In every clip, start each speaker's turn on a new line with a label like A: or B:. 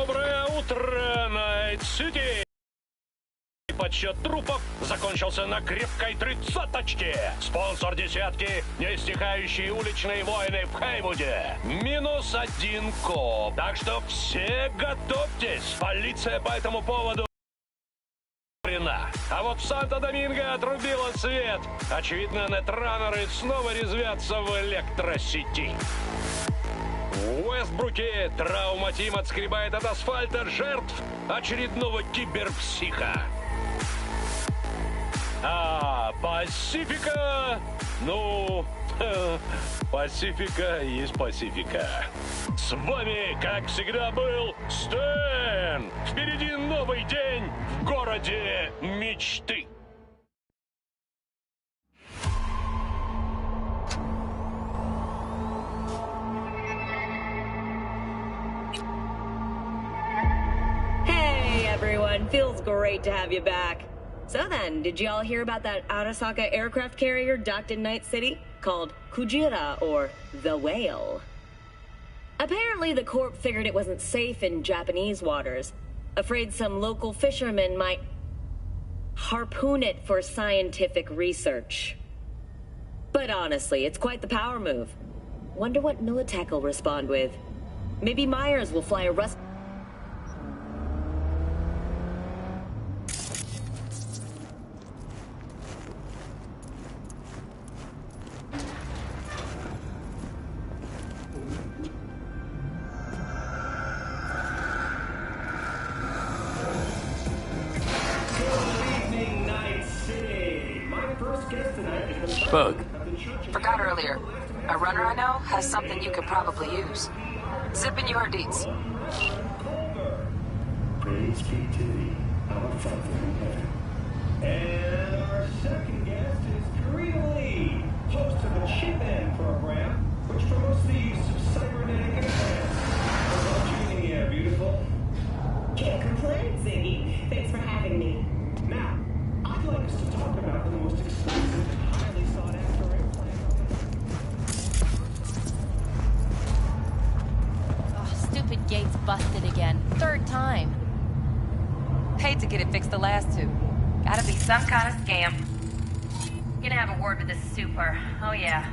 A: Доброе утро, Найт-Сити! Подсчет трупов закончился на крепкой 30-очке. Спонсор десятки — неистихающие уличные войны в Хейвуде. -1 коп. Так что все готовьтесь. Полиция по этому поводу... А вот в Санто-Доминго отрубило свет. Очевидно, нетранеры снова резвятся в электросети. В Уэстбруке травма-тим отскребает от асфальта жертв очередного киберпсиха. А Пасифика... Ну, Пасифика есть Пасифика. С вами, как всегда, был Стэн. Впереди новый день в городе мечты.
B: Hey, everyone. Feels great to have you back. So then, did y'all hear about that Arasaka aircraft carrier docked in Night City? Called Kujira, or the Whale. Apparently, the Corp figured it wasn't safe in Japanese waters. Afraid some local fishermen might harpoon it for scientific research. But honestly, it's quite the power move. Wonder what Militech will respond with. Maybe Myers will fly a rust...
C: Bug.
D: Forgot earlier. A runner I know has something you could probably use. Zip in your deets.
E: Praise be to thee, our Father in heaven. And our second guest is Karina Lee, host of the Chipman program, which promotes the use of cybernetic implants. How about you, beautiful?
F: Can't complain, Ziggy. Thanks for having me.
E: Now, I'd like us to talk about the most exclusive and highly sought after implant.
G: Oh, stupid gate's busted again. Third time.
D: Paid to get it fixed the last two. Gotta be some kind of scam.
G: Gonna have a word with this super. Oh yeah.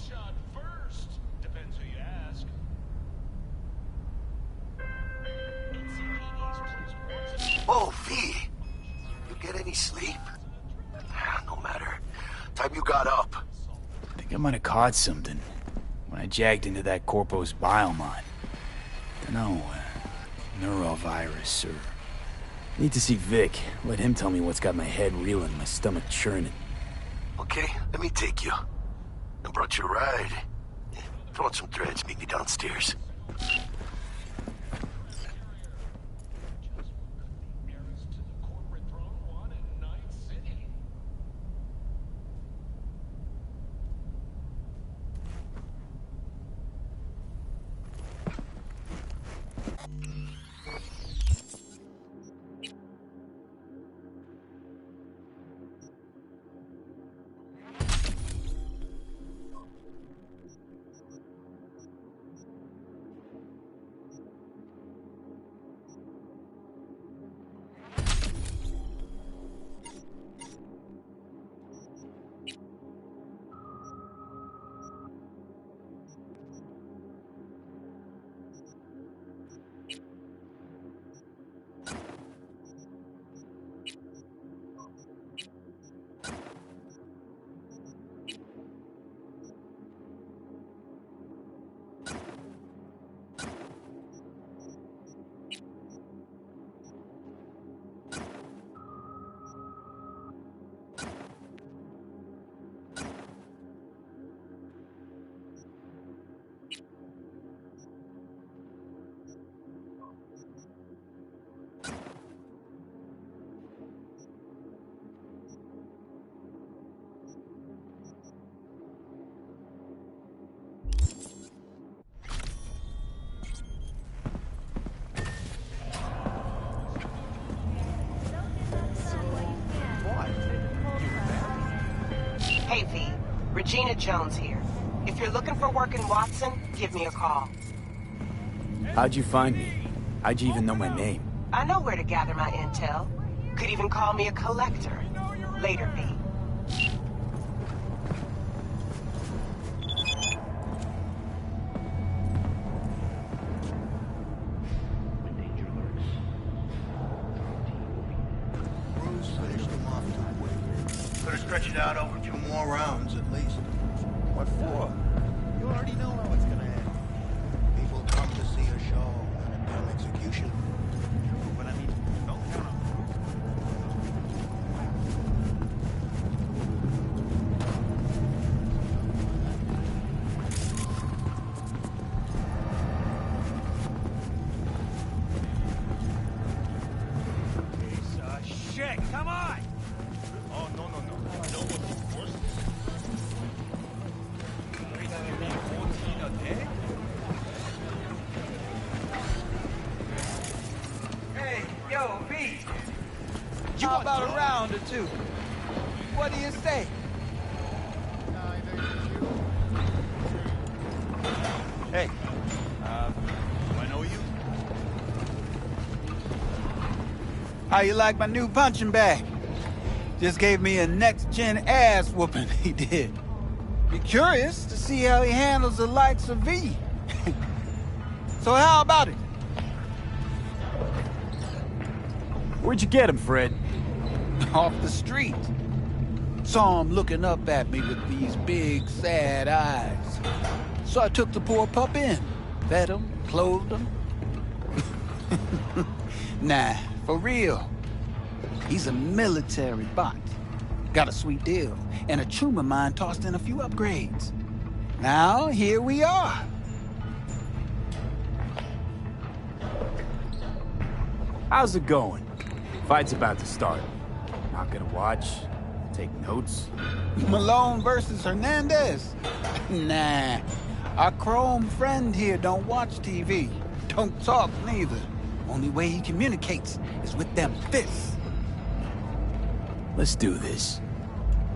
A: shot first. Depends who you ask.
C: Whoa, V! You get any sleep? No matter. Time you got up.
H: I think I might have caught something when I jagged into that Corpo's biomod. Dunno, neurovirus or... Need to see Vic. Let him tell me what's got my head reeling, my stomach churning.
C: Okay, let me take you. I brought you a ride. Throw on some threads, meet me downstairs.
I: Hey, V. Regina Jones here. If you're looking for work in Watson, give me a call.
H: How'd you find me? How'd you even know my name?
I: I know where to gather my intel. Could even call me a collector. Later, V.
J: Stretch it out over 2 more rounds at least. What for? You already know how it's gonna end. People come to see a show and a damn execution. True, but I mean, don't count on
A: Piece of shit, come on! Oh, no.
K: Hey, yo, V. How about a round or two? What do you say?
J: Hey, do I know you?
K: How you like my new punching bag? Just gave me a next-gen ass whooping, he did. Be curious to see how he handles the likes of V. So how about it?
H: Where'd you get him, Fred?
K: Off the street. Saw him looking up at me with these big, sad eyes. So I took the poor pup in. Fed him, clothed him. Nah, for real. He's a military bot. Got a sweet deal, and a chum of mine tossed in a few upgrades. Now, here we are.
H: How's it going? Fight's about to start. Not gonna watch? Take notes?
K: Malone versus Hernandez? Nah. Our chrome friend here don't watch TV. Don't talk neither. Only way he communicates is with them fists.
H: Let's do this.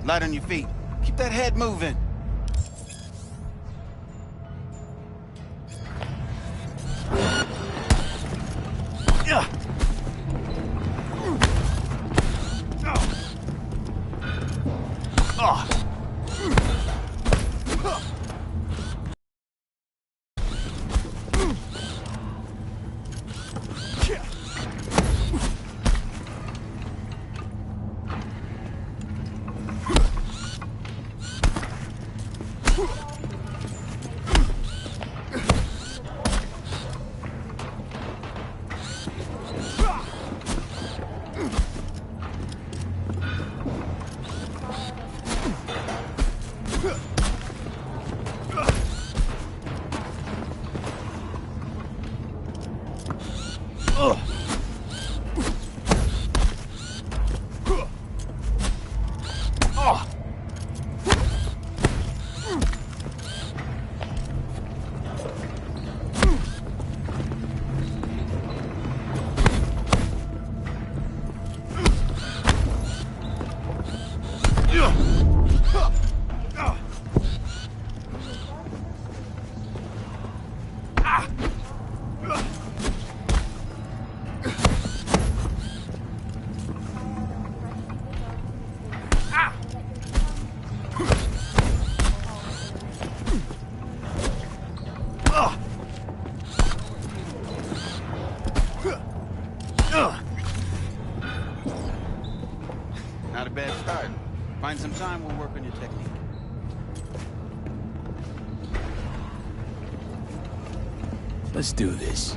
K: Light on your feet. Keep that head moving. Not a bad start. Find some time, we'll work on your technique.
H: Let's do this.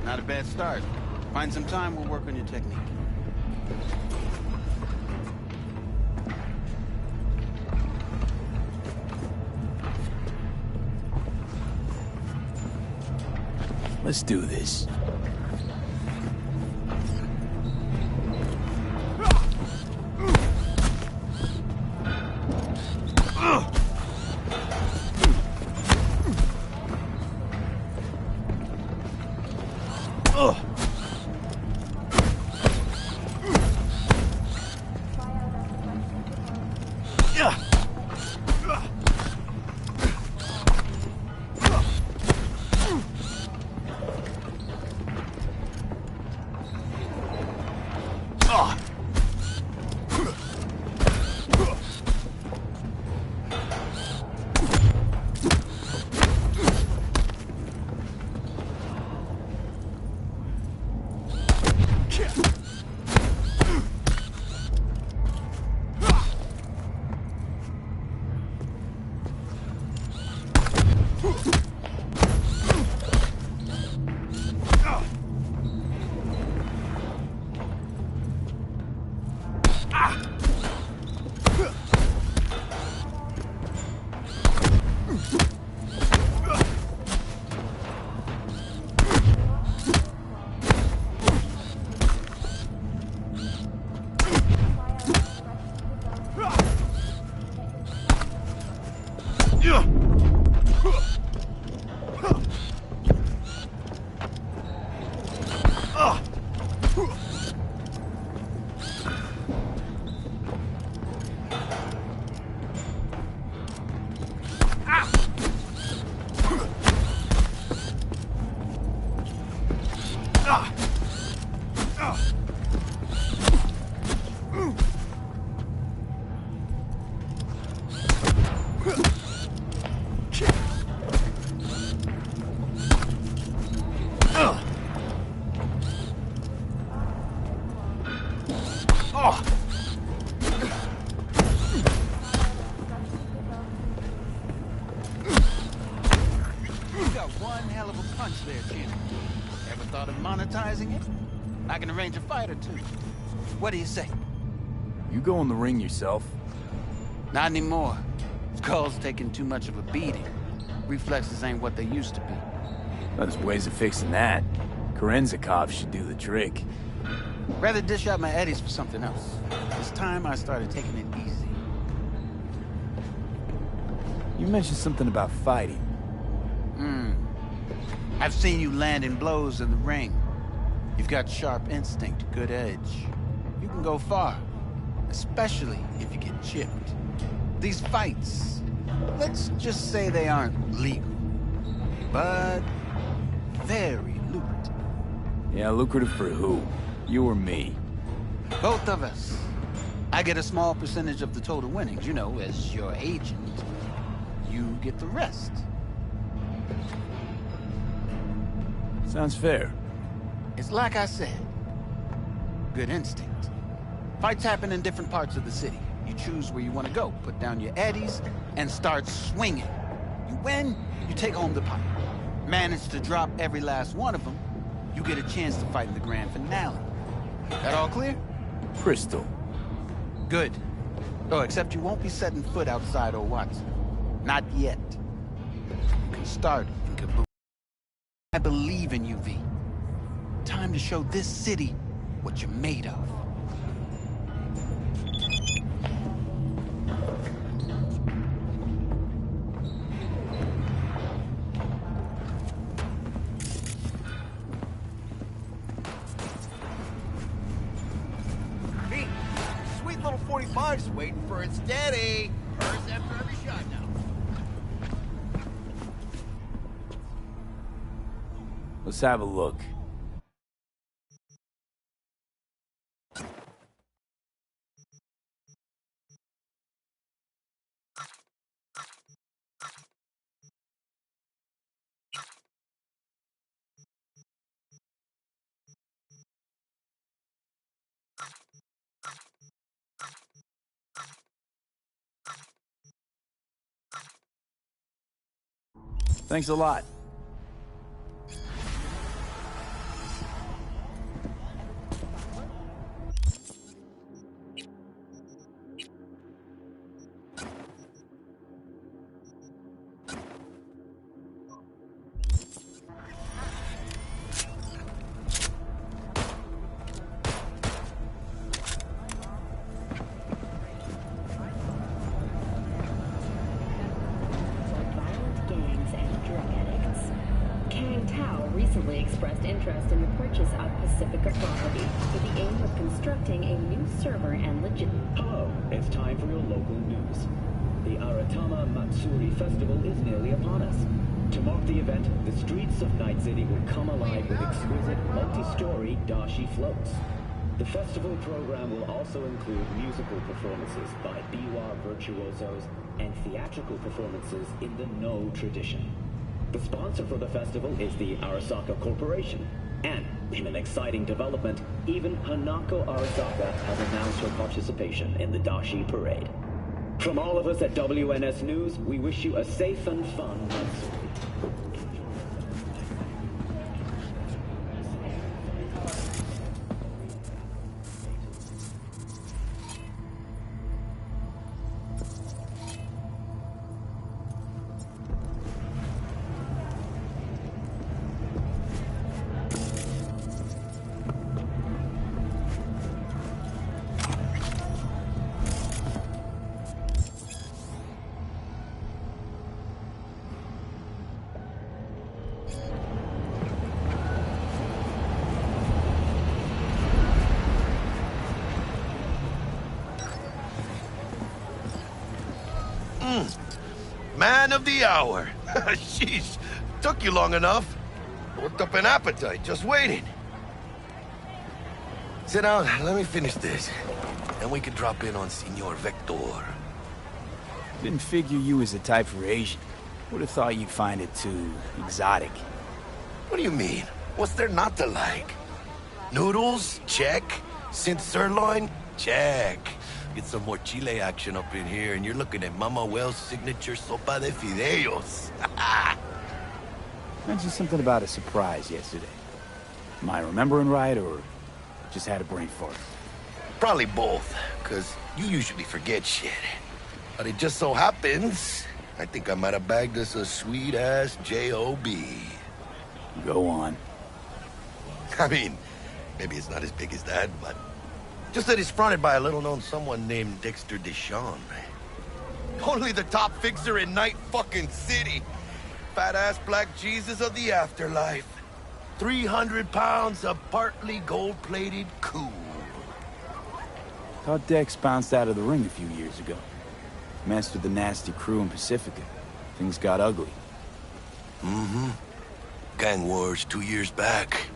K: Not a bad start. Find some time, we'll work on your technique.
H: Let's do this.
K: I can arrange a fight or two. What do you say?
H: You go in the ring yourself?
K: Not anymore. Skull's taking too much of a beating. Reflexes ain't what they used to be.
H: Well, there's ways of fixing that. Korenzakov should do the trick.
K: Rather dish out my eddies for something else. It's time I started taking it easy.
H: You mentioned something about fighting.
K: I've seen you landing blows in the ring. You've got sharp instinct, good edge. You can go far, especially if you get chipped. These fights, let's just say they aren't legal, but very lucrative.
H: Yeah, lucrative for who? You or me?
K: Both of us. I get a small percentage of the total winnings, you know, as your agent. You get the rest.
H: Sounds fair.
K: It's like I said. Good instinct. Fights happen in different parts of the city. You choose where you want to go, put down your eddies, and start swinging. You win, you take home the pot. Manage to drop every last one of them, you get a chance to fight in the grand finale. That all clear?
H: Crystal.
K: Good. Oh, except you won't be setting foot outside old Watson. Not yet. You can start in Caboose. I believe in you, V. Time to show this city what you're made of.
J: Pete, sweet little 45's waiting for its daddy. Hers after every shot now.
H: Let's have a look. Thanks a lot.
B: Recently expressed interest in the purchase of Pacifica property with the aim of constructing a new server and legit.
L: Hello, it's time for your local news. The Aratama Matsuri Festival is nearly upon us. To mark the event, the streets of Night City will come alive with exquisite multi-story dashi floats. The festival program will also include musical performances by biwa virtuosos and theatrical performances in the No tradition. The sponsor for the festival is the Arasaka Corporation. And, in an exciting development, even Hanako Arasaka has announced her participation in the Dashi Parade. From all of us at WNS News, we wish you a safe and fun Matsuri.
C: Man of the hour. Sheesh, took you long enough. Worked up an appetite, just waiting. Sit down, let me finish this. Then we can drop in on Senor Vector.
H: Didn't figure you was the type for Asian. Would have thought you'd find it too exotic.
C: What do you mean? What's there not to like? Noodles? Check. Synth sirloin? Check. Get some more Chile action up in here, and you're looking at Mama Wells' signature sopa de fideos.
H: Mentioned something about a surprise yesterday. Am I remembering right, or just had a brain fart?
C: Probably both, because you usually forget shit. But it just so happens, I think I might have bagged us a sweet-ass J.O.B.
H: Go on.
C: I mean, maybe it's not as big as that, but... just that it's fronted by a little-known someone named Dexter Deshawn. Only the top fixer in Night fucking City. Fat-ass black Jesus of the afterlife. 300 pounds of partly gold-plated cool.
H: Thought Dex bounced out of the ring a few years ago. Mastered the nasty crew in Pacifica. Things got ugly.
C: Mm-hmm. Gang wars 2 years back.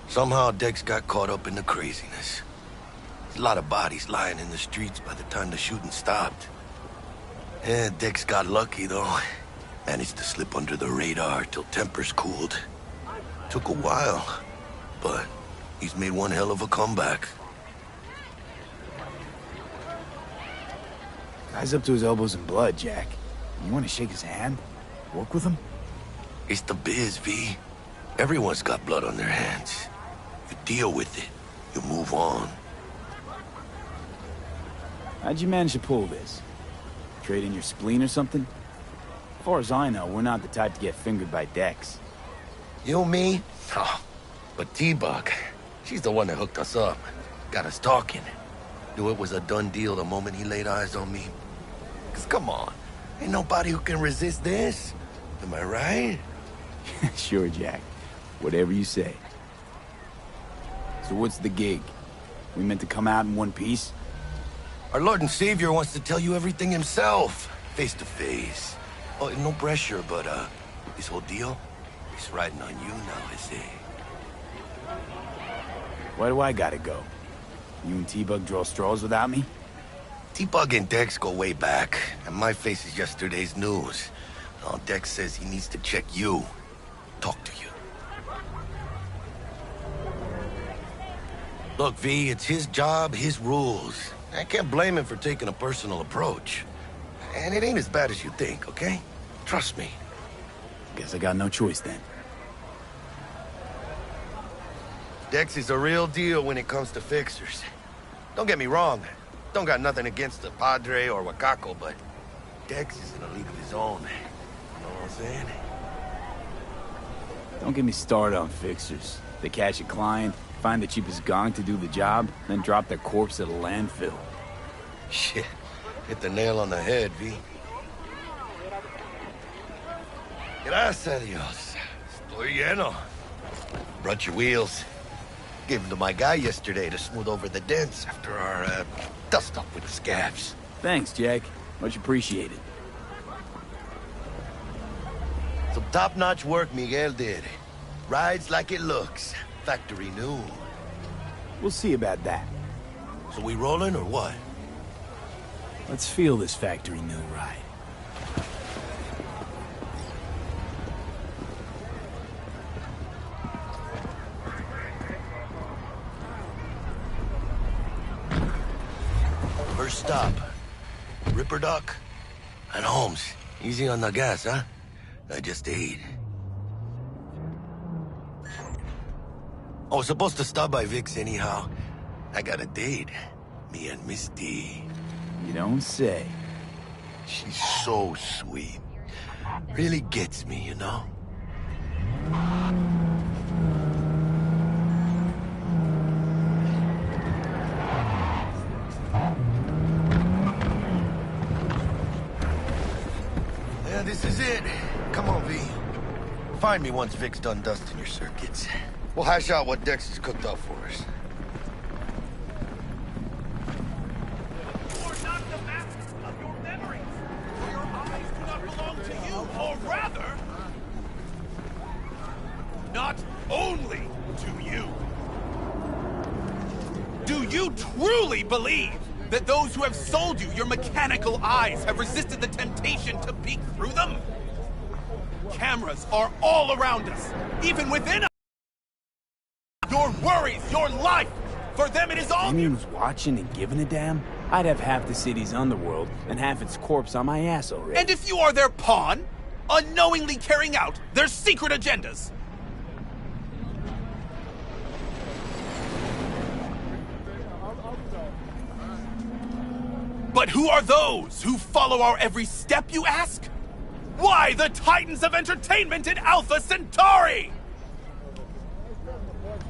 C: Somehow Dex got caught up in the craziness. A lot of bodies lying in the streets by the time the shooting stopped. Yeah, Dex got lucky, though. Managed to slip under the radar till tempers cooled. Took a while, but he's made one hell of a comeback.
H: Guy's up to his elbows in blood, Jack. You want to shake his hand? Work with him?
C: It's the biz, V. Everyone's got blood on their hands. You deal with it. You move on.
H: How'd you manage to pull this? Trade in your spleen or something? As far as I know, we're not the type to get fingered by Dex.
C: You, me? Oh, but T-Bug, she's the one that hooked us up. Got us talking. Knew it was a done deal the moment he laid eyes on me. 'Cause come on, ain't nobody who can resist this. Am I right?
H: Sure, Jack. Whatever you say. So what's the gig? We meant to come out in one piece?
C: Our Lord and Savior wants to tell you everything himself, face to face. Oh, no pressure, but this whole deal, it's riding on you now, I say.
H: Why do I gotta go? You and T-Bug draw straws without me?
C: T-Bug and Dex go way back, and my face is yesterday's news. Now Dex says he needs to check you, talk to you. Look, V, it's his job, his rules. I can't blame him for taking a personal approach. And it ain't as bad as you think, okay? Trust me.
H: Guess I got no choice then.
C: Dex is a real deal when it comes to fixers. Don't get me wrong. Don't got nothing against the Padre or Wakako, but Dex is in a league of his own. You know what I'm saying?
H: Don't get me started on fixers. They catch a client, find the cheapest gong to do the job, then drop their corpse at a landfill.
C: Shit. Hit the nail on the head, V. Gracias a Dios. Estoy lleno. Brought your wheels. Gave them to my guy yesterday to smooth over the dents after our, dust-up with the scabs.
H: Thanks, Jack. Much appreciated.
C: Some top-notch work Miguel did. Rides like it looks. Factory new.
H: We'll see about that.
C: So we rolling or what?
H: Let's feel this factory new ride.
C: First stop. Ripperdock and Holmes. Easy on the gas, huh? I just ate. I was supposed to stop by Vic's anyhow. I got a date. Me and Misty.
H: You don't say.
C: She's so sweet. Really gets me, you know? Yeah, this is it. Come on, V. Find me once Vic's done dusting your circuits. We'll hash out what Dex has cooked up for us.
A: You're not the master of your memories. Your eyes do not belong to you, or rather, not only to you. Do you truly believe that those who have sold you your mechanical eyes have resisted the temptation to peek through them? Cameras are all around us, even within us. Your worries, your life, for them it is all...
H: Anyone who's watching and giving a damn? I'd have half the city's underworld and half its corpse on my ass already.
A: And if you are their pawn, unknowingly carrying out their secret agendas. But who are those who follow our every step, you ask? Why, the titans of entertainment in Alpha Centauri!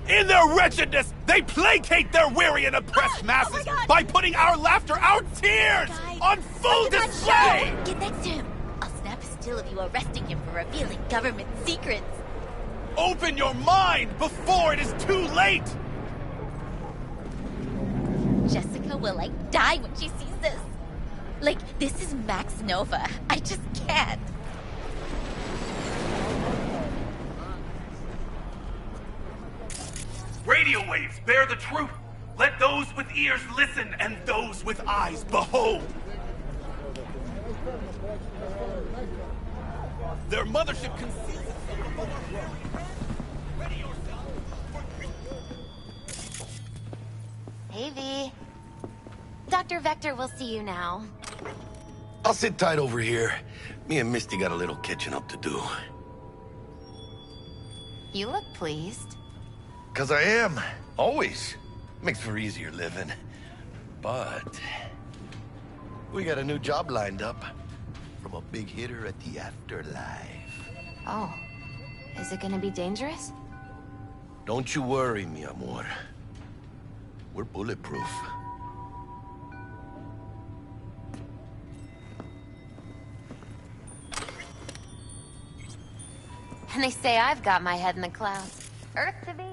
A: In their wretchedness, they placate their weary and oppressed masses by putting our laughter, our tears, on full display!
M: Get next to him. I'll snap a still of you arresting him for revealing government secrets.
A: Open your mind before it is too late!
M: Jessica will, like, die when she sees this. Like, this is Max Nova. I just can't.
A: Radio waves bear the truth. Let those with ears listen and those with eyes behold. Their mothership conceals itself above our... Ready?
M: Hey, V. Dr. Vector will see you now.
C: I'll sit tight over here. Me and Misty got a little catching up to do.
M: You look pleased.
C: 'Cause I am. Always. Makes for easier living. But we got a new job lined up from a big hitter at the afterlife.
M: Oh. Is it gonna be dangerous?
C: Don't you worry, mi amor. We're bulletproof.
M: And they say I've got my head in the clouds. Earth to be.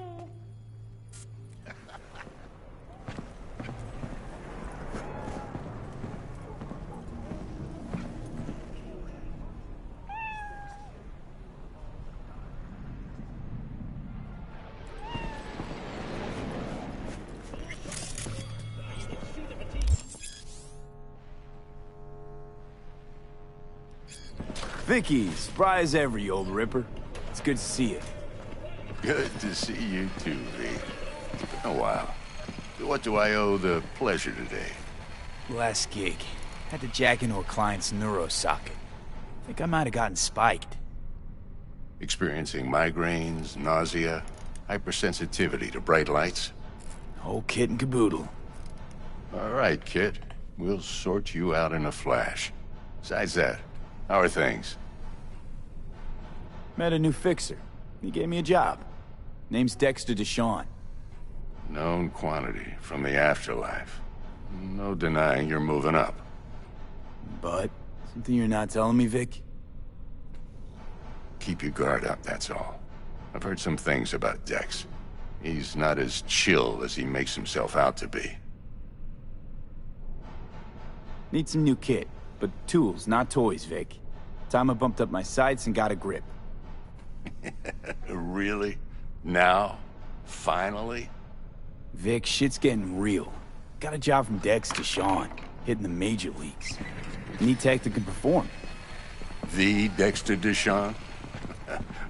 H: Vicky, spry as ever, you old ripper. It's good to see you.
N: Good to see you too, V. It's been a while. What do I owe the pleasure today?
H: Last gig. Had to jack into a client's neuro socket. Think I might have gotten spiked.
N: Experiencing migraines, nausea, hypersensitivity to bright lights?
H: Whole kit and caboodle.
N: All right, kid. We'll sort you out in a flash. Besides that, how are things?
H: Met a new fixer. He gave me a job. Name's Dexter Deshawn.
N: Known quantity from the afterlife. No denying you're moving up.
H: But, something you're not telling me, Vic?
N: Keep your guard up, that's all. I've heard some things about Dex. He's not as chill as he makes himself out to be.
H: Need some new kit, but tools, not toys, Vic. Time I bumped up my sights and got a grip.
N: Really? Now? Finally?
H: Vic, shit's getting real. Got a job from Dex to Sean, hitting the major leagues. Need tech that can perform.
N: The Dexter Deshawn?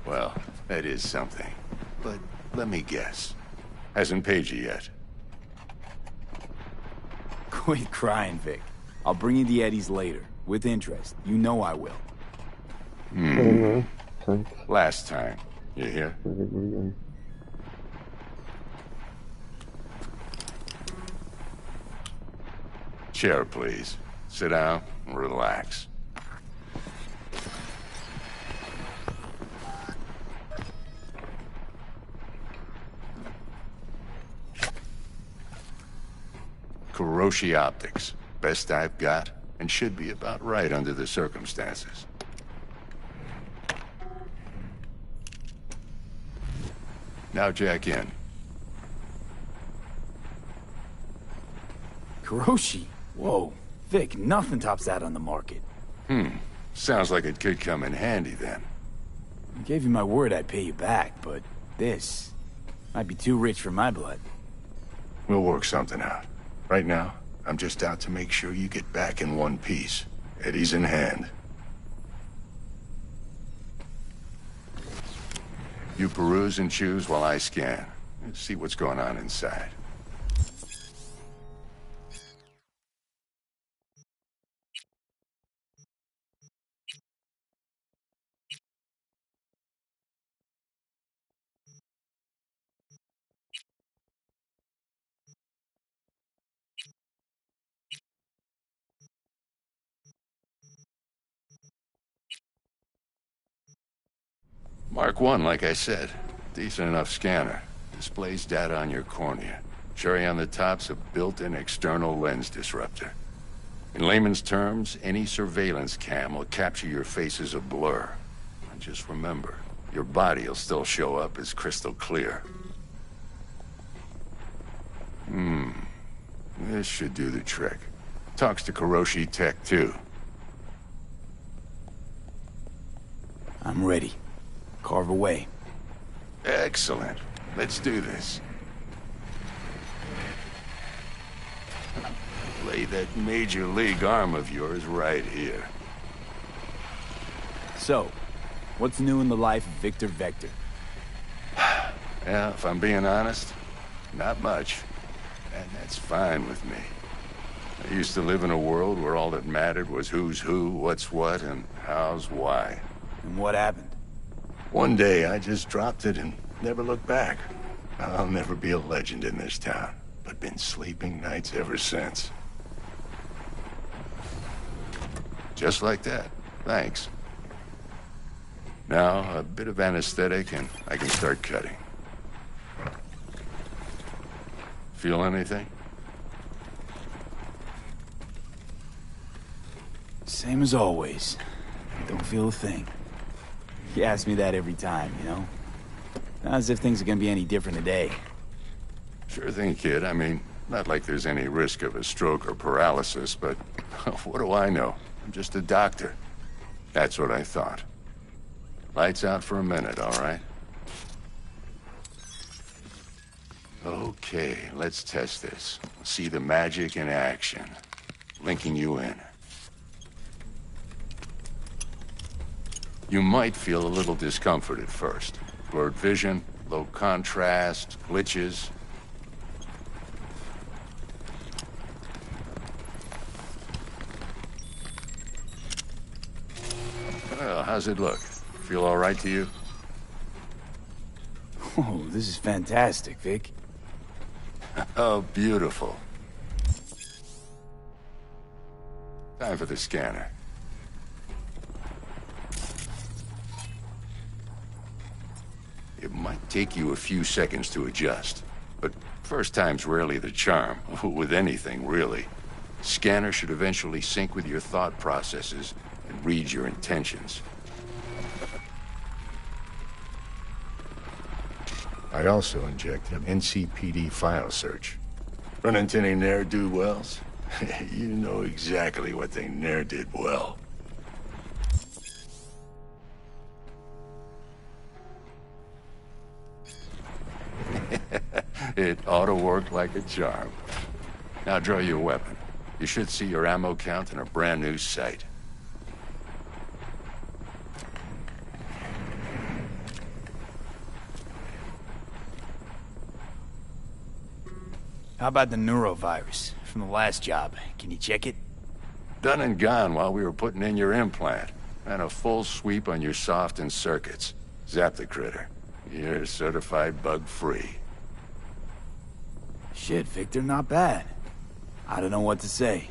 N: Well, that is something. But let me guess. Hasn't paid you yet.
H: Quit crying, Vic. I'll bring you the eddies later, with interest. You know I will.
N: Last time. You hear? Chair, please. Sit down and relax. Kuroshi Optics. Best I've got, and should be about right under the circumstances. Now jack in.
H: Kuroshi? Whoa. Vic, nothing tops that on the market.
N: Sounds like it could come in handy then.
H: I gave you my word I'd pay you back, but this might be too rich for my blood.
N: We'll work something out. Right now, I'm just out to make sure you get back in one piece. Eddie's in hand. You peruse and choose while I scan. Let's see what's going on inside. Mark 1, like I said. Decent enough scanner. Displays data on your cornea. Cherry on the top's a built-in external lens disruptor. In layman's terms, any surveillance cam will capture your face as a blur. And just remember, your body will still show up as crystal clear. This should do the trick. Talks to Kuroshi Tech, too.
H: I'm ready. Carve away.
N: Excellent. Let's do this. Lay that major league arm of yours right here.
H: So, what's new in the life of Victor Vector?
N: Yeah, if I'm being honest, not much. And that's fine with me. I used to live in a world where all that mattered was who's who, what's what, and how's why.
H: And what happened?
N: One day, I just dropped it and never looked back. I'll never be a legend in this town, but been sleeping nights ever since. Just like that. Thanks. Now, a bit of anesthetic and I can start cutting. Feel anything?
H: Same as always. Don't feel a thing. You ask me that every time, you know? Not as if things are gonna be any different today.
N: Sure thing, kid. I mean, not like there's any risk of a stroke or paralysis, but what do I know? I'm just a doctor. That's what I thought. Lights out for a minute, all right? Okay, let's test this. See the magic in action. Linking you in. You might feel a little discomfort at first. Blurred vision, low contrast, glitches. Well, how's it look? Feel all right to you?
H: Oh, this is fantastic, Vic.
N: Oh, beautiful. Time for the scanner. It might take you a few seconds to adjust, but first time's rarely the charm, with anything, really. Scanner should eventually sync with your thought processes and read your intentions. I also inject an NCPD file search. Run into any ne'er-do-wells? You know exactly what they ne'er did well. It ought to work like a charm. Now draw your weapon. You should see your ammo count in a brand new sight.
H: How about the neurovirus from the last job? Can you check it?
N: Done and gone while we were putting in your implant. And a full sweep on your soft and circuits. Zap the critter. You're certified bug-free.
H: Shit, Victor, not bad. I don't know what to say.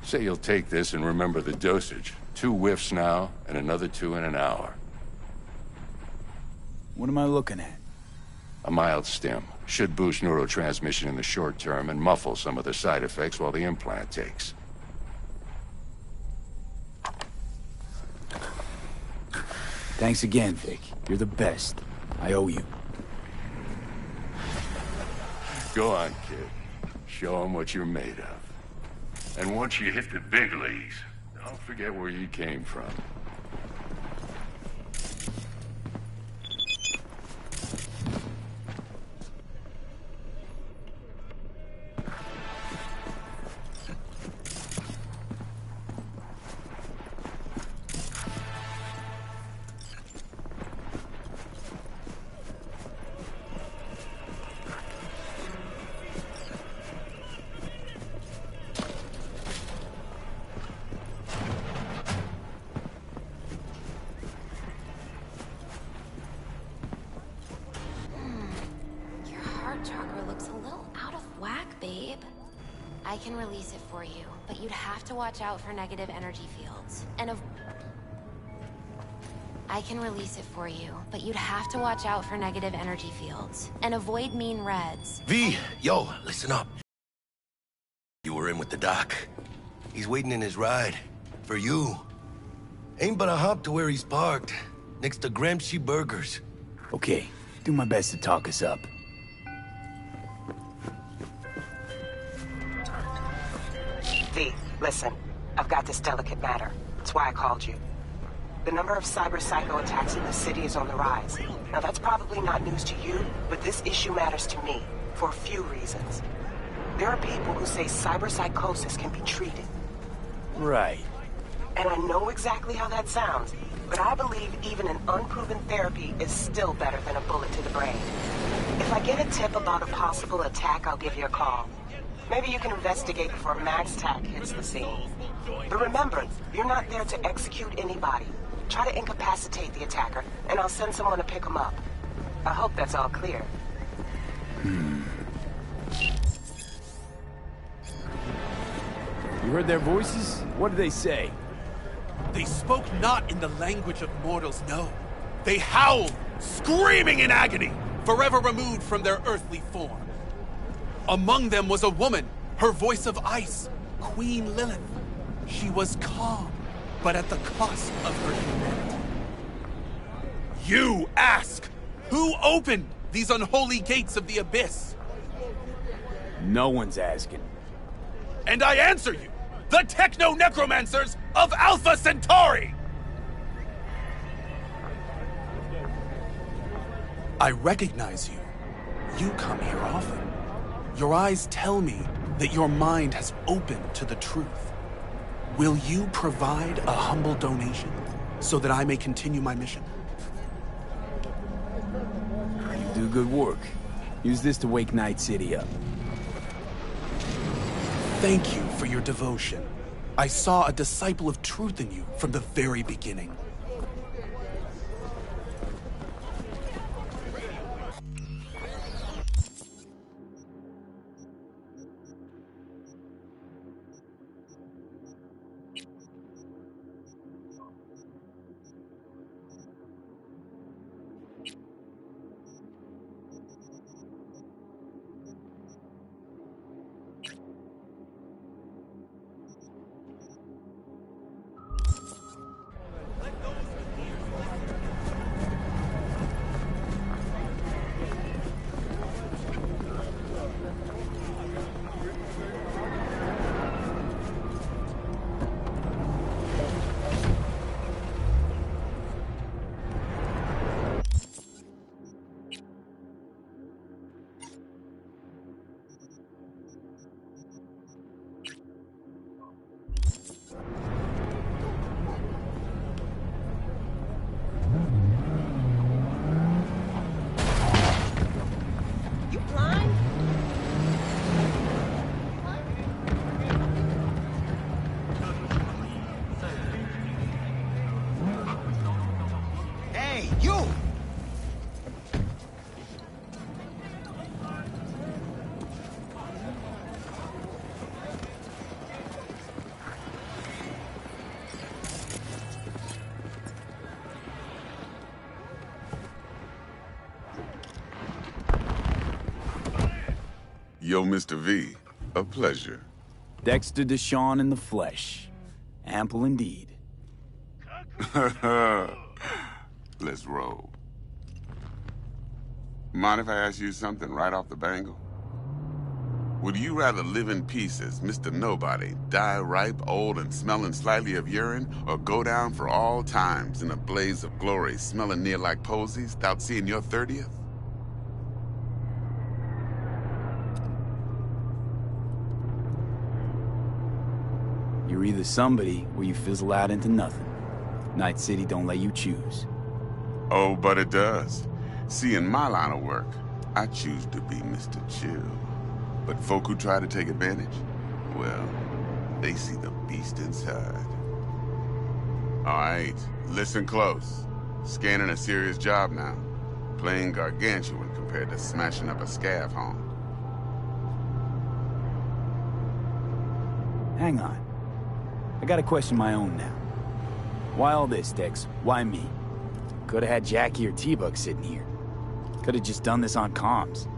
N: Say you'll take this and remember the dosage. 2 whiffs now, and another 2 in an hour.
H: What am I looking at?
N: A mild stim. Should boost neurotransmission in the short term and muffle some of the side effects while the implant takes.
H: Thanks again, Vic. You're the best. I owe you.
N: Go on, kid. Show them what you're made of. And once you hit the big leagues, don't forget where you came from.
O: I can release it for you, but you'd have to watch out for negative energy fields. I can release it for you, but you'd have to watch out for negative energy fields. And avoid mean reds.
C: V, yo, listen up. You were in with the doc. He's waiting in his ride. For you. Ain't but a hop to where he's parked. Next to Gramsci Burgers.
H: Okay, do my best to talk us up.
I: V, listen. I've got this delicate matter. That's why I called you. The number of cyber psycho attacks in the city is on the rise. Now that's probably not news to you, but this issue matters to me for a few reasons. There are people who say cyber psychosis can be treated.
H: Right.
I: And I know exactly how that sounds, but I believe even an unproven therapy is still better than a bullet to the brain. If I get get a tip about a possible attack, I'll give you a call. Maybe you can investigate before Max Tack hits the scene. But remember, you're not there to execute anybody. Try to incapacitate the attacker, and I'll send someone to pick him up. I hope that's all clear.
H: You heard their voices? What did they say?
P: They spoke not in the language of mortals, no. They howled, screaming in agony, forever removed from their earthly form. Among them was a woman, her voice of ice, Queen Lilith. She was calm, but at the cost of her humanity. You ask, who opened these unholy gates of the abyss?
H: No one's asking.
P: And I answer you, the techno-necromancers of Alpha Centauri! I recognize you. You come here often. Your eyes tell me that your mind has opened to the truth. Will you provide a humble donation so that I may continue my mission?
H: You do good work. Use this to wake Night City up.
P: Thank you for your devotion. I saw a disciple of truth in you from the very beginning.
Q: Yo, Mr. V, a pleasure.
H: Dexter Deshawn in the flesh. Ample indeed.
Q: Let's roll. Mind if I ask you something right off the bangle? Would you rather live in peace as Mr. Nobody, die ripe, old, and smelling slightly of urine, or go down for all times in a blaze of glory, smelling near like posies, without seeing your 30th?
H: You're either somebody or you fizzle out into nothing. Night City don't let you choose.
Q: Oh, but it does. See, in my line of work, I choose to be Mr. Chill. But folk who try to take advantage, well, they see the beast inside. All right, listen close. Scanning a serious job now. Playing gargantuan compared to smashing up a scav home.
H: Hang on. I got a question of my own now. Why all this, Dex? Why me? Could've had Jackie or T-Bug sitting here. Could've just done this on comms.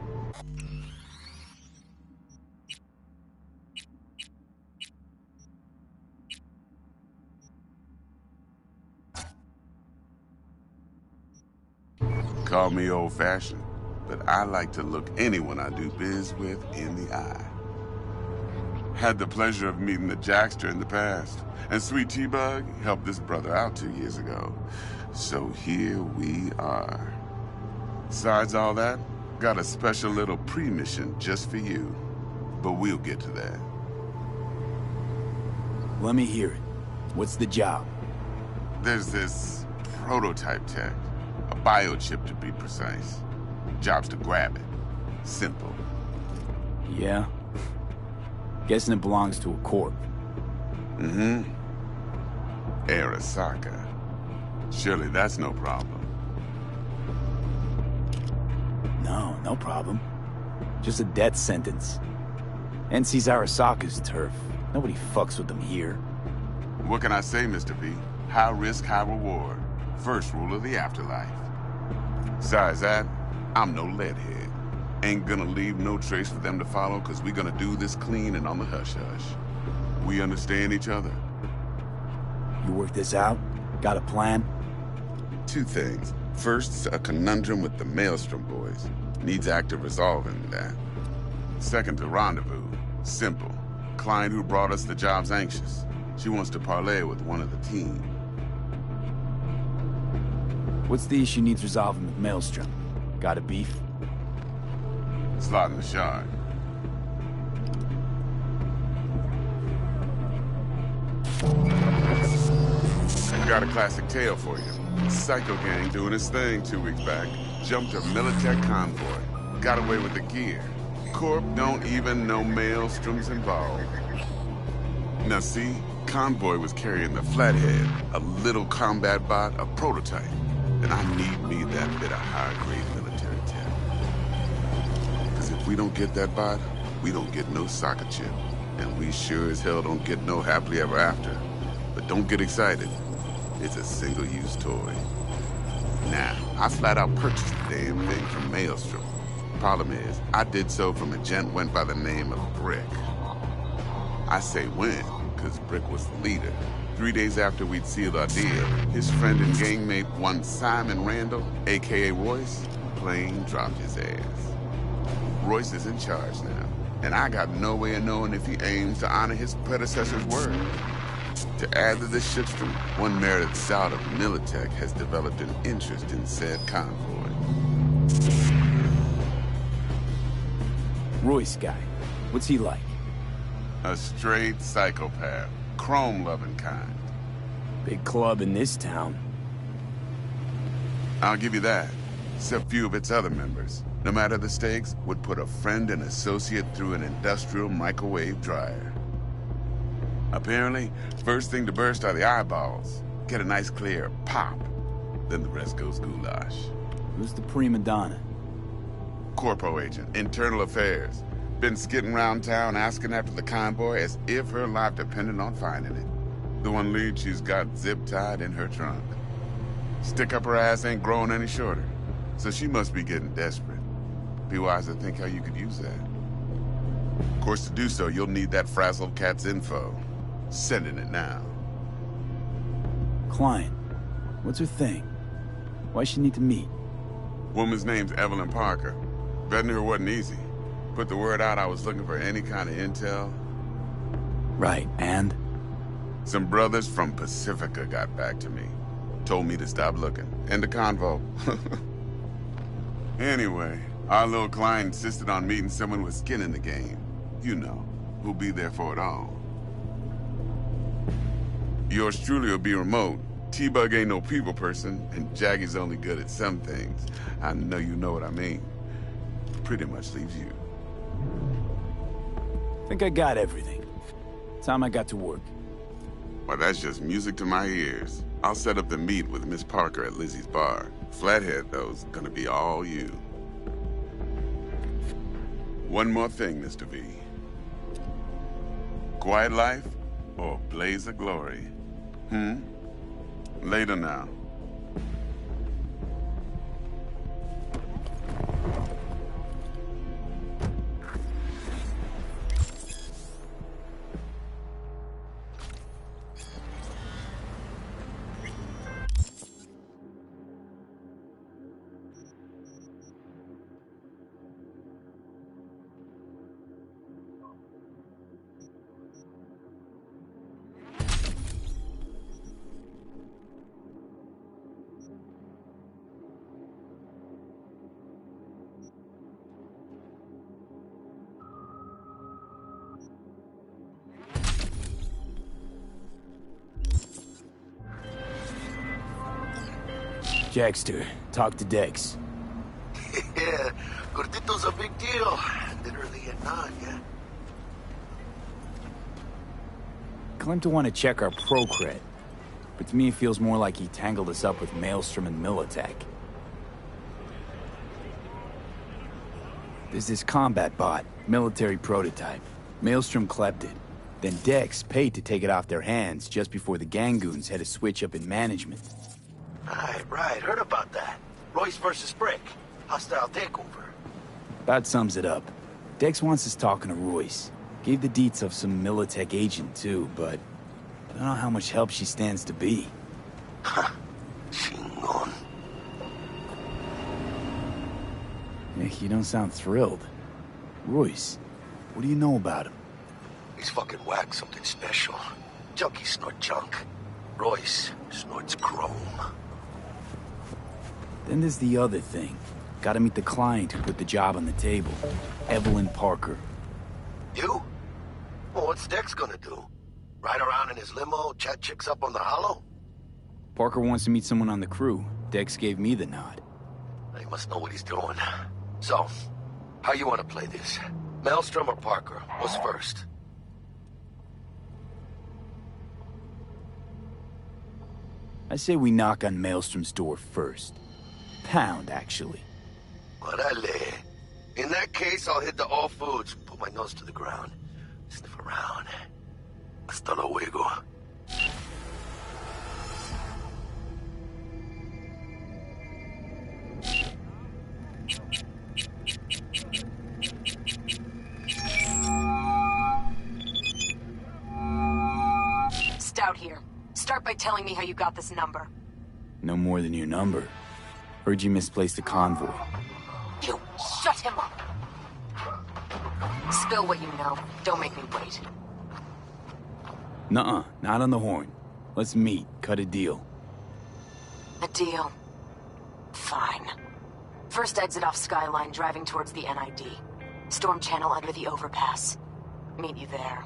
Q: Call me old-fashioned, but I like to look anyone I do biz with in the eye. Had the pleasure of meeting the Jackster in the past, and Sweet T-Bug helped this brother out 2 years ago. So here we are. Besides all that, got a special little pre-mission just for you. But we'll get to that.
H: Let me hear it. What's the job?
Q: There's this prototype tech. A biochip, to be precise. Job's to grab it, Simple.
H: Yeah? Guessing it belongs to a corp.
Q: Mm-hmm. Arasaka. Surely that's no problem.
H: No, no problem. Just a death sentence. NC's Arasaka's turf. Nobody fucks with them here.
Q: What can I say, Mr. V? High risk, high reward. First rule of the afterlife. Besides that, I'm no leadhead. Ain't gonna leave no trace for them to follow, cause we gonna do this clean and on the hush-hush. We understand each other.
H: You work this out? Got a plan?
Q: Two things. First, a conundrum with the Maelstrom boys. Needs active resolving that. Second, a rendezvous. Simple. Client who brought us the job's anxious. She wants to parlay with one of the team.
H: What's the issue needs resolving with Maelstrom? Got a beef?
Q: Slot in the shard. I got a classic tale for you. Psycho gang doing his thing 2 weeks back. Jumped a Militech convoy. Got away with the gear. Corp don't even know Maelstrom's involved. Now see, convoy was carrying the Flathead, a little combat bot, a prototype. And I need me that bit of high-grade military tech. Because if we don't get that bot, we don't get no soccer chip. And we sure as hell don't get no happily ever after. But don't get excited. It's a single-use toy. Now, I flat out purchased the damn thing from Maelstrom. Problem is, I did so from a gent went by the name of Brick. I say when, because Brick was the leader. 3 days after we'd sealed our deal, his friend and gangmate, one Simon Randall, a.k.a. Royce, plain dropped his ass. Royce is in charge now, and I got no way of knowing if he aims to honor his predecessor's word. To add to this shitstorm, one merited scout of Militech has developed an interest in said convoy.
H: Royce guy. What's he like?
Q: A straight psychopath. Chrome-loving kind.
H: Big club in this town.
Q: I'll give you that. Except few of its other members, no matter the stakes, would put a friend and associate through an industrial microwave dryer. Apparently, first thing to burst are the eyeballs. Get a nice clear pop. Then the rest goes goulash.
H: Who's the prima donna?
Q: Corpo agent, internal affairs. Been skidding around town asking after the convoy as if her life depended on finding it. The one lead she's got zip-tied in her trunk. Stick up her ass ain't growing any shorter, so she must be getting desperate. Be wise to think how you could use that. Of course, to do so, you'll need that frazzled cat's info. Sending it now.
H: Client. What's her thing? Why she need to meet?
Q: Woman's name's Evelyn Parker. Vetting her wasn't easy. Put the word out I was looking for any kind of intel.
H: Right, and?
Q: Some brothers from Pacifica got back to me. Told me to stop looking. End the convo. Anyway, our little client insisted on meeting someone with skin in the game. You know, who'll be there for it all. Yours truly will be remote. T-Bug ain't no people person, and Jaggy's only good at some things. I know you know what I mean. Pretty much leaves you.
H: Think I got everything. Time I got to work.
Q: Well, that's just music to my ears. I'll set up the meet with Miss Parker at Lizzie's bar. Flathead, though's gonna be all you. One more thing, Mr. V. Quiet life or blaze of glory? Later now.
H: Jackster, talk to Dex.
C: Yeah, Gordito's a big deal. Literally and not, yeah.
H: Claimed to want to check our pro cred, but to me it feels more like he tangled us up with Maelstrom and Militech. There's this combat bot, military prototype. Maelstrom clept it. Then Dex paid to take it off their hands just before the Gangoons had a switch up in management.
C: Right. Heard about that. Royce versus Brick. Hostile takeover.
H: About sums it up. Dex wants us talking to Royce. Gave the deets of some Militech agent too, but I don't know how much help she stands to be.
C: Chingon.
H: Yeah, you don't sound thrilled. Royce, what do you know about him?
C: He's fucking whack, something special. Junkies snort junk. Royce snorts chrome.
H: Then there's the other thing. Gotta meet the client who put the job on the table. Evelyn Parker.
C: You? Well, what's Dex gonna do? Ride around in his limo, chat chicks up on the hollow?
H: Parker wants to meet someone on the crew. Dex gave me the nod.
C: He must know what he's doing. So, how you want to play this? Maelstrom or Parker? What's first?
H: I say we knock on Maelstrom's door first. Pound, actually.
C: Orale. In that case, I'll hit the all foods, put my nose to the ground, sniff around. Hasta luego.
D: Stout here. Start by telling me how you got this number.
H: No more than your number. Heard you misplaced a convoy.
D: You shut him up. Spill what you know. Don't make me wait.
H: Nuh-uh, not on the horn. Let's meet, cut a deal.
D: A deal. Fine. First exit off Skyline, driving towards the NID. Storm channel under the overpass. Meet you there.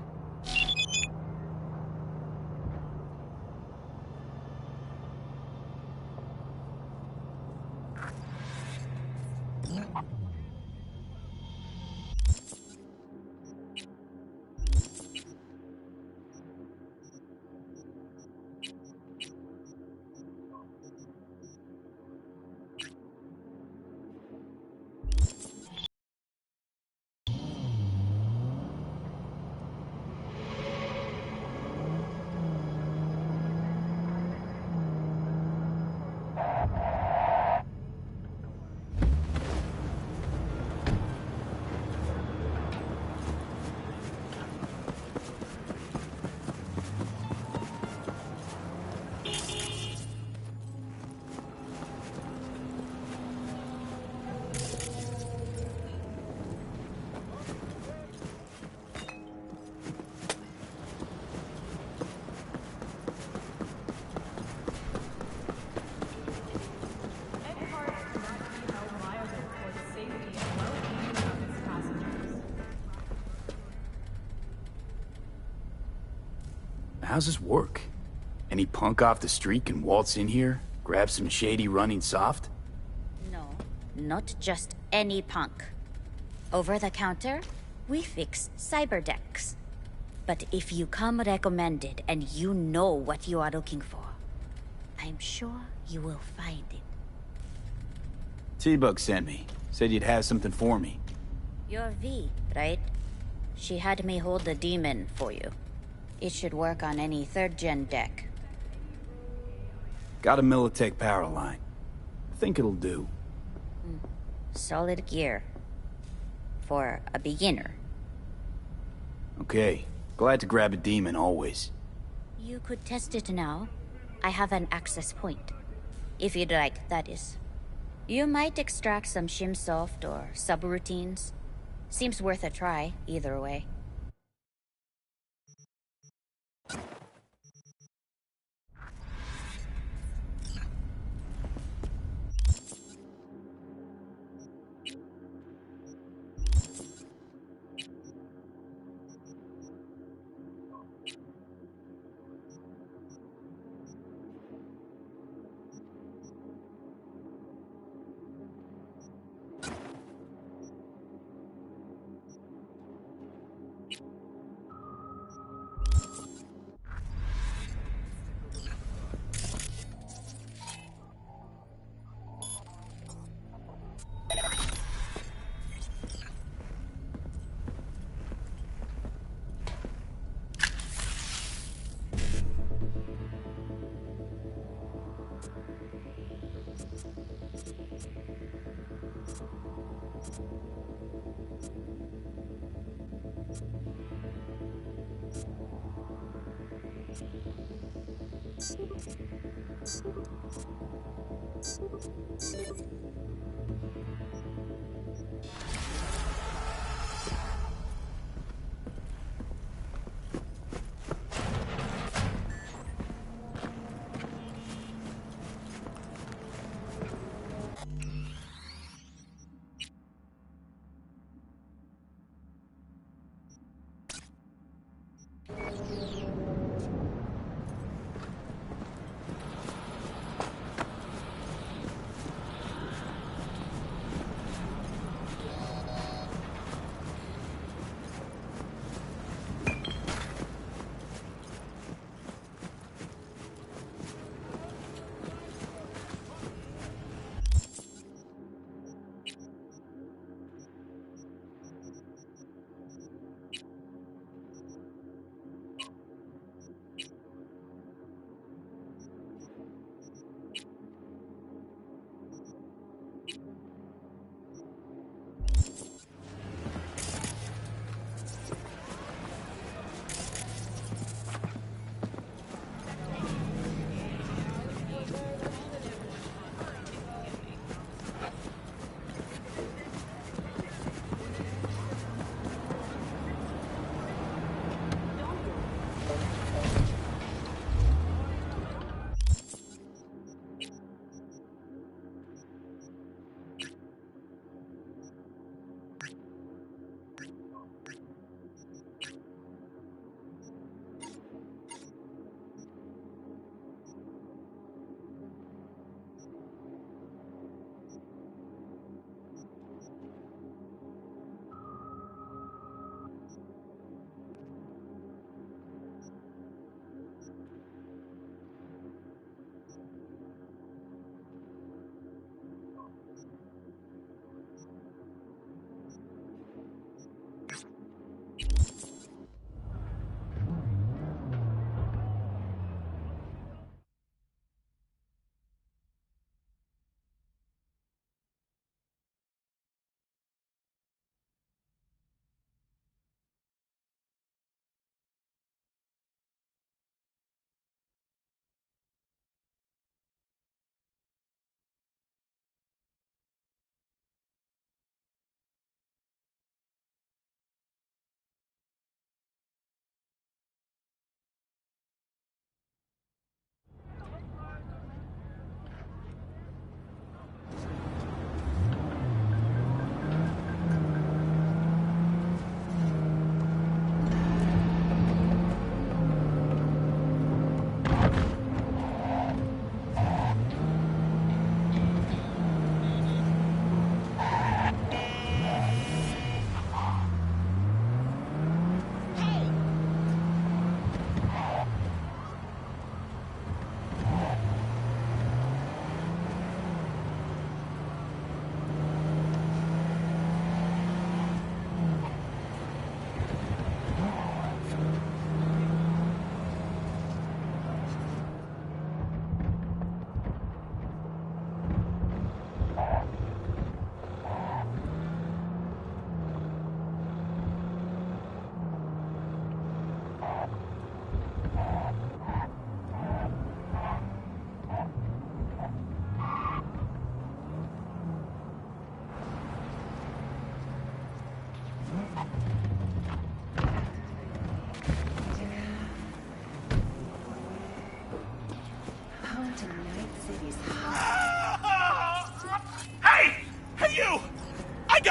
H: How's this work? Any punk off the street can waltz in here, grab some shady running soft?
M: No, not just any punk. Over the counter, we fix cyberdecks. But if you come recommended and you know what you are looking for, I'm sure you will find it.
H: T-Bug sent me. Said you'd have something for me.
M: You're V, right? She had me hold the demon for you. It should work on any 3rd-gen deck.
H: Got a Militech power line. Think it'll do.
M: Solid gear. For a beginner.
H: Okay. Glad to grab a demon, always.
M: You could test it now. I have an access point. If you'd like, that is. You might extract some shimsoft or subroutines. Seems worth a try, either way.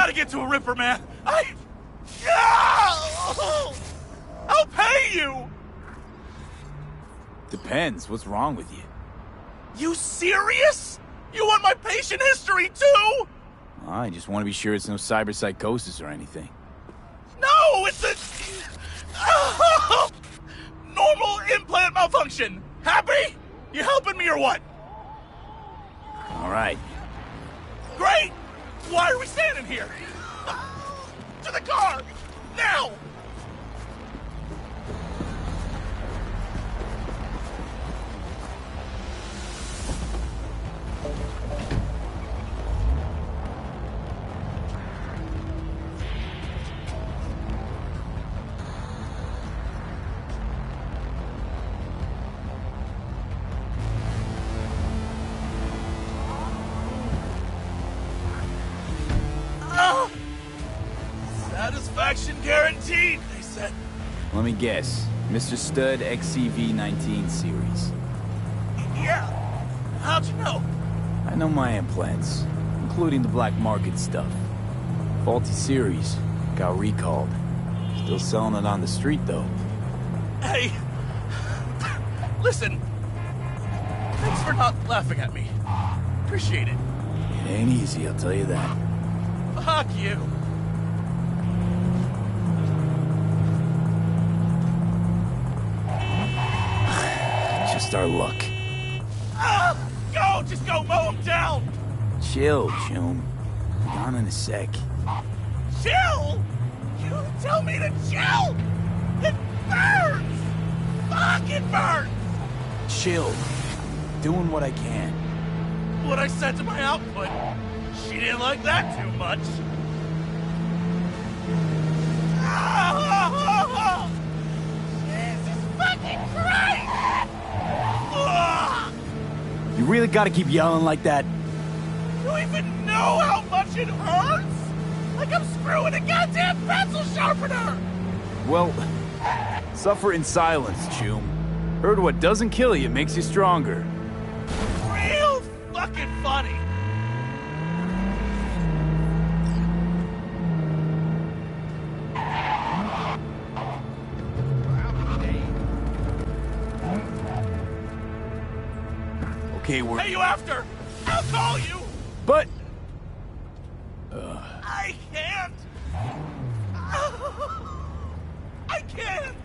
R: gotta get to a Ripper, man. I'll pay you!
H: Depends. What's wrong with you?
R: You serious? You want my patient history, too?
H: I just want to be sure it's no cyberpsychosis or anything.
R: No, it's a... normal implant malfunction. Happy? You helping me or what?
H: All right.
R: Great! Why are we standing here? To the car! Now! Satisfaction guaranteed, they said.
H: Let me guess. Mr. Stud XCV-19 series.
R: Yeah. How'd you know?
H: I know my implants, including the black market stuff. Faulty series. Got recalled. Still selling it on the street, though.
R: Hey. Listen. Thanks for not laughing at me. Appreciate it.
H: It ain't easy, I'll tell you that.
R: Fuck you.
H: Just our luck.
R: Go! Just go mow him down!
H: Chill, June. Be on in a sec.
R: Chill? You tell me to chill? It burns! Fuck, it burns!
H: Chill. Doing what I can.
R: What I said to my output. She didn't like that too much. Jesus fucking Christ!
H: You really gotta keep yelling like that?
R: You even know how much it hurts? Like I'm screwing a goddamn pencil sharpener!
H: Well, suffer in silence, Choom. Heard what doesn't kill you makes you stronger.
R: Real fucking funny.
H: Okay, we're...
R: Hey, you after? I'll call you!
H: But...
R: I can't! I can't!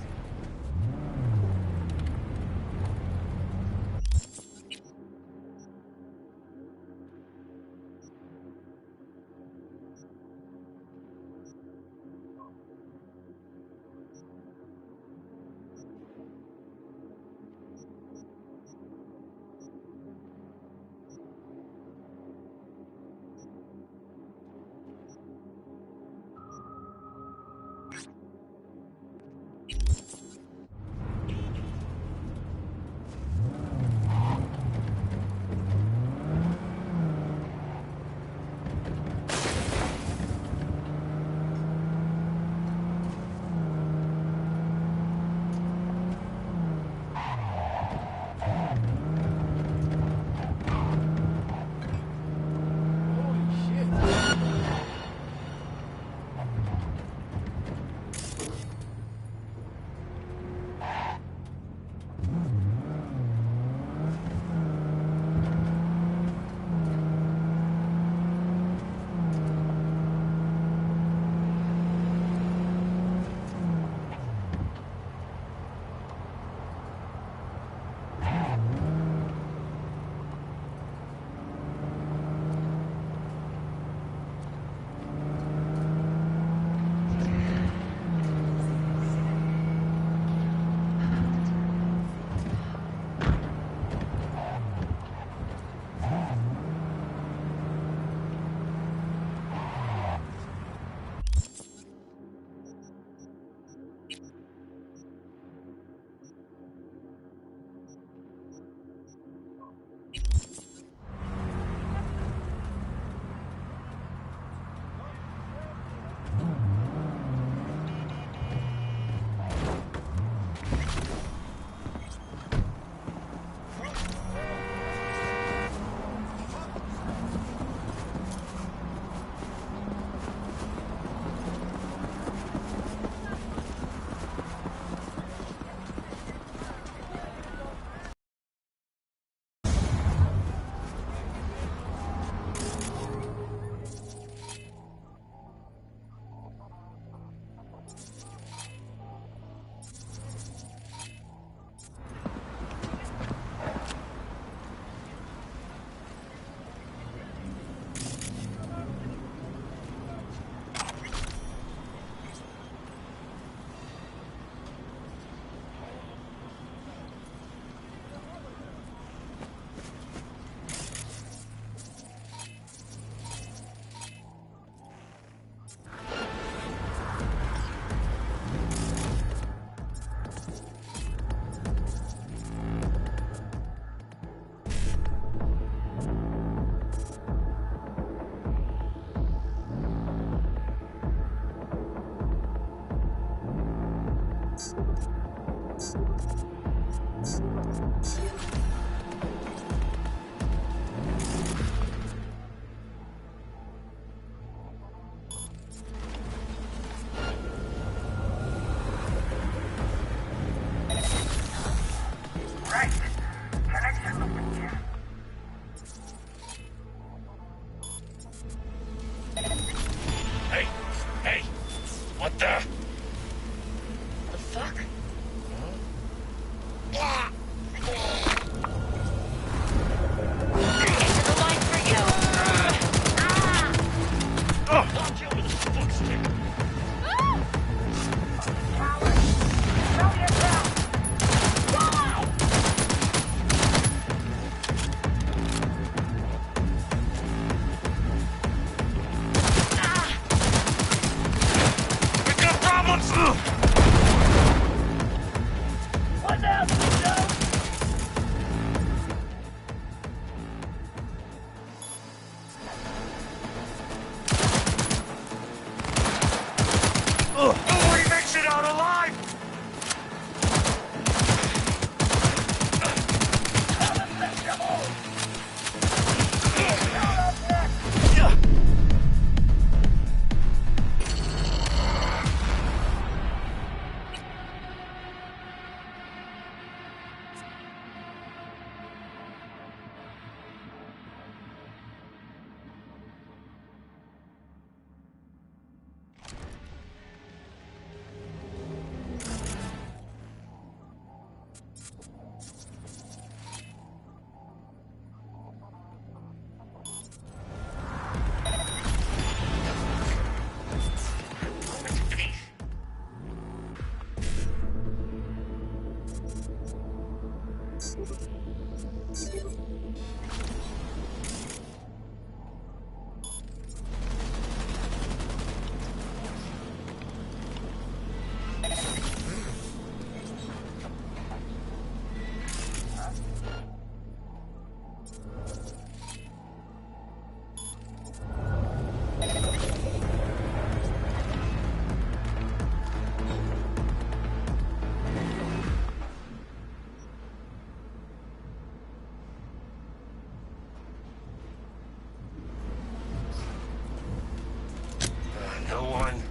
R: No one.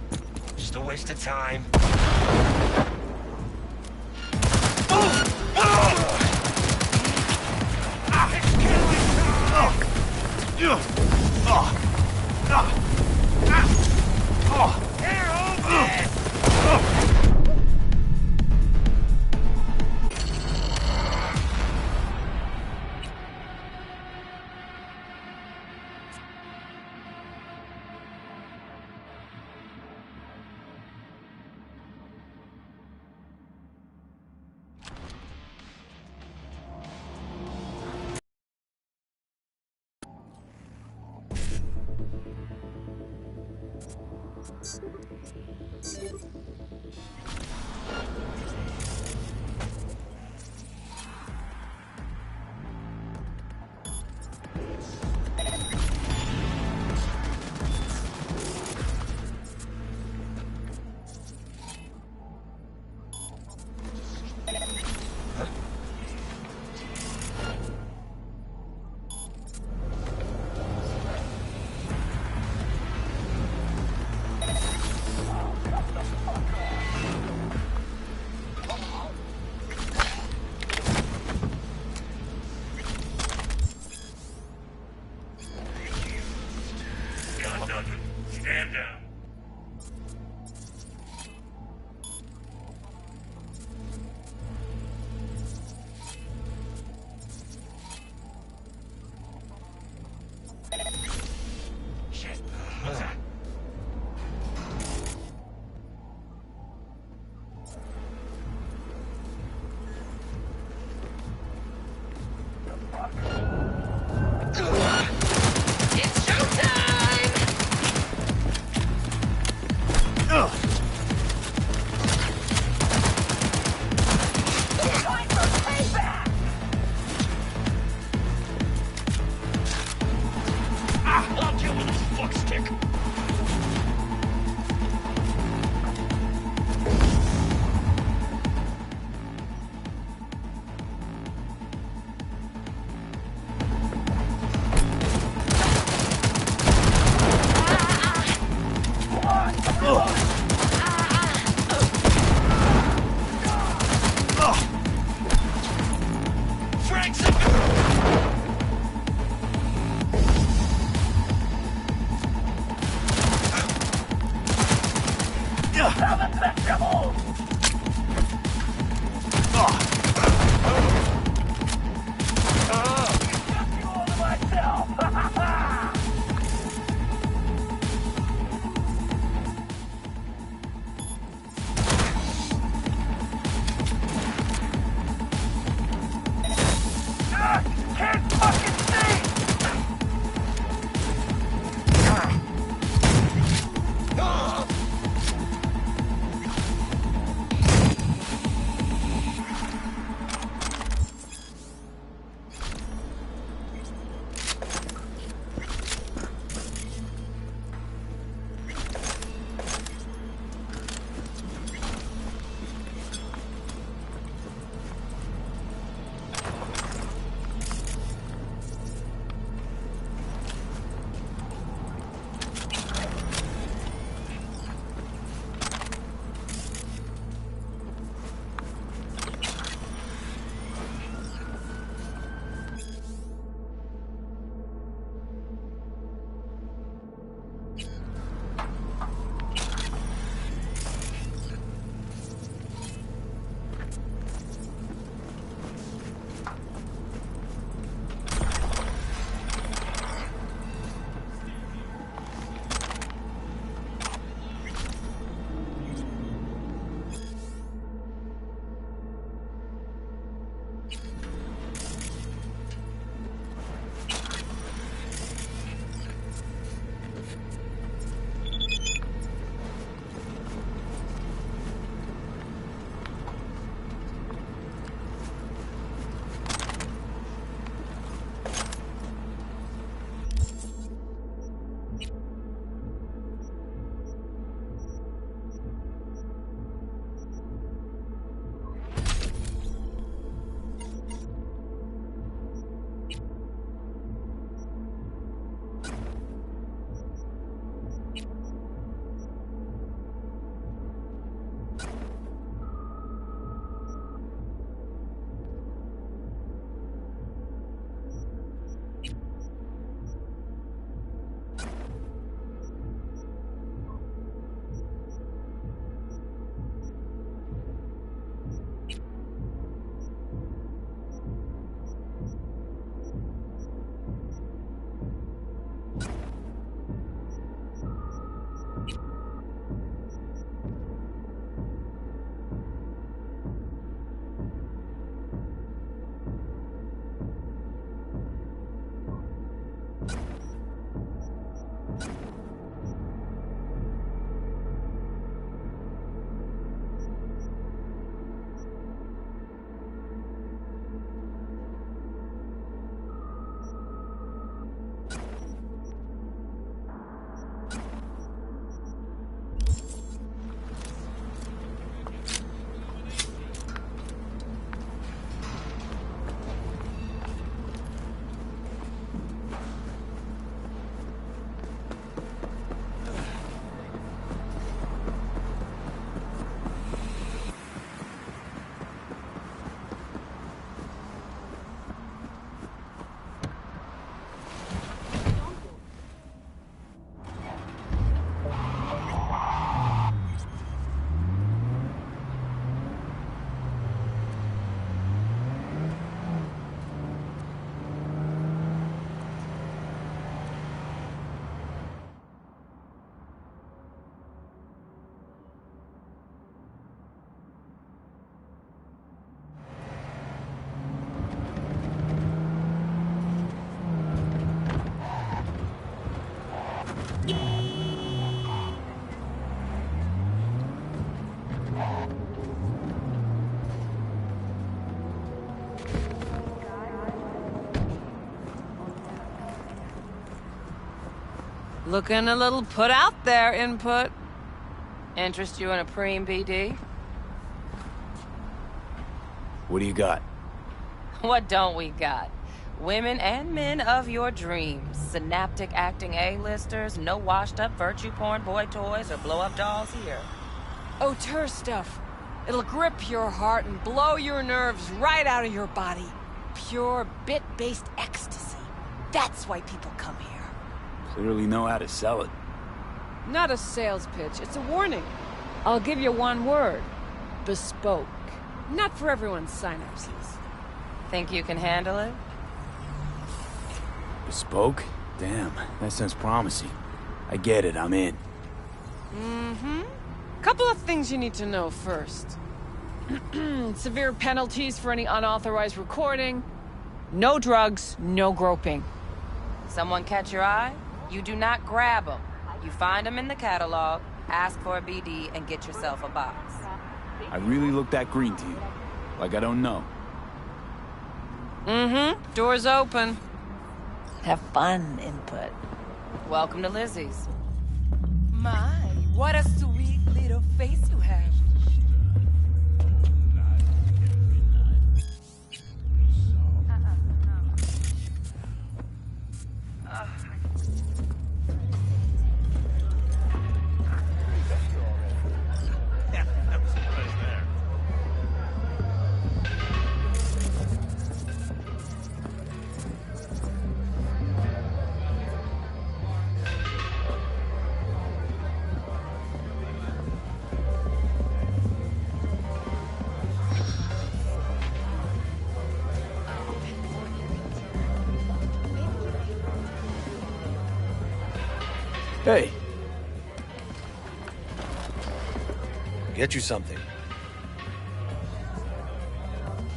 R: Just a waste of time. Stand down. Shit. What's that?
O: It's showtime! Time for payback!
R: I'll deal with this fuckstick.
S: Looking a little put out there, Input. Interest you in a preem BD?
H: What do you got?
S: What don't we got? Women and men of your dreams. Synaptic acting A-listers, no washed-up virtue porn boy toys or blow-up dolls here.
T: Auteur stuff. It'll grip your heart and blow your nerves right out of your body. Pure bit-based ecstasy. That's why people come here.
H: Clearly know how to sell it.
T: Not a sales pitch, it's a warning. I'll give you one word. Bespoke. Not for everyone's synapses.
S: Think you can handle it?
H: Bespoke? Damn, that sounds promising. I get it, I'm in.
T: Mm-hmm. Couple of things you need to know first. Severe penalties for any unauthorized recording. No drugs, no groping.
S: Someone catch your eye? You do not grab them. You find them in the catalog, ask for a BD, and get yourself a box.
H: I really look that green to you. Like I don't know.
T: Mm-hmm. Door's open.
F: Have fun, input.
S: Welcome to Lizzie's.
T: My, what a sweet little face you have.
H: Hey.
U: Get you something.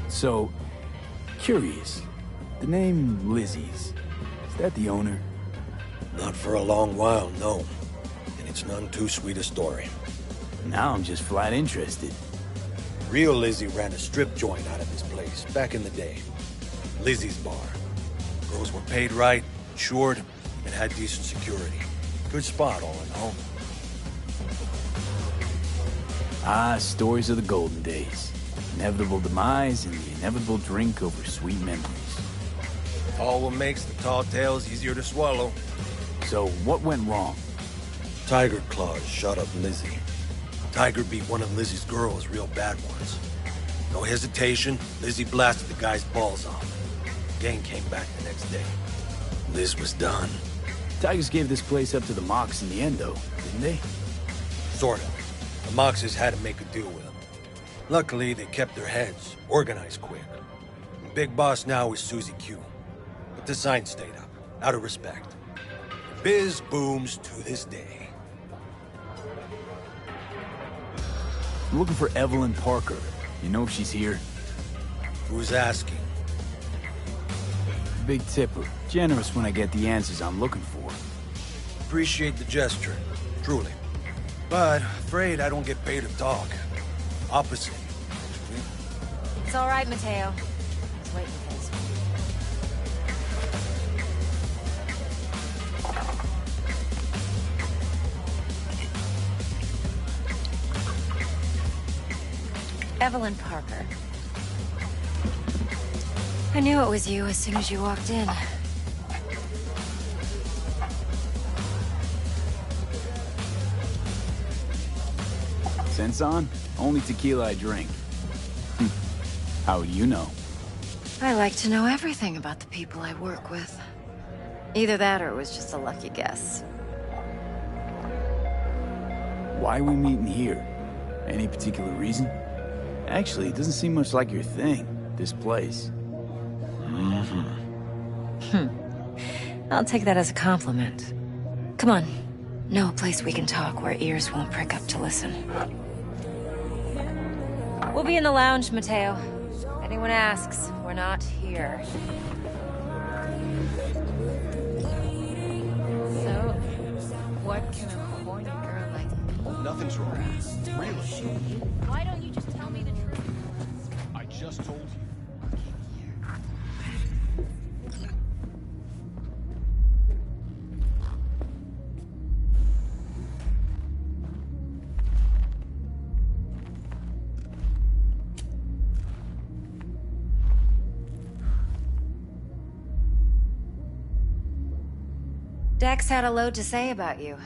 H: So, curious. The name Lizzie's, is that the owner?
U: Not for a long while, no. And it's none too sweet a story.
H: Now I'm just flat interested.
U: Real Lizzie ran a strip joint out of this place, back in the day. Lizzie's Bar. Girls were paid right, insured, and had decent security. Good spot, all in all.
H: Ah, stories of the golden days. Inevitable demise and the inevitable drink over sweet memories.
U: All what makes the tall tales easier to swallow.
H: So, what went wrong?
U: Tiger claws shot up Lizzie. Tiger beat one of Lizzie's girls real bad once. No hesitation, Lizzie blasted the guy's balls off. Gang came back the next day. Liz was done.
H: Tigers gave this place up to the Mox in the end, though, didn't they?
U: Sort of. The Moxes had to make a deal with them. Luckily, they kept their heads, organized quick. The big boss now is Susie Q. But the sign stayed up, out of respect. Biz booms to this day.
H: I'm looking for Evelyn Parker. You know if she's here?
U: Who's asking?
H: Big tipper. Generous when I get the answers I'm looking for.
U: Appreciate the gesture, truly. But afraid I don't get paid to talk. Opposite.
O: It's all right, Mateo. I was waiting for this one. Evelyn Parker. I knew it was you as soon as you walked in.
H: Sense on? Only tequila I drink. How do you know?
O: I like to know everything about the people I work with. Either that or it was just a lucky guess.
H: Why are we meeting here? Any particular reason? Actually, it doesn't seem much like your thing, this place.
O: I'll take that as a compliment. Come on. Know a place we can talk where ears won't prick up to listen. We'll be in the lounge, Mateo. If anyone asks, we're not here.
T: So, what can a horny girl like me?
R: Nothing's wrong. Really?
G: Why don't you just tell me the truth?
R: I just told you.
O: Dex had a load to say about you.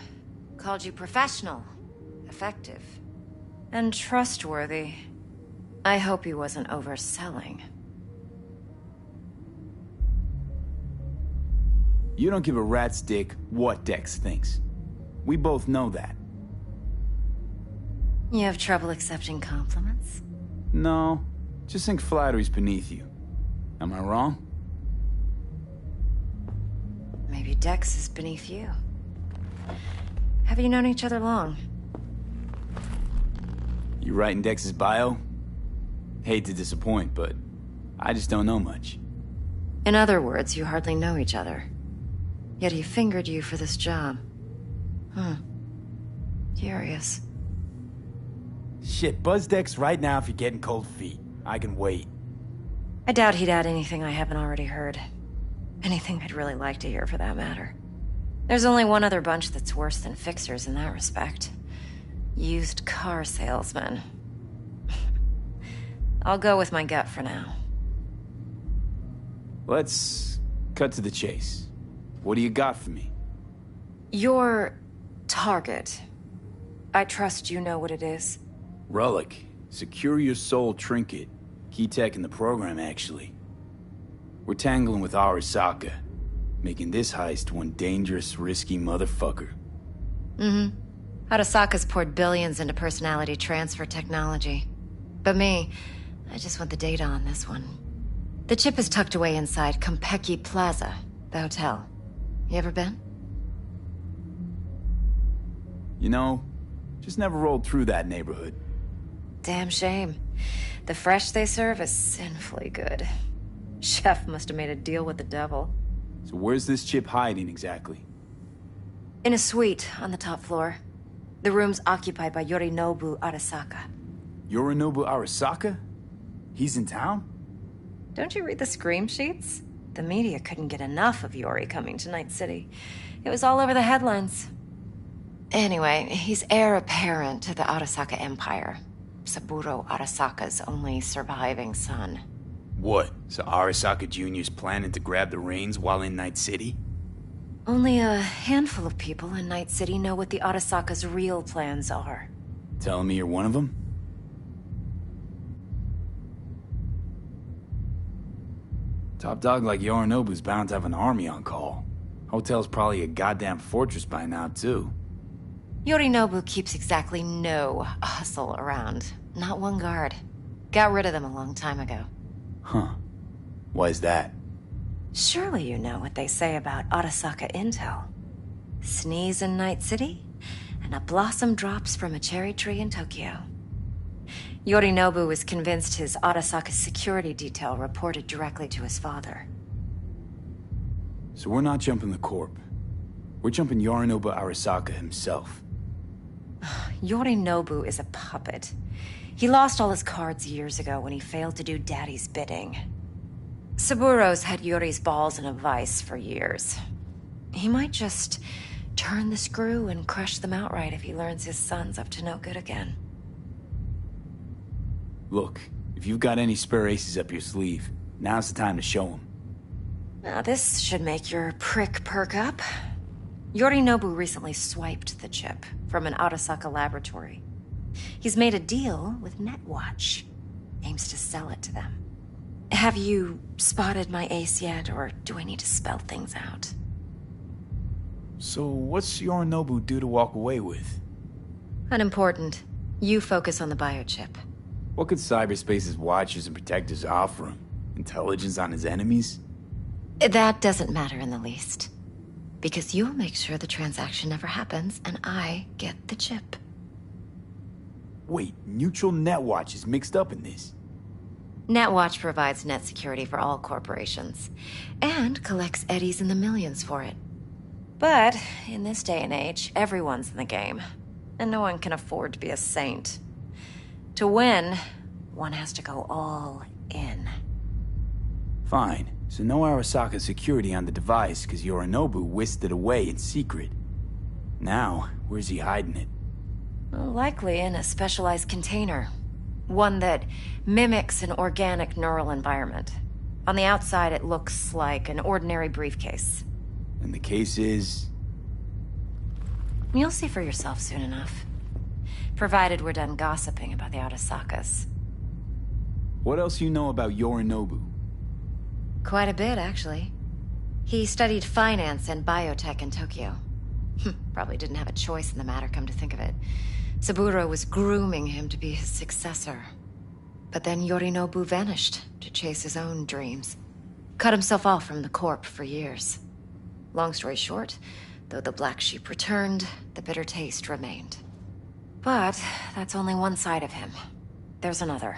O: Called you professional, effective, and trustworthy. I hope he wasn't overselling.
H: You don't give a rat's dick what Dex thinks. We both know that.
O: You have trouble accepting compliments?
H: No, just think flattery's beneath you. Am I wrong?
O: Maybe Dex is beneath you. Have you known each other long?
H: You writing Dex's bio? Hate to disappoint, but I just don't know much.
O: In other words, you hardly know each other. Yet he fingered you for this job. Curious.
H: Shit, buzz Dex right now if you're getting cold feet. I can wait.
O: I doubt he'd add anything I haven't already heard. Anything I'd really like to hear, for that matter. There's only one other bunch that's worse than fixers in that respect. Used car salesmen. I'll go with my gut for now.
H: Let's cut to the chase. What do you got for me?
O: Your target. I trust you know what it is.
H: Relic. Secure your soul trinket. Key tech in the program, actually. We're tangling with Arasaka, making this heist one dangerous, risky motherfucker.
O: Arasaka's poured billions into personality transfer technology. But me, I just want the data on this one. The chip is tucked away inside Kompeki Plaza, the hotel. You ever been?
H: You know, just never rolled through that neighborhood.
O: Damn shame. The fresh they serve is sinfully good. Chef must have made a deal with the devil.
H: So where's this chip hiding exactly?
O: In a suite on the top floor. The room's occupied by Yorinobu Arasaka.
H: Yorinobu Arasaka? He's in town?
O: Don't you read the scream sheets? The media couldn't get enough of Yori coming to Night City. It was all over the headlines. Anyway, he's heir apparent to the Arasaka Empire. Saburo Arasaka's only surviving son.
H: What? So Arasaka Jr.'s planning to grab the reins while in Night City?
O: Only a handful of people in Night City know what the Arasaka's real plans are.
H: Telling me you're one of them? Top dog like Yorinobu's bound to have an army on call. Hotel's probably a goddamn fortress by now, too.
O: Yorinobu keeps exactly no hustle around. Not one guard. Got rid of them a long time ago.
H: Huh. Why is that?
O: Surely you know what they say about Arasaka intel. Sneeze in Night City, and a blossom drops from a cherry tree in Tokyo. Yorinobu was convinced his Arasaka security detail reported directly to his father.
H: So we're not jumping the Corp. We're jumping Yorinobu Arasaka himself.
O: Yorinobu is a puppet. He lost all his cards years ago when he failed to do Daddy's bidding. Saburo's had Yori's balls in a vice for years. He might just turn the screw and crush them outright if he learns his son's up to no good again.
H: Look, if you've got any spare aces up your sleeve, now's the time to show them.
O: Now this should make your prick perk up. Yorinobu recently swiped the chip from an Arasaka laboratory. He's made a deal with Netwatch. Aims to sell it to them. Have you spotted my ace yet, or do I need to spell things out?
H: So what's Yorinobu due to walk away with?
O: Unimportant. You focus on the biochip.
H: What could cyberspace's watchers and protectors offer him? Intelligence on his enemies?
O: That doesn't matter in the least. Because you'll make sure the transaction never happens, and I get the chip.
H: Wait, neutral Netwatch is mixed up in this.
O: Netwatch provides net security for all corporations, and collects eddies in the millions for it. But, in this day and age, everyone's in the game, and no one can afford to be a saint. To win, one has to go all in.
H: Fine, so no Arasaka security on the device because Yorinobu whisked it away in secret. Now, where's he hiding it?
O: Well, likely in a specialized container. One that mimics an organic neural environment. On the outside, it looks like an ordinary briefcase.
H: And the case is?
O: You'll see for yourself soon enough. Provided we're done gossiping about the Arasakas.
H: What else you know about Yorinobu?
O: Quite a bit, actually. He studied finance and biotech in Tokyo. Probably didn't have a choice in the matter, come to think of it. Saburo was grooming him to be his successor. But then Yorinobu vanished to chase his own dreams. Cut himself off from the Corp for years. Long story short, though the black sheep returned, the bitter taste remained. But that's only one side of him. There's another.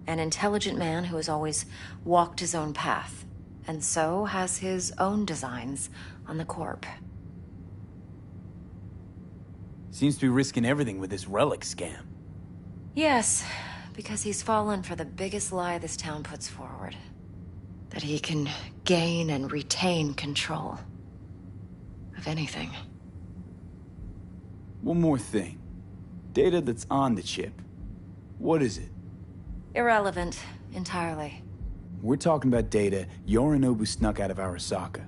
O: An intelligent man who has always walked his own path, and so has his own designs on the Corp.
H: Seems to be risking everything with this relic scam.
O: Yes, because he's fallen for the biggest lie this town puts forward. That he can gain and retain control of anything.
H: One more thing. Data that's on the chip. What is it?
O: Irrelevant, entirely.
H: We're talking about data Yorinobu snuck out of Arasaka.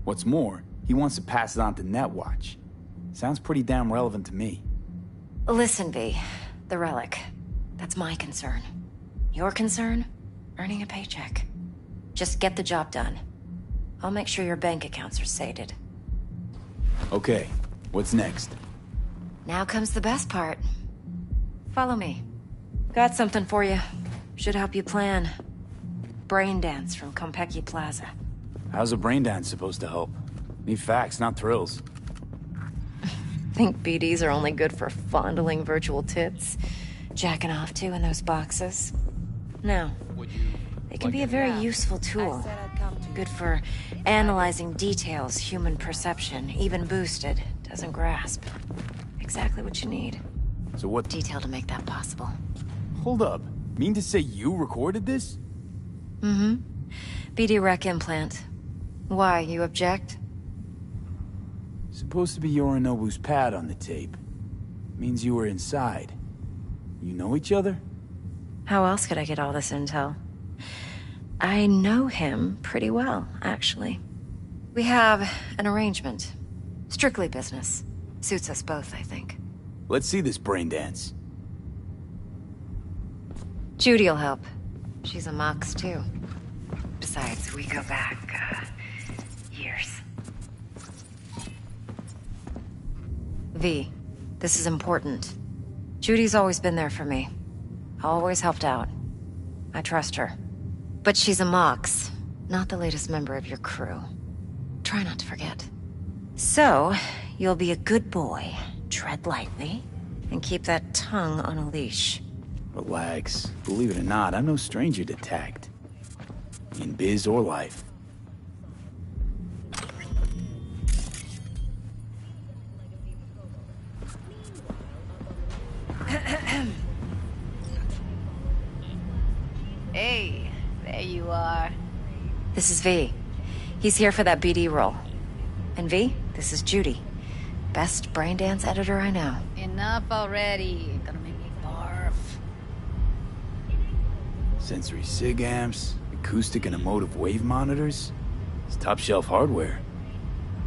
H: What's more, he wants to pass it on to Netwatch. Sounds pretty damn relevant to me.
O: Listen, V. The relic. That's my concern. Your concern? Earning a paycheck. Just get the job done. I'll make sure your bank accounts are sated.
H: Okay, what's next?
O: Now comes the best part. Follow me. Got something for you. Should help you plan. Brain dance from Konpeki Plaza.
H: How's a brain dance supposed to help? Need facts, not thrills.
O: Think BDs are only good for fondling virtual tits? Jacking off to in those boxes? No. They can be a very useful tool. Good for analyzing details human perception, even boosted, doesn't grasp. Exactly what you need.
H: So what
O: detail to make that possible?
H: Hold up. Mean to say you recorded this?
O: Mm-hmm. BD rec implant. Why, you object?
H: Supposed to be Yorinobu's pad on the tape. Means you were inside. You know each other?
O: How else could I get all this intel? I know him pretty well, actually. We have an arrangement. Strictly business. Suits us both, I think.
H: Let's see this brain dance.
O: Judy'll help. She's a Mox, too. Besides, we go back, years. V, this is important. Judy's always been there for me. Always helped out. I trust her. But she's a Mox, not the latest member of your crew. Try not to forget. So, you'll be a good boy, tread lightly, and keep that tongue on a leash.
H: Relax. Believe it or not, I'm no stranger to tact. In biz or life.
G: Hey, there you are.
O: This is V. He's here for that BD role. And V, this is Judy. Best brain dance editor I know.
G: Enough already. Gonna make me barf.
H: Sensory sig amps, acoustic and emotive wave monitors. It's top shelf hardware.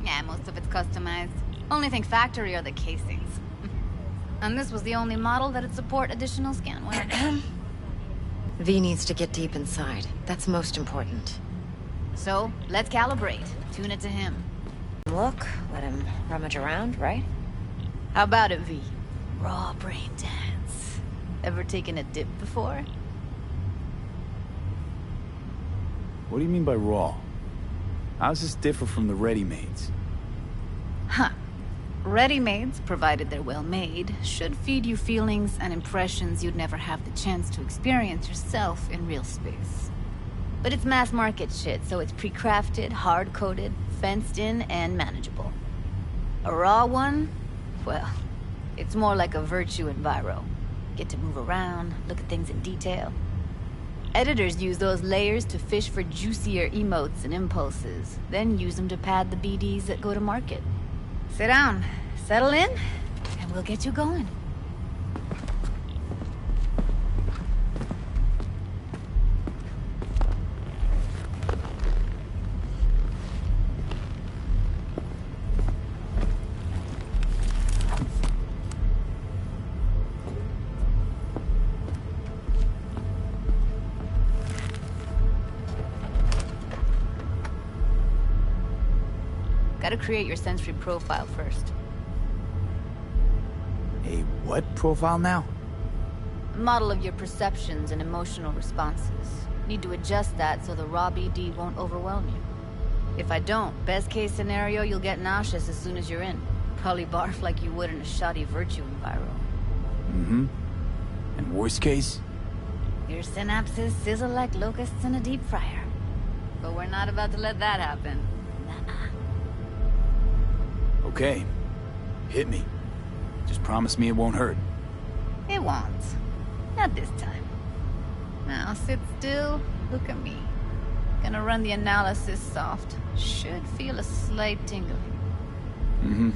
G: Yeah, most of it's customized. Only thing factory are the casings. And this was the only model that'd support additional scanware.
O: V needs to get deep inside. That's most important.
G: So, let's calibrate. Tune it to him.
O: Look, let him rummage around, right?
G: How about it, V? Raw brain dance. Ever taken a dip before?
H: What do you mean by raw? How's this differ from the ready-mades?
G: Huh. Ready-mades, provided they're well-made, should feed you feelings and impressions you'd never have the chance to experience yourself in real space. But it's mass-market shit, so it's pre-crafted, hard-coded, fenced-in, and manageable. A raw one? Well, it's more like a virtue enviro. Get to move around, look at things in detail. Editors use those layers to fish for juicier emotes and impulses, then use them to pad the BDs that go to market. Sit down, settle in, and we'll get you going. Gotta create your sensory profile first.
H: A what profile now?
G: A model of your perceptions and emotional responses. Need to adjust that so the raw BD won't overwhelm you. If I don't, best case scenario, you'll get nauseous as soon as you're in. Probably barf like you would in a shoddy virtue enviro.
H: Mm-hmm. And worst case?
G: Your synapses sizzle like locusts in a deep fryer. But we're not about to let that happen. Nuh-uh.
H: Okay. Hit me. Just promise me it won't hurt.
G: It won't. Not this time. Now sit still, look at me. Gonna run the analysis soft. Should feel a slight tingle.
H: Mm-hmm.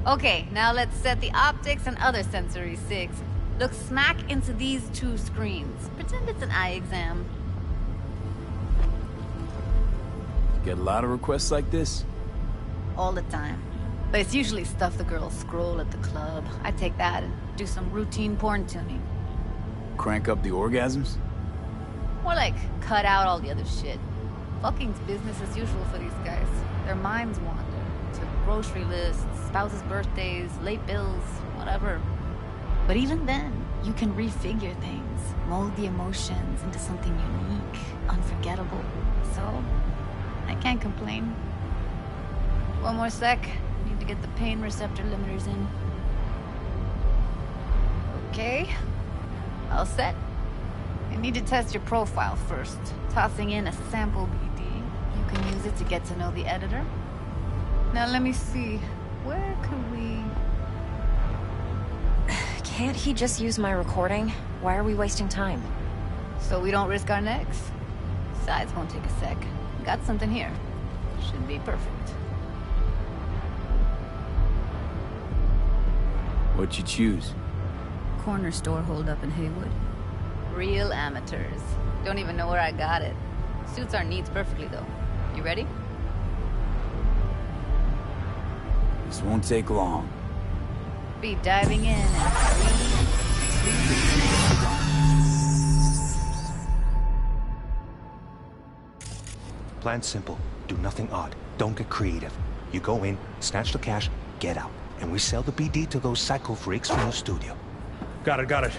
G: Okay, now let's set the optics and other sensory sigs. Look smack into these two screens. Pretend it's an eye exam.
H: Get a lot of requests like this?
G: All the time. But it's usually stuff the girls scroll at the club. I take that and do some routine porn tuning.
H: Crank up the orgasms?
G: More like, cut out all the other shit. Fucking's business as usual for these guys. Their minds wander to grocery lists, spouses' birthdays, late bills, whatever. But even then, you can refigure things, mold the emotions into something unique, unforgettable. So, I can't complain. One more sec. Need to get the pain receptor limiters in. Okay. All set. I need to test your profile first. Tossing in a sample BD. You can use it to get to know the editor. Now let me see. Where could we...
O: Can't he just use my recording? Why are we wasting time?
G: So we don't risk our necks. Besides, won't take a sec. Got something here. Should be perfect.
H: What'd you choose?
G: Corner store holdup in Haywood. Real amateurs. Don't even know where I got it. Suits our needs perfectly, though. You ready?
H: This won't take long.
G: Be diving in at 3, 2...
E: Plan simple. Do nothing odd. Don't get creative. You go in, snatch the cash, get out. And we sell the BD to those psycho freaks from the studio.
U: Got it.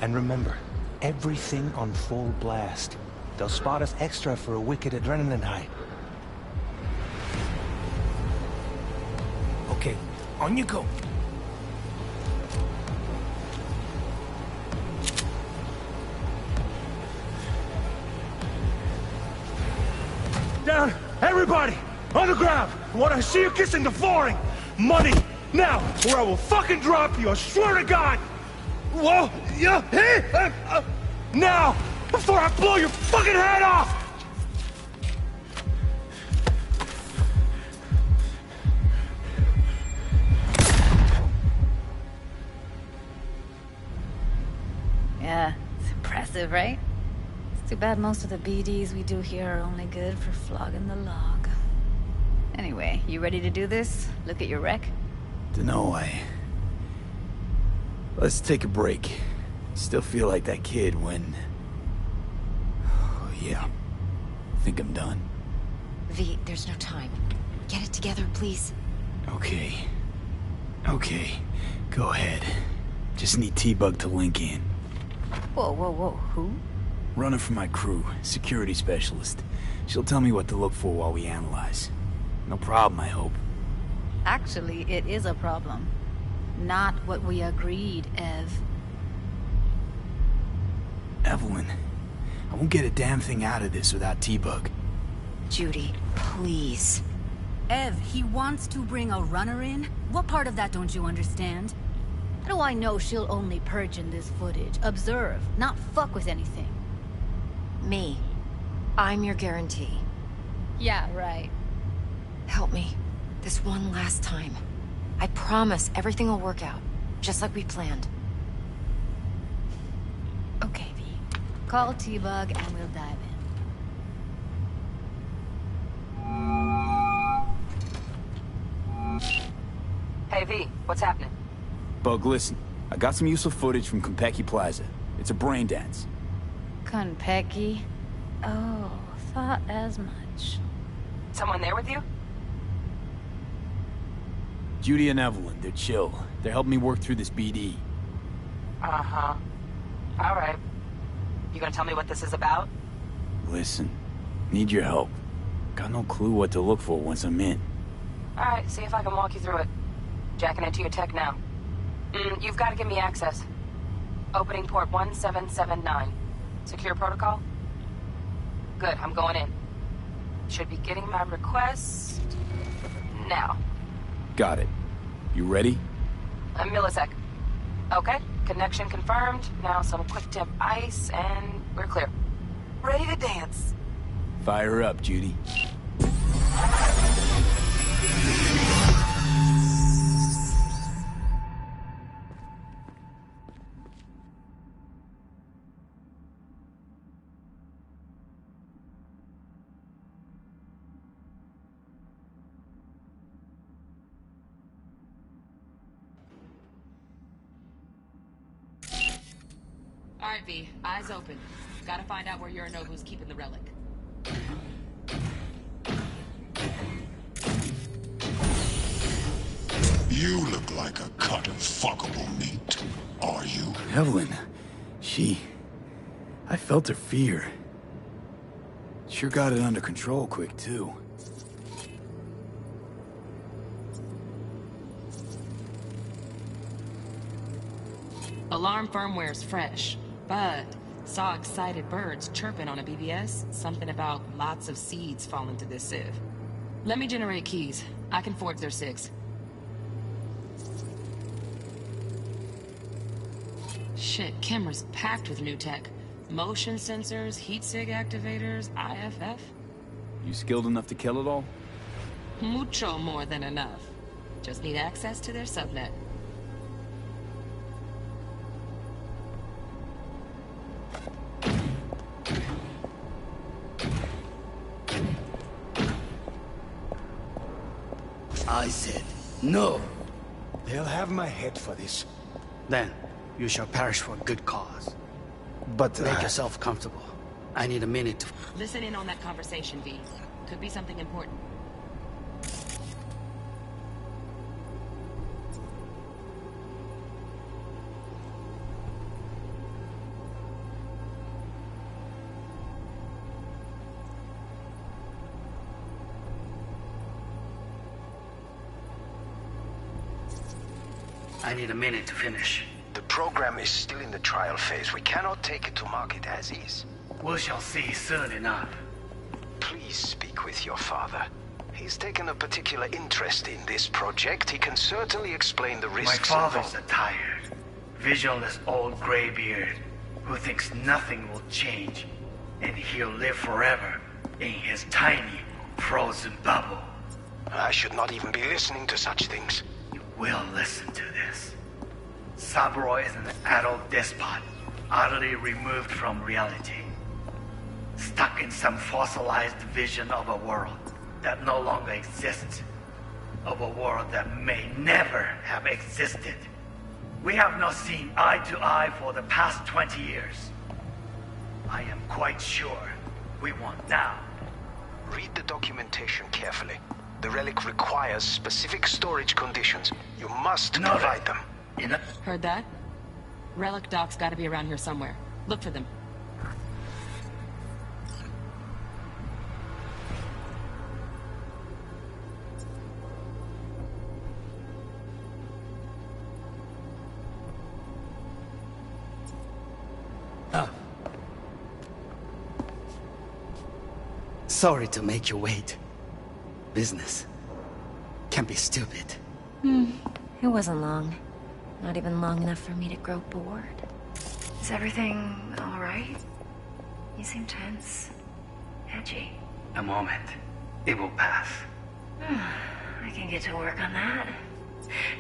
E: And remember, everything on full blast. They'll spot us extra for a wicked adrenaline high. Okay, on you go.
U: Down! Everybody! On the ground! I want to see you kissing the flooring! Money! Now! Or I will fucking drop you! I swear to God! Whoa! Yeah! Hey! Now! Before I blow your fucking head off!
G: Yeah, it's impressive, right? It's too bad most of the BDs we do here are only good for flogging the log. Anyway, you ready to do this? Look at your rec?
H: Dunno, Let's take a break. Still feel like that kid when... Oh, yeah. Think I'm done.
O: V, there's no time. Get it together, please.
H: Okay. Go ahead. Just need T-Bug to link in.
G: Whoa. Who?
H: Runner for my crew. Security specialist. She'll tell me what to look for while we analyze. No problem, I hope.
G: Actually, it is a problem. Not what we agreed, Ev.
H: Evelyn, I won't get a damn thing out of this without T-Bug.
O: Judy, please.
G: Ev, he wants to bring a runner in? What part of that don't you understand? How do I know she'll only purge in this footage? Observe, not fuck with anything.
O: Me. I'm your guarantee.
G: Yeah, right.
O: Help me. This one last time. I promise everything will work out. Just like we planned.
G: Okay, V. Call T-Bug and we'll dive in.
S: Hey, V. What's happening?
H: Bug, listen. I got some useful footage from Konpeki Plaza. It's a brain dance.
G: Konpeki? Oh, Thought as much.
S: Someone there with you?
H: Judy and Evelyn, they're chill. They're helping me work through this BD.
S: Uh-huh. All right. You gonna tell me what this is about?
H: Listen, need your help. Got no clue what to look for once I'm in.
S: All right, see if I can walk you through it. Jacking into your tech now. You've got to give me access. Opening port 1779. Secure protocol? Good, I'm going in. Should be getting my request now.
H: Got it. You ready?
S: A millisec. Okay, connection confirmed. Now some quick temp ice, and we're clear. Ready to dance.
H: Fire up, Judy.
S: All right, V. Eyes open. Gotta find out where Yorinobu's keeping the relic.
K: You look like a cut of fuckable meat. Are you?
H: Evelyn, I felt her fear. Sure got it under control quick, too.
S: Alarm firmware's fresh, but saw excited birds chirping on a BBS. Something about lots of seeds falling to this sieve. Let me generate keys. I can forge their SIGs. Shit, camera's packed with new tech. Motion sensors, heat sig activators, IFF.
H: You skilled enough to kill it all?
S: Mucho more than enough. Just need access to their subnet.
V: I said, no. They'll have my head for this. Then, you shall perish for a good cause.
U: But,
V: Make yourself comfortable. I need a minute to...
S: Listen in on that conversation, V. Could be something important.
V: I need a minute to finish.
W: The program is still in the trial phase. We cannot take it to market as is.
V: We shall see soon enough.
W: Please speak with your father. He's taken a particular interest in this project. He can certainly explain the risks.
V: My father's a tired, visionless old graybeard who thinks nothing will change, and he'll live forever in his tiny, frozen bubble.
W: I should not even be listening to such things.
V: You will listen to this. Saburo is an adult despot, utterly removed from reality. Stuck in some fossilized vision of a world that no longer exists. Of a world that may never have existed. We have not seen eye to eye for the past 20 years. I am quite sure we won't now.
W: Read the documentation carefully. The relic requires specific storage conditions. You must provide them.
S: Heard that? Relic docs gotta be around here somewhere. Look for them.
V: Sorry to make you wait. Business can be stupid.
O: It wasn't long. Not even long enough for me to grow bored. Is everything all right? You seem tense. Edgy.
V: A moment. It will pass.
O: I can get to work on that.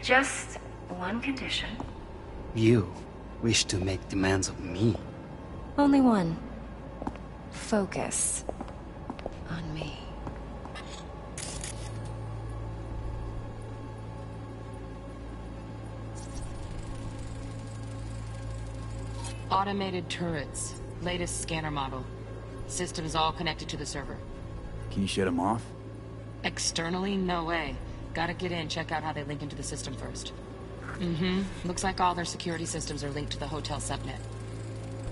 O: Just one condition.
V: You wish to make demands of me.
O: Only one. Focus on me.
S: Automated turrets. Latest scanner model. Systems all connected to the server.
H: Can you shut them off?
S: Externally, no way. Gotta get in, check out how they link into the system first. Looks like all their security systems are linked to the hotel subnet.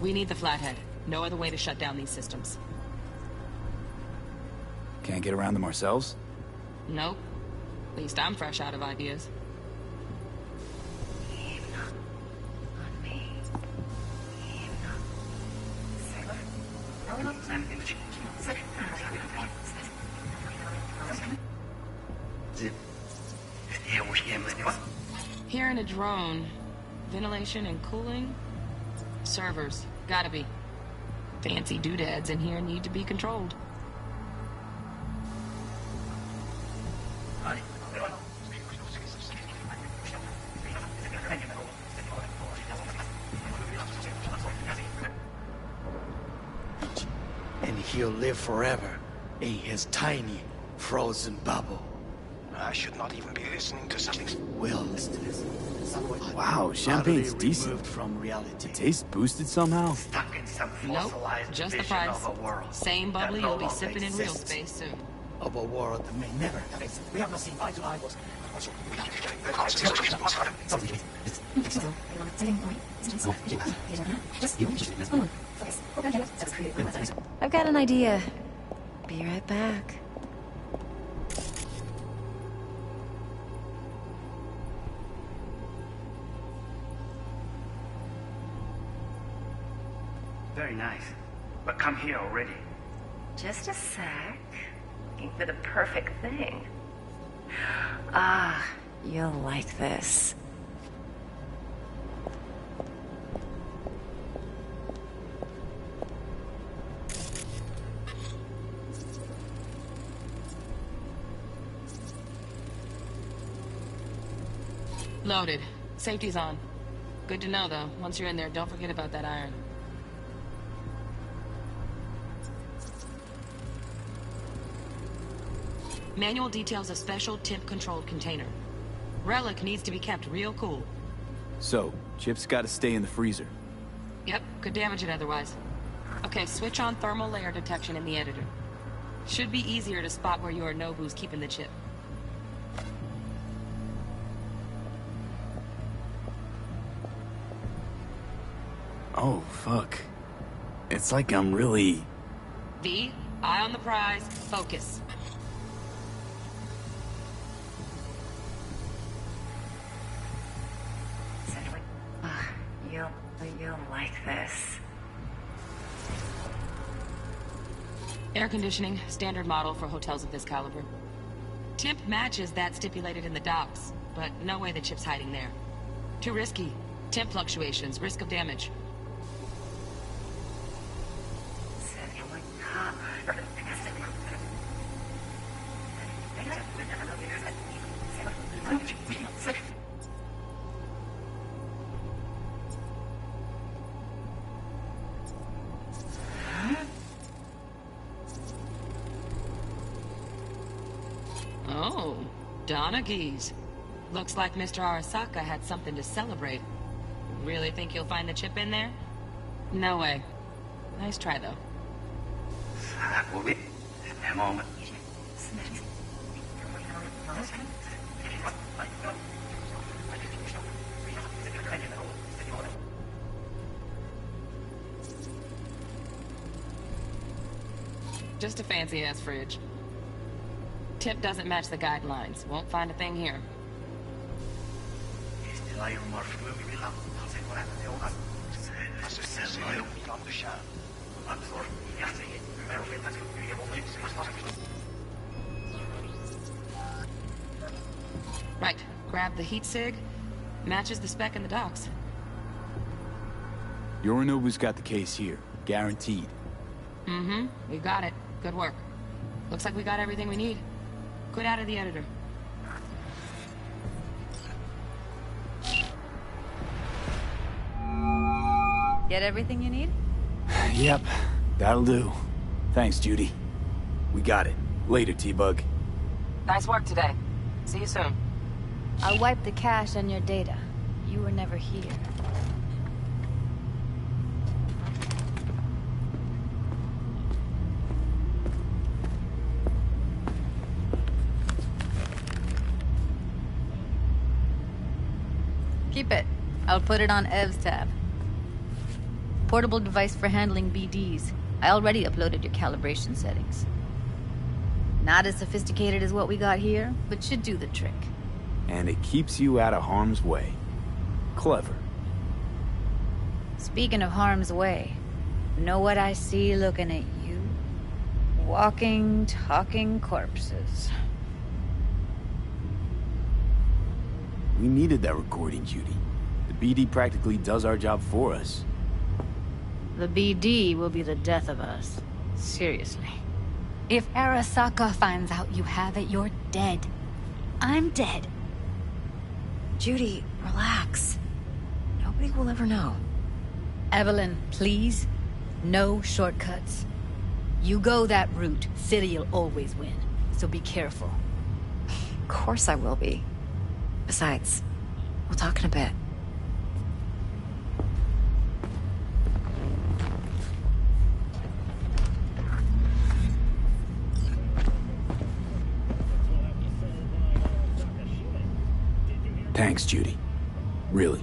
S: We need the flathead. No other way to shut down these systems.
H: Can't get around them ourselves?
S: Nope. At least I'm fresh out of ideas. Hearing a drone. Ventilation and cooling? Servers. Gotta be. Fancy doodads in here need to be controlled.
B: And he'll live forever in his tiny, frozen bubble.
W: I should not even be listening to something.
B: We'll listen to this.
H: Wow, champagne's
B: Utterly
H: decent.
B: removed from reality.
H: The taste boosted somehow?
B: Stuck in some
S: Nope,
B: fossilized
S: just the
B: vision
S: price.
B: of a world
S: Same bubbly
B: that no
S: you'll be
B: longer
S: sipping in real
B: exists.
S: space soon.
B: Of a world that may never have existed. We have not seen eye to eye.
O: I've got an idea. Be right back.
V: Very nice. But come here already.
O: Just a sec. Looking for the perfect thing. Ah, you'll like this.
S: Loaded. Safety's on. Good to know, though. Once you're in there, don't forget about that iron. Manual details a special temp-controlled container. Relic needs to be kept real cool.
H: So, chips gotta stay in the freezer.
S: Yep, could damage it otherwise. Okay, switch on thermal layer detection in the editor. Should be easier to spot where Yorinobu's keeping the chip.
H: Oh, fuck. It's like I'm really...
S: V, eye on the prize, focus.
O: You'll like this.
S: Air conditioning, standard model for hotels of this caliber. Temp matches that stipulated in the docs, but no way the chip's hiding there. Too risky. Temp fluctuations, risk of damage. Oh, Donaghy's. Looks like Mr. Arasaka had something to celebrate. Really think you'll find the chip in there? No way. Nice try, though. Just a fancy-ass fridge. Tip doesn't match the guidelines. Won't find a thing here. Right. Grab the heat sig. Matches the spec in the docs.
H: Yorinobu's got the case here. Guaranteed.
S: We got it. Good work. Looks like we got everything we need. Quit out of the editor.
G: Get everything you need?
H: Yep, that'll do. Thanks, Judy. We got it. Later, T-Bug.
S: Nice work today. See you soon.
G: I'll wipe the cache on your data. You were never here. Keep it. I'll put it on Ev's tab. Portable device for handling BDs. I already uploaded your calibration settings. Not as sophisticated as what we got here, but should do the trick.
H: And it keeps you out of harm's way. Clever.
G: Speaking of harm's way, know what I see looking at you? Walking, talking corpses.
H: We needed that recording, Judy. The BD practically does our job for us.
G: The BD will be the death of us. Seriously. If Arasaka finds out you have it, you're dead. I'm dead.
O: Judy, relax. Nobody will ever know.
G: Evelyn, please. No shortcuts. You go that route, City'll always win. So be careful.
O: Of course I will be. Besides, we'll talk in a bit.
H: Thanks, Judy. Really.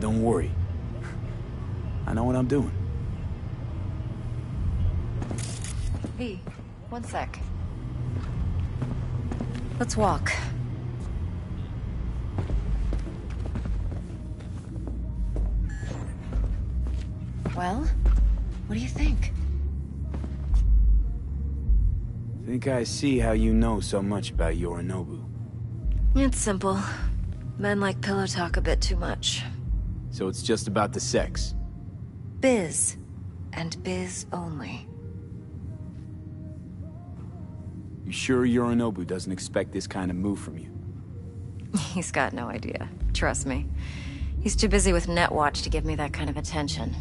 H: Don't worry. I know what I'm doing.
O: V, one sec. Let's walk. Well, what do you think?
H: Think I see how you know so much about Yorinobu.
O: It's simple. Men like pillow talk a bit too much.
H: So it's just about the sex.
O: Biz. And biz only.
H: You sure Yorinobu doesn't expect this kind of move from you?
O: He's got no idea. Trust me. He's too busy with Netwatch to give me that kind of attention.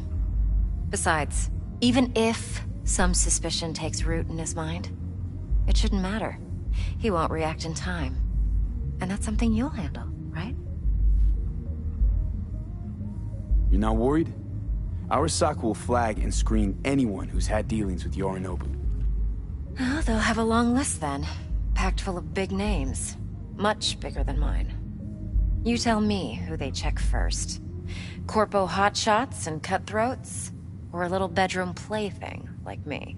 O: Besides, even if some suspicion takes root in his mind, it shouldn't matter. He won't react in time. And that's something you'll handle, right?
H: You're not worried? Arasaka will flag and screen anyone who's had dealings with Yorinobu.
O: Oh, they'll have a long list then. Packed full of big names. Much bigger than mine. You tell me who they check first. Corpo hotshots and cutthroats? Or a little bedroom plaything like me?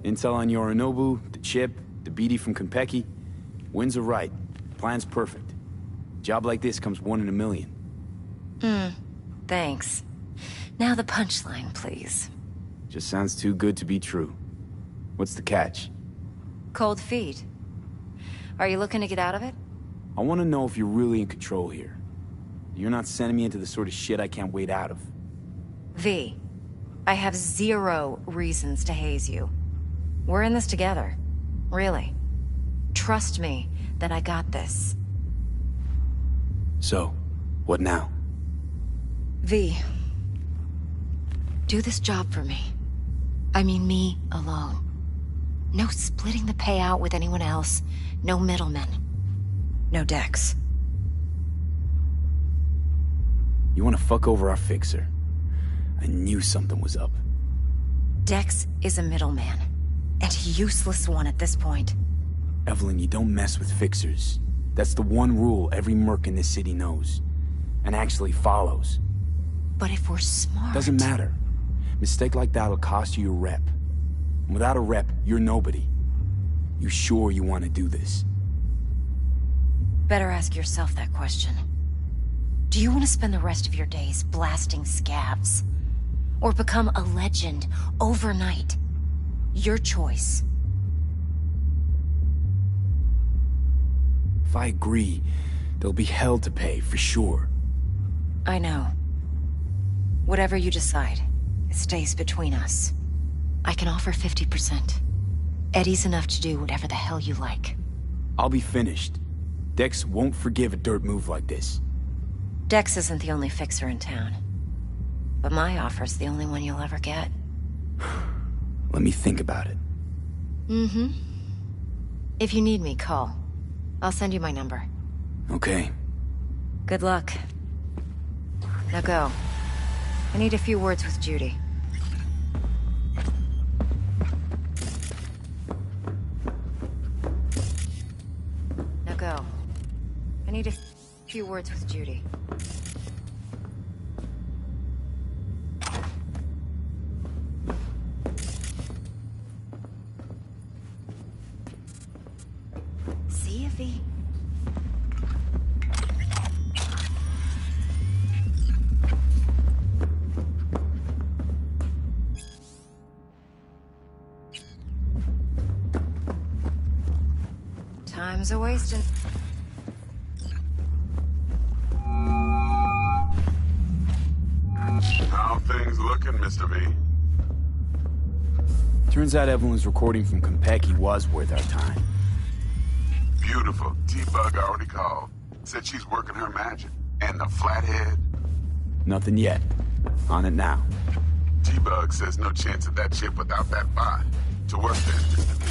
H: Intel on Yorinobu, the chip, the BD from Konpeki. Winds are right. Plan's perfect. Job like this comes 1 in a million.
O: Thanks. Now the punchline, please.
H: Just sounds too good to be true. What's the catch?
O: Cold feet. Are you looking to get out of it?
H: I want to know if you're really in control here. You're not sending me into the sort of shit I can't wait out of.
O: V, I have 0 reasons to haze you. We're in this together. Really. Trust me that I got this.
H: So, what now?
O: V, do this job for me. I mean me alone. No splitting the payout with anyone else. No middlemen. No Dex.
H: You want to fuck over our fixer? I knew something was up.
O: Dex is a middleman. And a useless one at this point.
H: Evelyn, you don't mess with fixers. That's the one rule every merc in this city knows. And actually follows.
O: But if we're smart...
H: Doesn't matter. Mistake like that'll cost you your rep. And without a rep, you're nobody. You sure you want to do this?
O: Better ask yourself that question. Do you want to spend the rest of your days blasting scabs? Or become a legend overnight? Your choice.
H: If I agree, there'll be hell to pay, for sure.
O: I know. Whatever you decide, it stays between us. I can offer 50%. Eddie's enough to do whatever the hell you like.
H: I'll be finished. Dex won't forgive a dirt move like this.
O: Dex isn't the only fixer in town. But my offer's the only one you'll ever get.
H: Let me think about it.
O: If you need me, call. I'll send you my number.
H: Okay.
O: Good luck. Now go. I need a few words with Judy. Now go. I need a... Few words with Judy. See if he... Time's a-wasting.
Q: How things looking, Mr. V?
H: Turns out everyone's recording from Konpeki was worth our time.
Q: Beautiful. T-Bug already called. Said she's working her magic. And the flathead?
H: Nothing yet. On it now.
Q: T-Bug says no chance of that chip without that bot. To work then, Mr. V.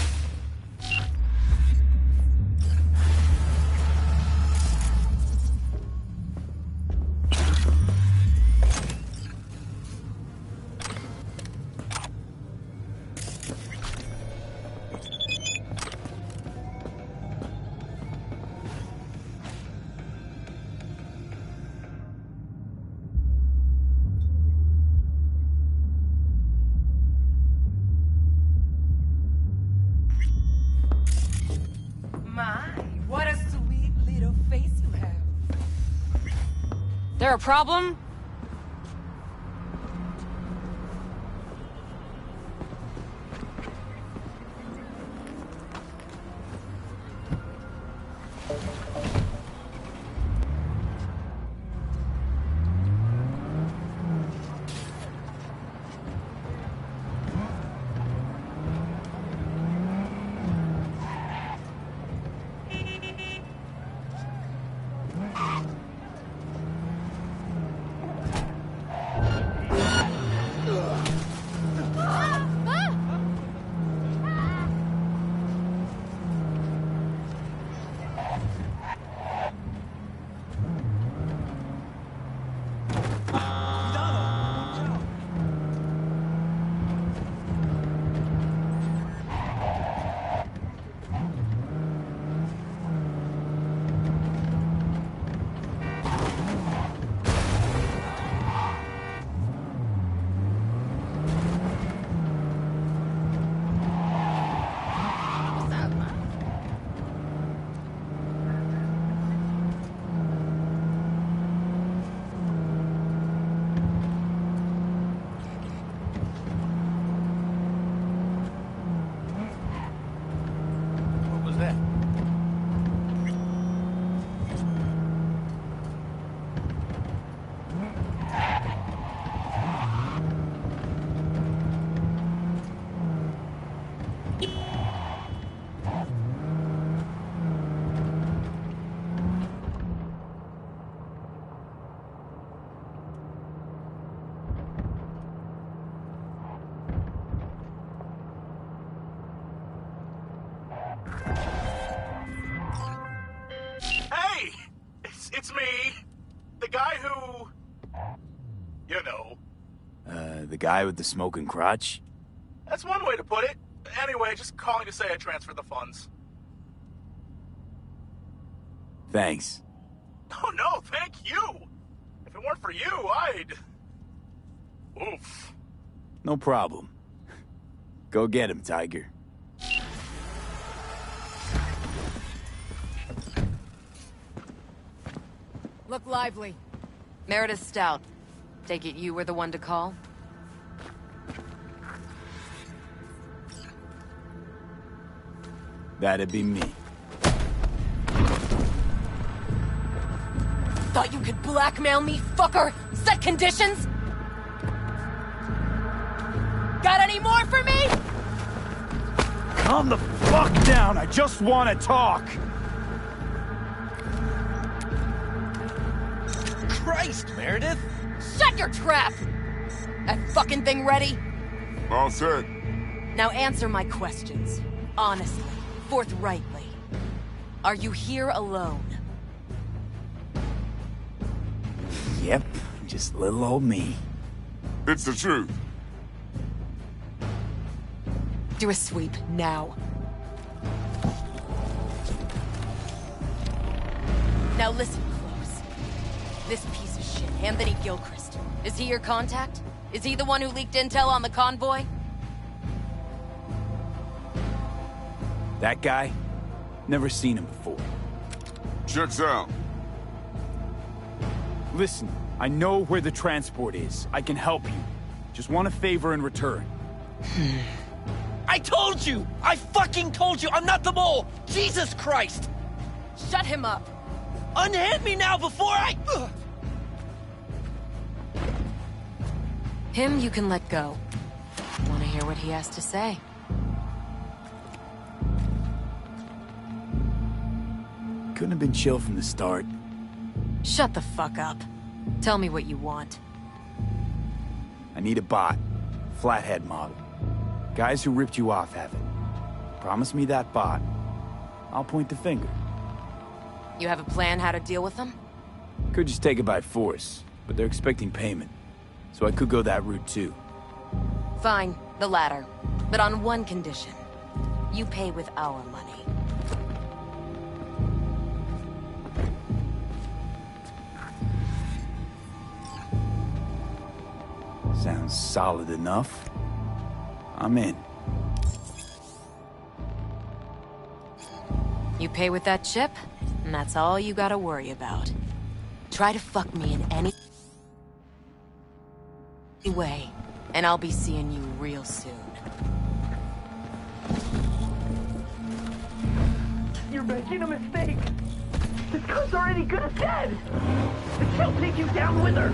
T: There a problem?
R: It's me. The guy who... You know.
H: The guy with the smoking crotch?
R: That's one way to put it. Anyway, just calling to say I transferred the funds.
H: Thanks.
R: Oh, no, thank you. If it weren't for you, I'd... Oof.
H: No problem. Go get him, Tiger.
A: Look lively. Meredith Stout. Take it you were the one to call?
H: That'd be me.
A: Thought you could blackmail me, fucker? Set conditions? Got any more for me?
H: Calm the fuck down, I just want to talk!
R: Christ, Meredith!
A: Shut your trap! That fucking thing ready?
Q: All set.
A: Now answer my questions. Honestly, forthrightly. Are you here alone?
H: Yep, just little old me.
Q: It's the truth.
A: Do a sweep, now. Now listen close. This piece of shit, Anthony Gilchrist. Is he your contact? Is he the one who leaked intel on the convoy?
H: That guy? Never seen him before.
Q: Checks out.
H: Listen, I know where the transport is. I can help you. Just want a favor in return.
R: I told you! I fucking told you! I'm not the mole! Jesus Christ!
A: Shut him up!
R: Unhand me now before I...
A: Him you can let go. Want to hear what he has to say?
H: Couldn't have been chill from the start.
A: Shut the fuck up. Tell me what you want.
H: I need a bot. Flathead model. Guys who ripped you off have it. Promise me that bot. I'll point the finger.
A: You have a plan how to deal with them?
H: Could just take it by force, but they're expecting payment. So I could go that route too.
A: Fine, the latter. But on one condition. You pay with our money.
H: Sounds solid enough. I'm in.
A: You pay with that chip, and that's all you gotta worry about. Try to fuck me in any way, and I'll be seeing you real soon.
R: You're making a mistake! This cunt's already good as dead! And she'll take you down with her!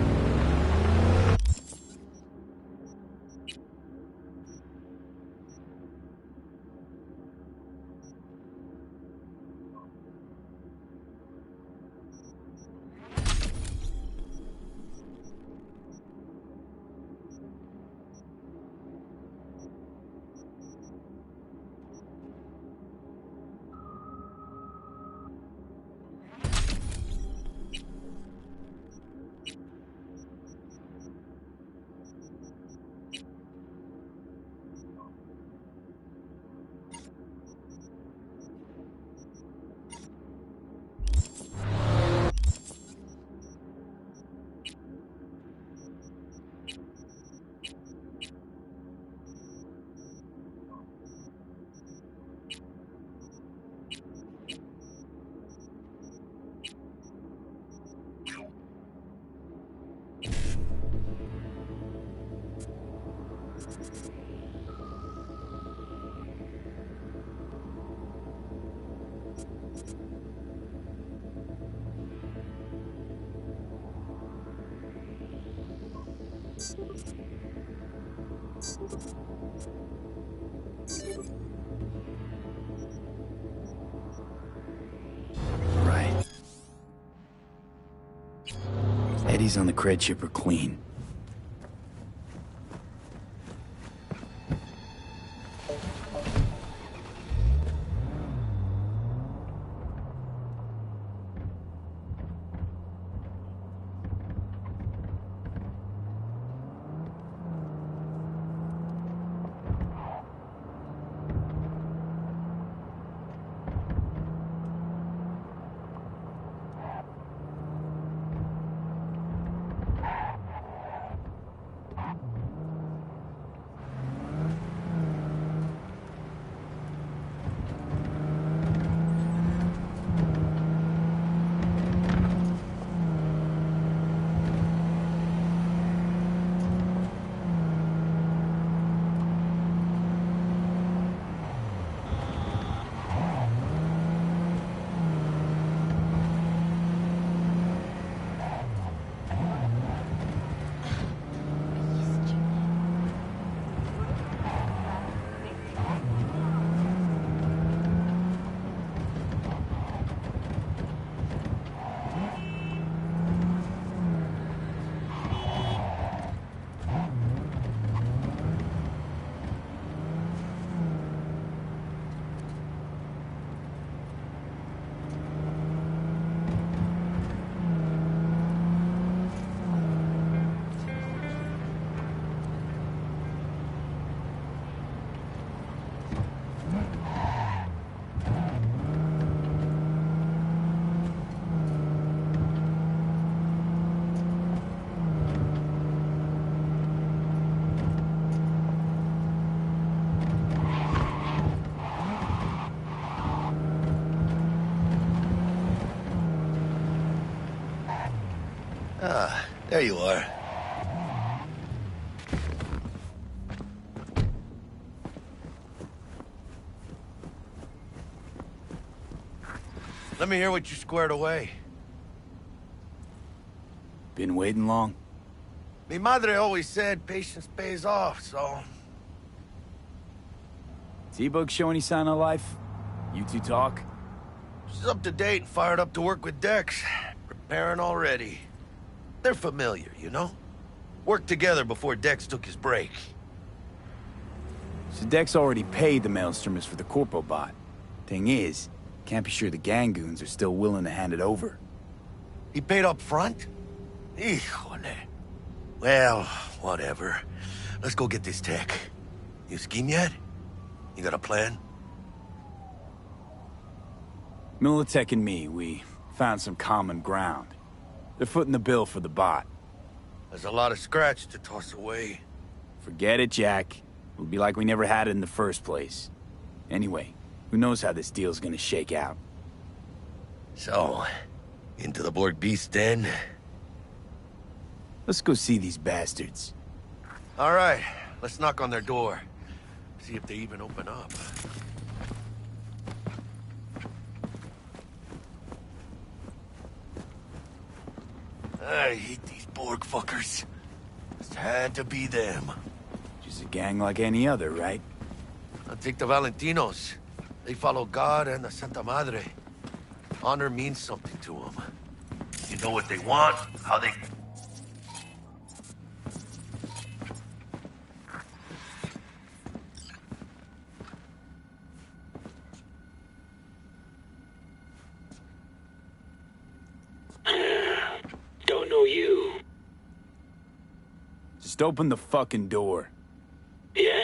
H: Right. Eddies on the cred chip are clean.
C: Ah, there you are. Let me hear what you squared away.
H: Been waiting long?
C: Mi madre always said patience pays off, so...
H: T-Bug show any sign of life? You two talk?
C: She's up to date and fired up to work with Dex. Preparing already. They're familiar, you know? Worked together before Dex took his break.
H: So Dex already paid the maelstromers for the Corpo bot. Thing is, can't be sure the Gangoons are still willing to hand it over.
C: He paid up front? Híjole. Well, whatever. Let's go get this tech. You scheme yet? You got a plan?
H: Militech and me, we found some common ground. They're footing the bill for the bot.
C: There's a lot of scratch to toss away.
H: Forget it, Jack. It'll be like we never had it in the first place. Anyway, who knows how this deal's gonna shake out.
C: So, into the Borg Beast den?
H: Let's go see these bastards.
C: All right, let's knock on their door. See if they even open up. I hate these Borg fuckers. Just had to be them.
H: Just a gang like any other, right?
C: I'll take the Valentinos. They follow God and the Santa Madre. Honor means something to them. You know what they want, how they...
J: Don't know you.
H: Just open the fucking door.
J: Yeah?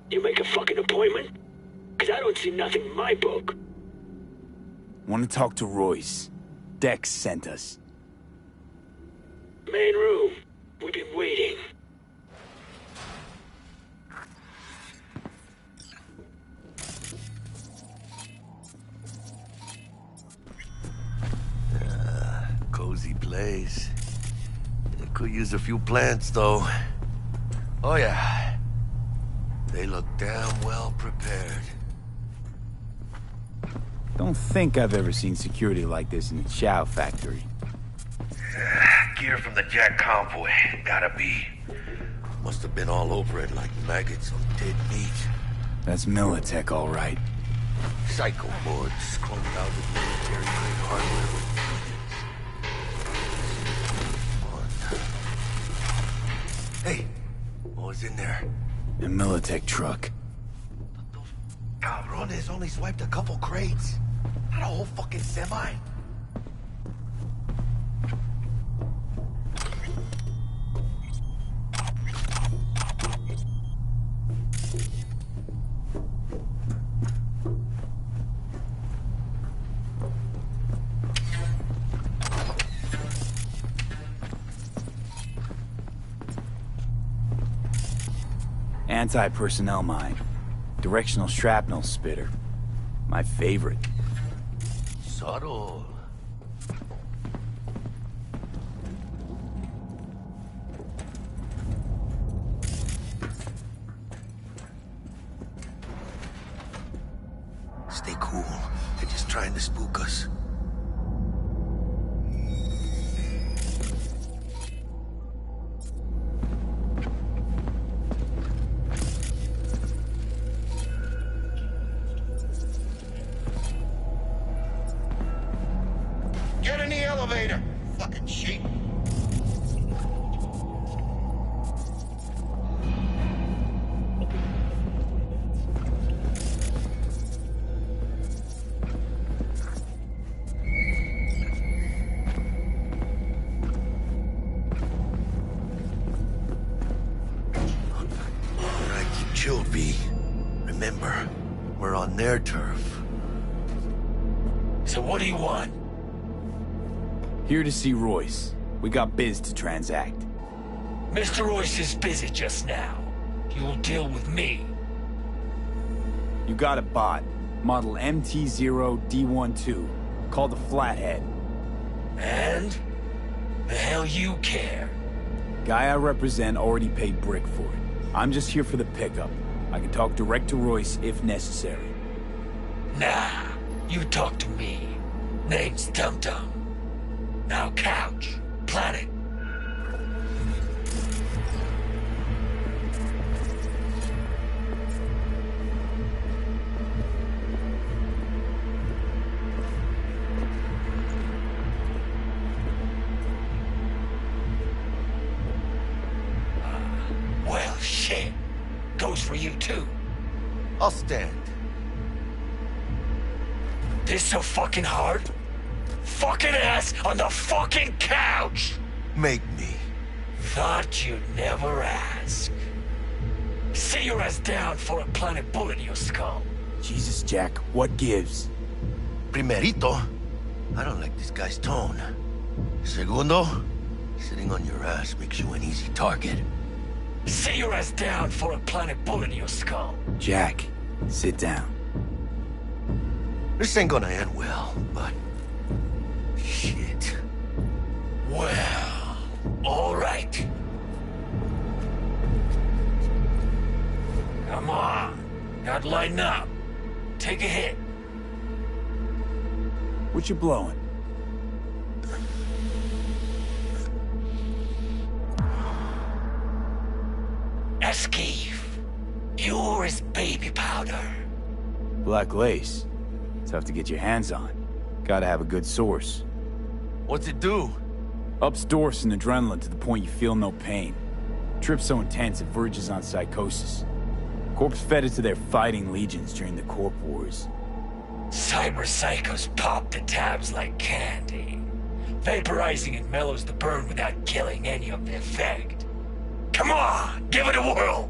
J: You make a fucking appointment? Cause I don't see nothing in my book.
H: Want to talk to Royce. Dex sent us.
J: Main room. We've been waiting.
C: Cozy place. It could use a few plants, though. Oh, yeah. They look damn well prepared.
H: Don't think I've ever seen security like this in the Chow factory.
C: Gear from the Jack convoy. Gotta be. Must have been all over it like maggots on dead meat.
H: That's Militech, all right.
C: Psycho boards cloned out with military-grade hardware. Hey, what was in there?
H: A Militech truck.
C: Cabrones only swiped a couple crates. Not a whole fucking semi.
H: Anti-personnel mine. Directional shrapnel spitter. My favorite.
C: Subtle. Stay cool. They're just trying to spook us. Get in the elevator, fucking sheep. All right, keep chilled, V. Remember, we're on their turf.
J: So what do you want?
H: Here to see Royce. We got biz to transact.
J: Mr. Royce is busy just now. You'll deal with me.
H: You got a bot. Model MT0D12. Called the Flathead.
J: And? The hell hell you care?
H: Guy I represent already paid Brick for it. I'm just here for the pickup. I can talk direct to Royce if necessary.
J: Nah, you talk to me. Name's Dum Dum. Now couch, planet. Well, shit. Goes for you too.
C: I'll stand.
J: This so fucking hard? Fucking ass on the fucking couch!
C: Make me.
J: Thought you'd never ask. Sit your ass down for a planet bullet in your skull.
H: Jesus, Jack, what gives?
C: Primerito, I don't like this guy's tone. Segundo, sitting on your ass makes you an easy target.
J: Sit your ass down for a planet bullet in your skull.
H: Jack, sit down.
C: This ain't gonna end well, but... shit.
J: Well, all right. Come on. Gotta lighten up. Take a hit.
H: What you blowing?
J: Esquive. Pure as baby powder.
H: Black lace. Tough to get your hands on. Gotta have a good source.
C: What's it do?
H: Ups Dorse and adrenaline to the point you feel no pain. Trip so intense it verges on psychosis. Corps fed it to their fighting legions during the Corp Wars.
J: Cyber psychos pop the tabs like candy. Vaporizing it mellows the burn without killing any of the effect. Come on, give it a whirl!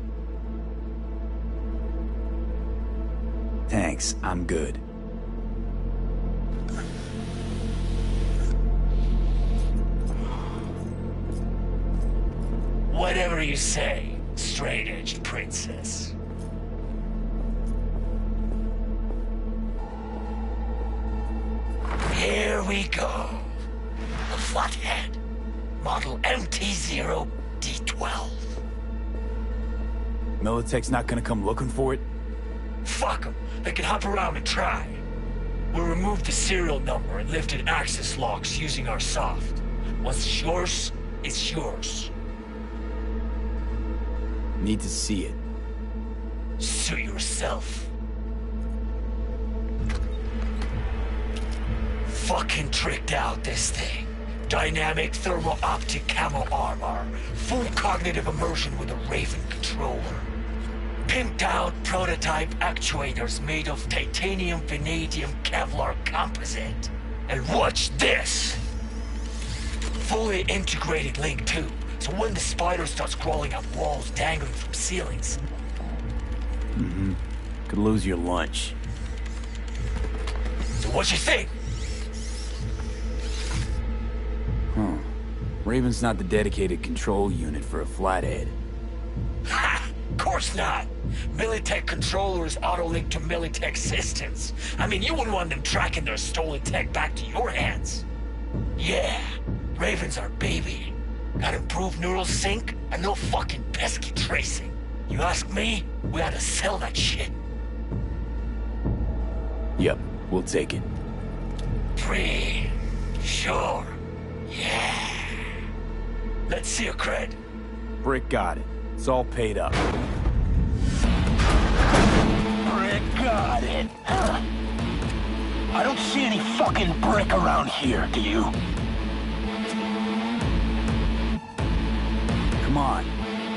H: Thanks, I'm good.
J: Whatever you say, straight-edged princess. Here we go. The Flathead. Model MT-0D12.
H: Militech's not gonna come looking for it?
J: Fuck them. They can hop around and try. We'll remove the serial number and lifted access locks using our soft. Once it's yours, it's yours.
H: Need to see it.
J: Suit yourself. Fucking tricked out this thing. Dynamic thermo-optic camo armor. Full cognitive immersion with a Raven controller. Pimped out prototype actuators made of titanium, vanadium, Kevlar composite. And watch this! Fully integrated link tube, so when the spider starts crawling up walls dangling from ceilings...
H: Mm-hmm. Could lose your lunch.
J: So what you think?
H: Huh. Raven's not the dedicated control unit for a Flathead.
J: Ha! Of course not! Militech controllers auto-link to Militech systems. I mean, you wouldn't want them tracking their stolen tech back to your hands. Yeah, Raven's our baby. Got improved neural sync and no fucking pesky tracing. You ask me, we ought to sell that shit.
H: Yep, we'll take it.
J: Free. Sure. Yeah. Let's see your cred.
H: Brick got it. It's all paid up.
R: Brick got it. Huh? I don't see any fucking brick around here, do you?
H: Come on.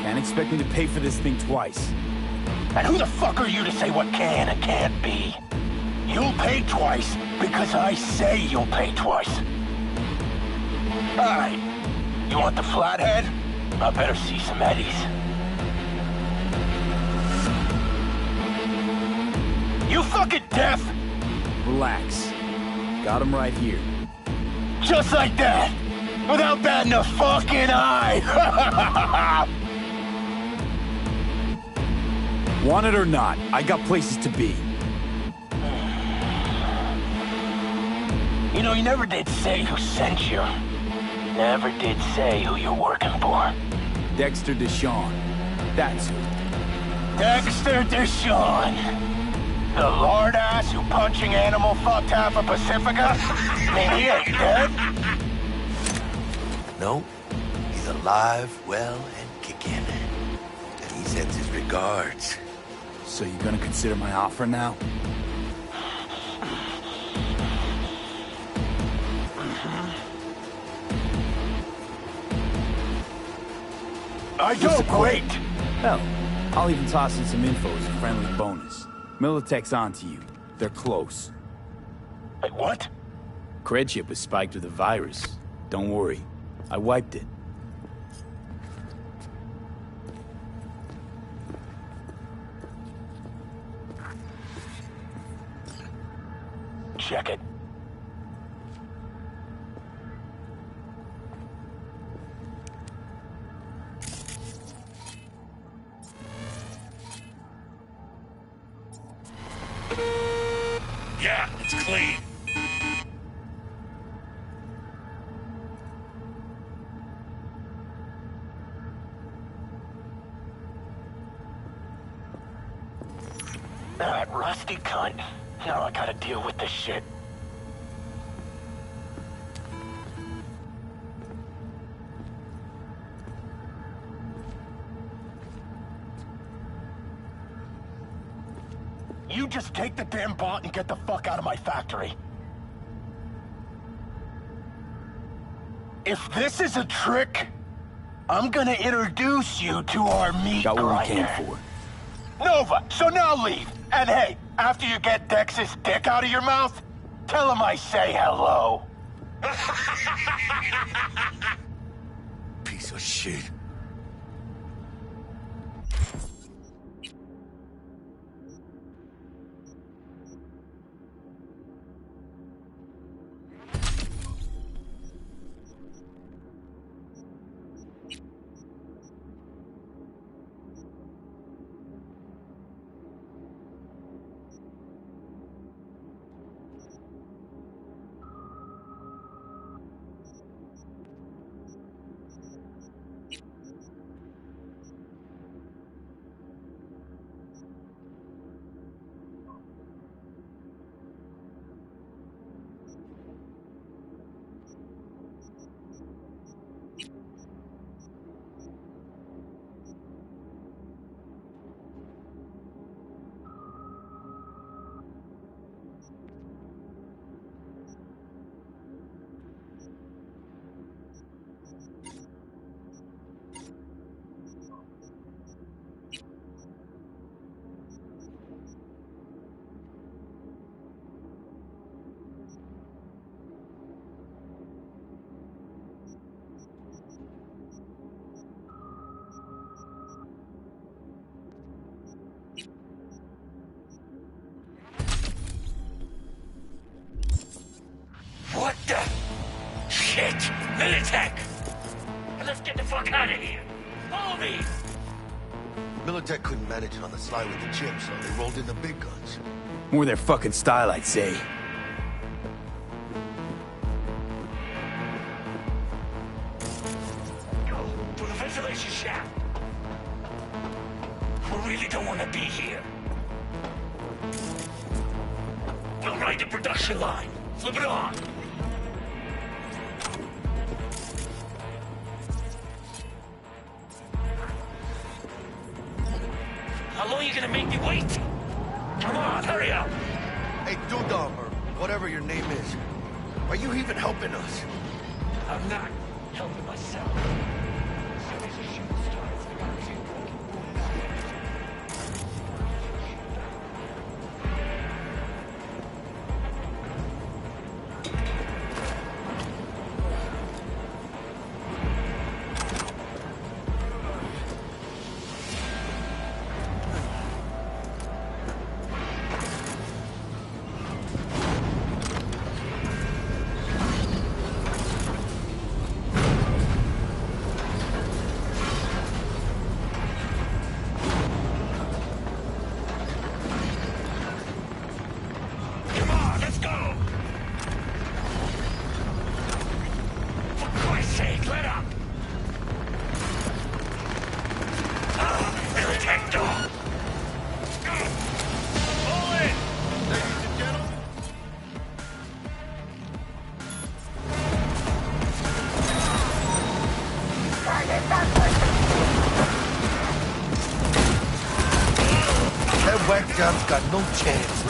H: Can't expect me to pay for this thing twice.
R: And who the fuck are you to say what can and can't be? You'll pay twice because I say you'll pay twice. Alright. You want the Flathead? I better see some eddies. You fucking deaf?
H: Relax. Got him right here.
R: Just like that! Without batting a fucking eye!
H: Want it or not, I got places to be.
R: You know, you never did say who sent you. Never did say who you're working for.
H: Dexter Deshawn. That's who.
R: Dexter Deshawn. The lord ass who punching animal fucked half of Pacifica? I mean, he ain't dead.
C: No, he's alive, well, and kicking. And he sends his regards.
H: So you gonna consider my offer now?
R: I don't quit.
H: Hell, I'll even toss in some info as a friendly bonus. Militech's onto you. They're close.
R: Wait, what?
H: Cred chip was spiked with a virus. Don't worry. I wiped it.
R: Check it.
J: Yeah, it's clean.
R: That rusty cunt. Now I gotta deal with this shit. You just take the damn bot and get the fuck out of my factory. If this is a trick, I'm gonna introduce you to our meat
H: Got what we came
R: grinder.
H: for.
R: Nova, so now leave. And hey, after you get Dex's dick out of your mouth, tell him I say hello.
C: Piece of shit.
J: What the? Shit! Militech! Let's get the fuck out of here! Follow me!
C: Militech couldn't manage it on the slide with the chip, so they rolled in the big guns.
H: More their fucking style, I'd say.
J: Go to the ventilation shaft. We really don't want to be here. We'll ride the production line. Flip it on. How long are you gonna make me wait? Come on, hurry up!
C: Hey, Dudam, or whatever your name is, are you even helping us?
J: I'm not helping myself.
C: That whack job's got no chance.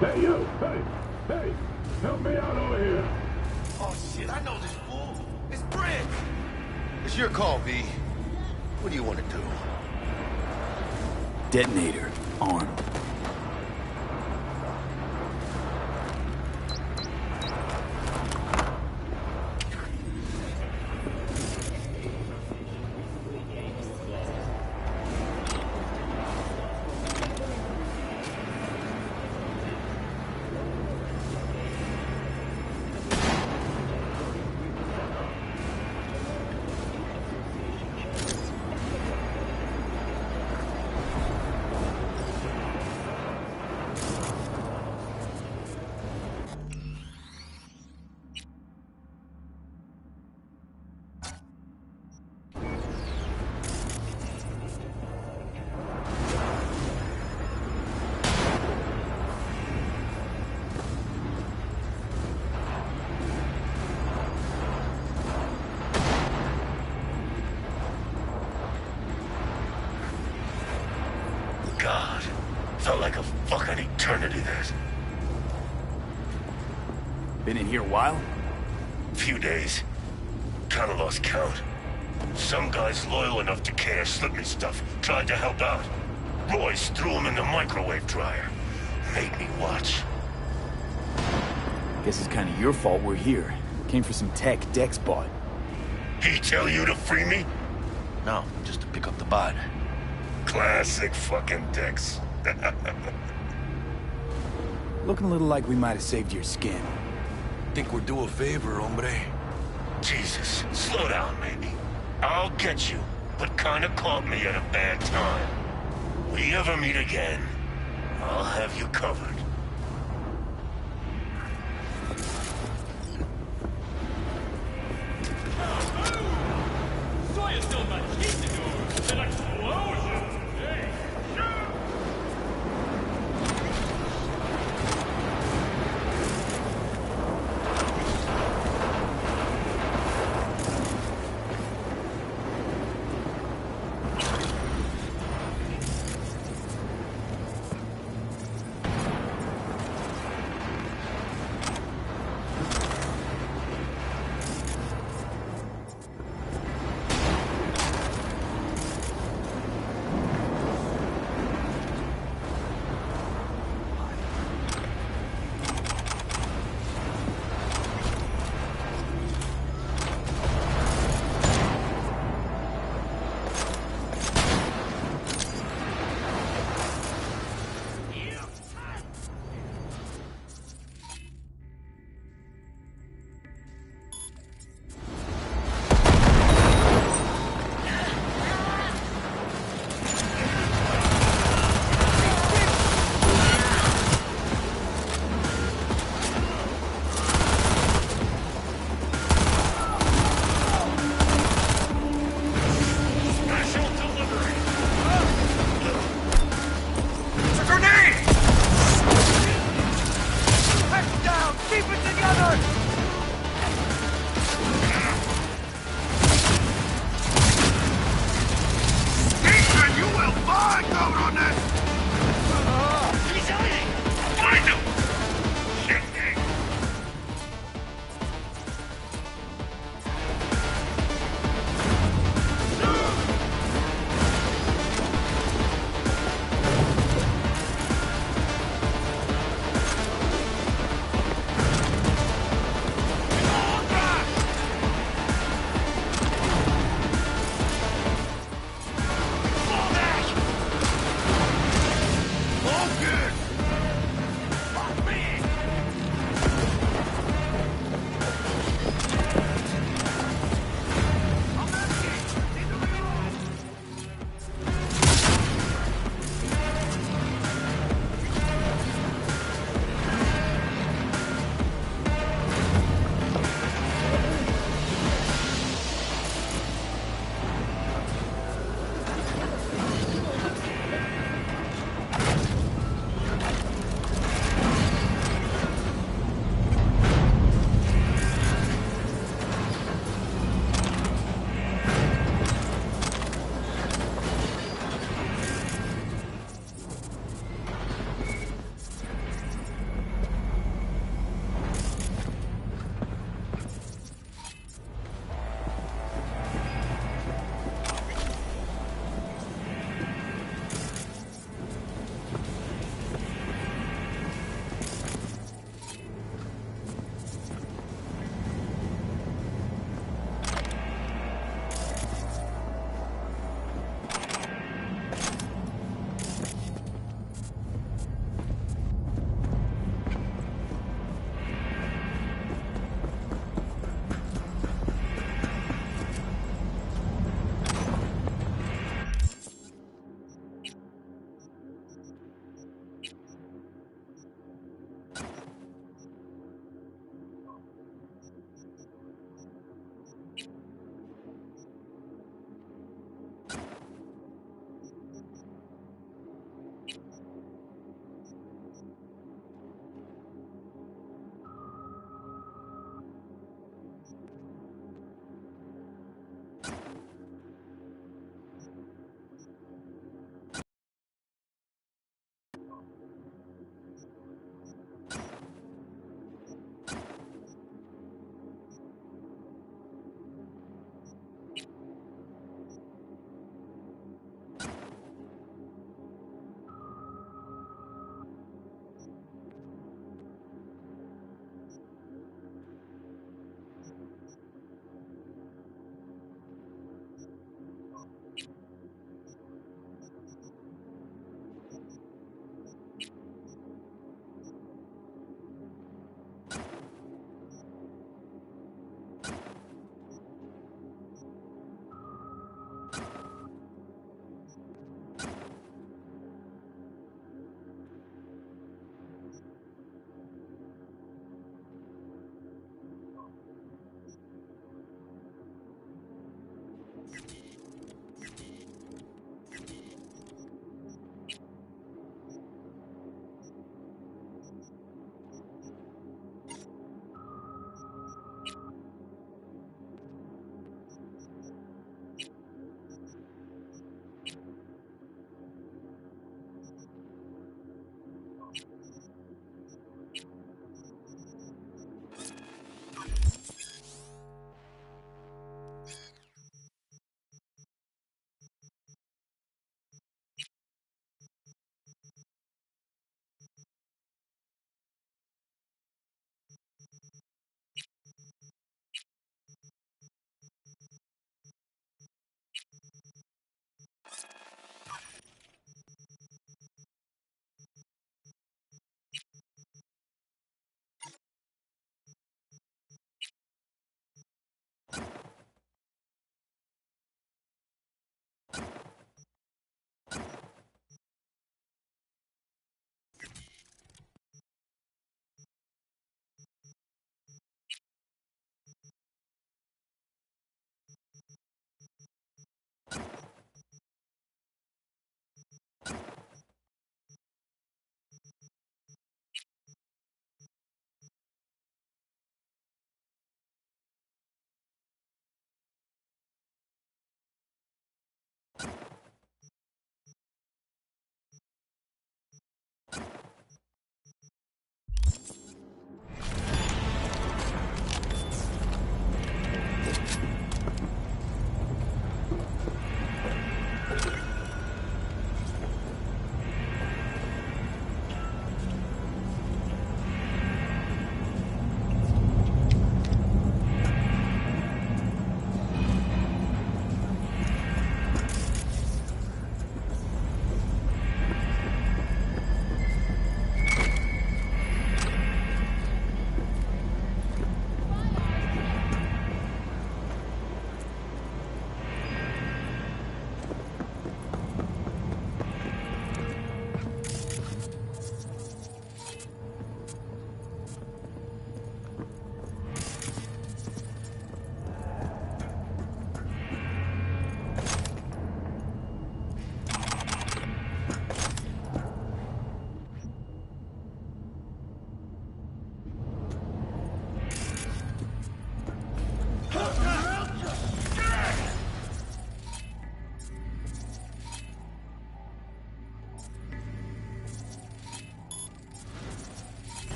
K: Hey, you! Hey! Hey! Help me out over here!
C: Oh, shit, I know this fool. It's Brent! It's your call, V. What do you want to do?
H: Detonator. Armed.
J: God, felt like a fucking eternity that.
H: Been in here a while?
J: Few days. Kinda lost count. Some guys loyal enough to care slipped me stuff, tried to help out. Royce threw him in the microwave dryer. Made me watch.
H: Guess it's kinda your fault we're here. Came for some tech Dex bought.
J: He tell you to free me?
C: No, just to pick up the bot.
J: Classic fucking Dex.
H: Looking a little like we might have saved your skin.
C: Think we're due a favor, hombre?
J: Jesus, slow down, maybe. I'll get you, but kinda caught me at a bad time. We ever meet again, I'll have you covered.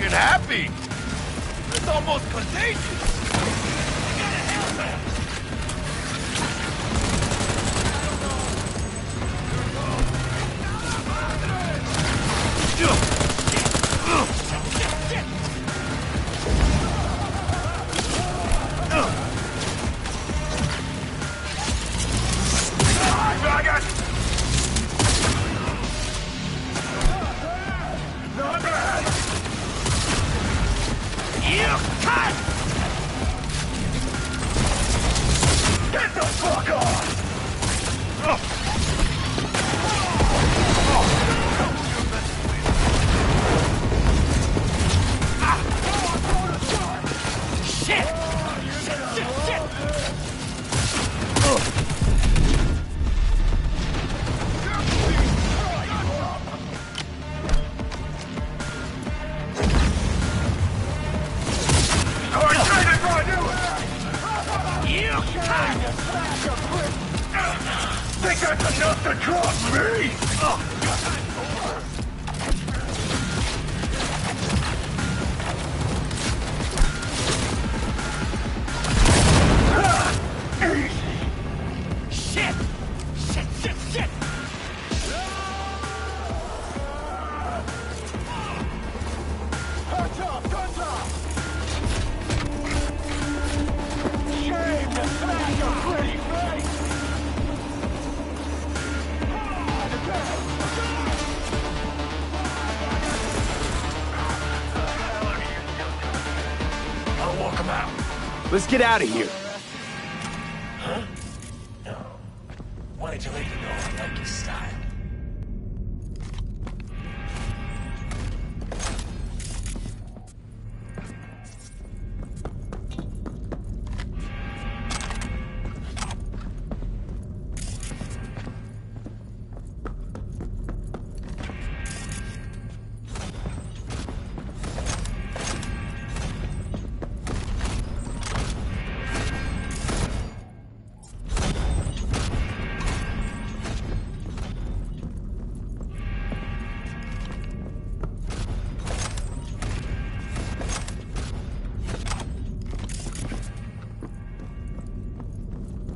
C: fucking happy. It's almost contagious.
R: Get the fuck off!
J: Shit! Shit!
R: Think that's enough to drop me?
J: Shit! Shit!
R: Touch off! Shame to smash your pretty face!
J: I'll walk him out.
H: Let's get out of here.
J: Huh? No. Wanted to let you know I like his style.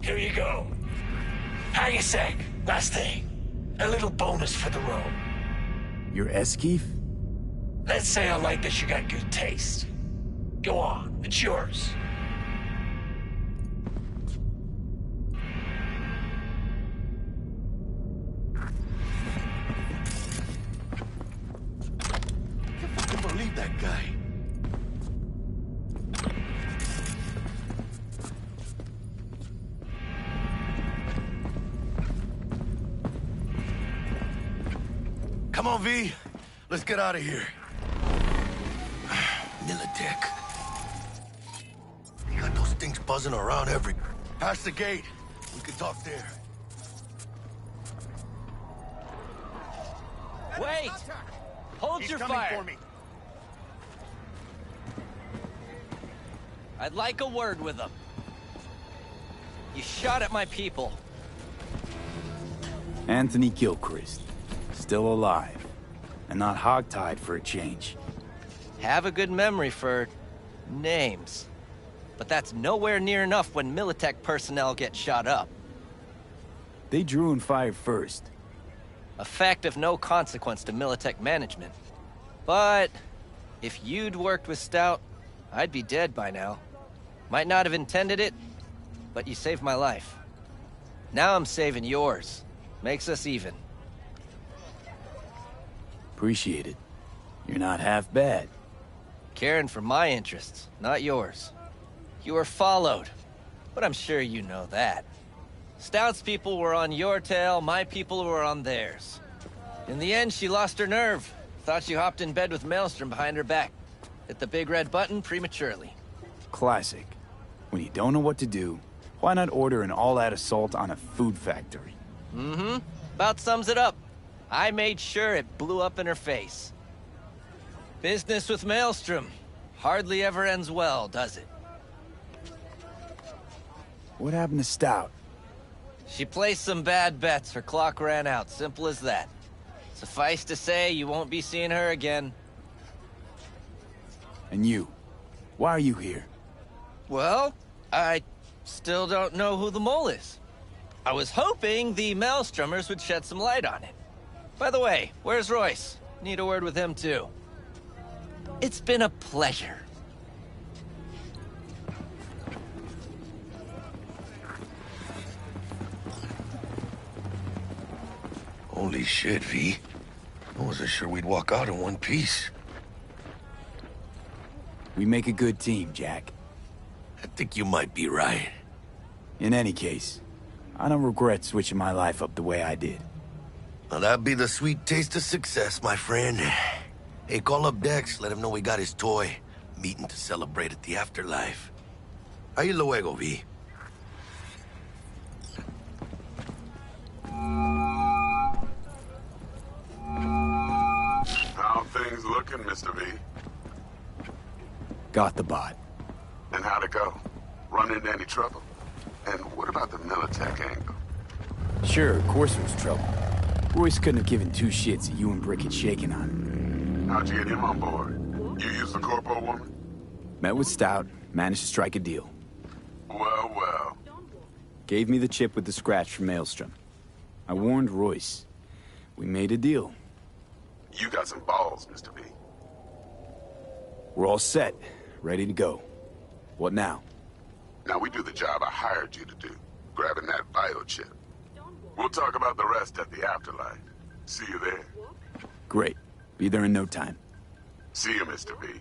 J: Here you go. Hang a sec. Last thing. A little bonus for the road.
H: Your eskeef?
J: Let's say I like that you got good taste. Go on, it's yours.
C: I can't believe that guy. Come on, V. Let's get out of here. Militech. You got those things buzzing around every... Past the gate. We can talk there.
I: Wait! Hold your fire. I'd like a word with them. You shot at my people.
H: Anthony Gilchrist. Still alive. And not hogtied for a change.
I: Have a good memory for... names. But that's nowhere near enough when Militech personnel get shot up.
H: They drew and fired first.
I: A fact of no consequence to Militech management. But... if you'd worked with Stout, I'd be dead by now. Might not have intended it, but you saved my life. Now I'm saving yours. Makes us even.
H: Appreciate it. You're not half bad.
I: Caring for my interests, not yours. You were followed, but I'm sure you know that. Stout's people were on your tail, my people were on theirs. In the end, she lost her nerve. Thought you hopped in bed with Maelstrom behind her back. Hit the big red button prematurely.
H: Classic. When you don't know what to do, why not order an all-out assault on a food factory?
I: Mm-hmm. About sums it up. I made sure it blew up in her face. Business with Maelstrom hardly ever ends well, does it?
H: What happened to Stout?
I: She placed some bad bets. Her clock ran out. Simple as that. Suffice to say, you won't be seeing her again.
H: And you? Why are you here?
I: Well, I still don't know who the mole is. I was hoping the Maelstromers would shed some light on it. By the way, where's Royce? Need a word with him too. It's been a pleasure.
C: Holy shit, V. I wasn't sure we'd walk out in one piece.
H: We make a good team, Jack.
C: I think you might be right.
H: In any case, I don't regret switching my life up the way I did.
C: Well, that'd be the sweet taste of success, my friend. Hey, call up Dex, let him know we got his toy. Meeting to celebrate at the afterlife. Ahí luego, V.
Q: How things looking, Mr. V?
H: Got the bot.
Q: And how'd it go? Run into any trouble? And what about the Militech angle?
H: Sure, of course it was trouble. Royce couldn't have given two shits that you and Brick had shaken on him.
Q: How'd you get him on board? You used the corpo woman?
H: Met with Stout, managed to strike a deal.
Q: Well, well.
H: Gave me the chip with the scratch from Maelstrom. I warned Royce. We made a deal.
Q: You got some balls, Mr. V.
H: We're all set, ready to go. What now?
Q: Now we do the job I hired you to do, grabbing that biochip. We'll talk about the rest at the afterlife. See you there.
H: Great. Be there in no time.
Q: See you, Mr. V.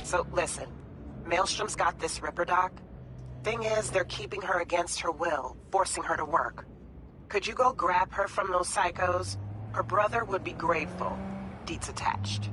L: So listen, Maelstrom's got this Ripper doc. Thing is, they're keeping her against her will, forcing her to work. Could you go grab her from those psychos? Her brother would be grateful. Deets attached.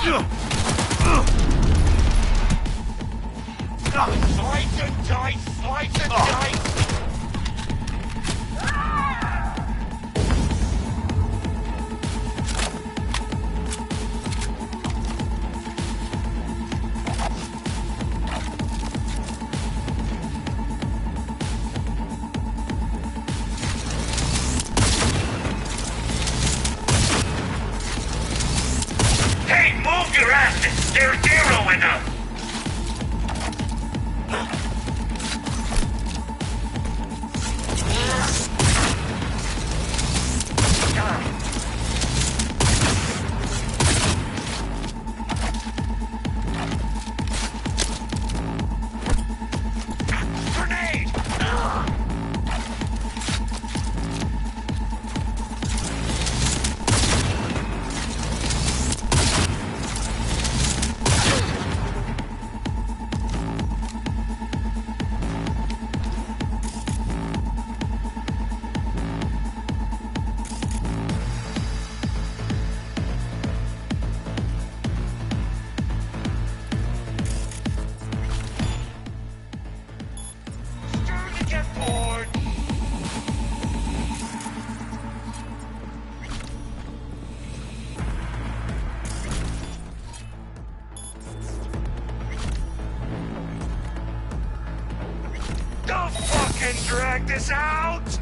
J: Slice and dice! Slice and dice! Hey, move your asses! They're zeroing us! Don't fucking drag this out!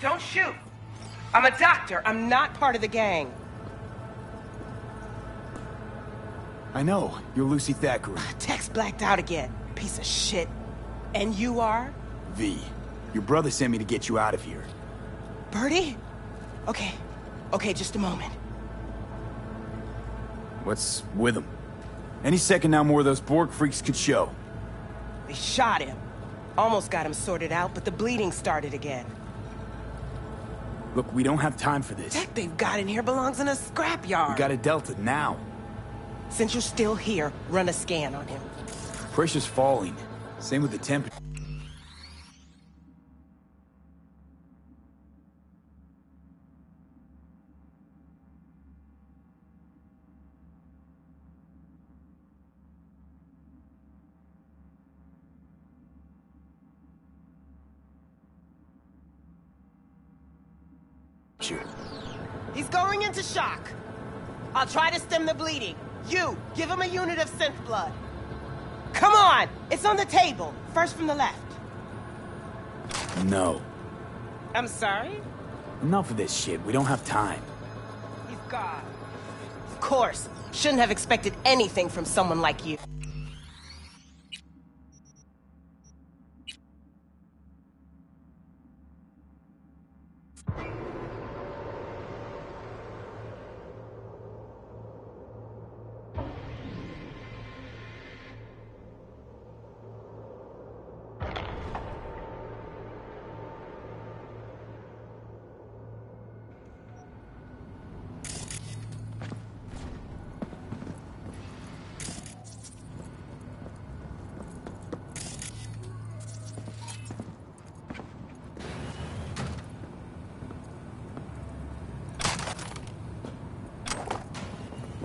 L: Don't shoot! I'm a doctor. I'm not part of the gang.
H: I know. You're Lucy Thackeray.
L: Text blacked out again. Piece of shit. And you are?
H: V. Your brother sent me to get you out of here.
L: Birdie? Okay. Okay, just a moment.
H: What's with him? Any second now more of those Borg freaks could show.
L: They shot him. Almost got him sorted out, but the bleeding started again.
H: Look, we don't have time for this.
L: Tech they've got in here belongs in a scrapyard.
H: We got a Delta now.
L: Since you're still here, run a scan on him.
H: Pressure's falling. Same with the temperature.
L: He's going into shock. I'll try to stem the bleeding. You, give him a unit of synth blood. Come on! It's on the table. First from the left.
H: No.
L: I'm sorry?
H: Enough of this shit. We don't have time.
L: He's gone. Of course. Shouldn't have expected anything from someone like you.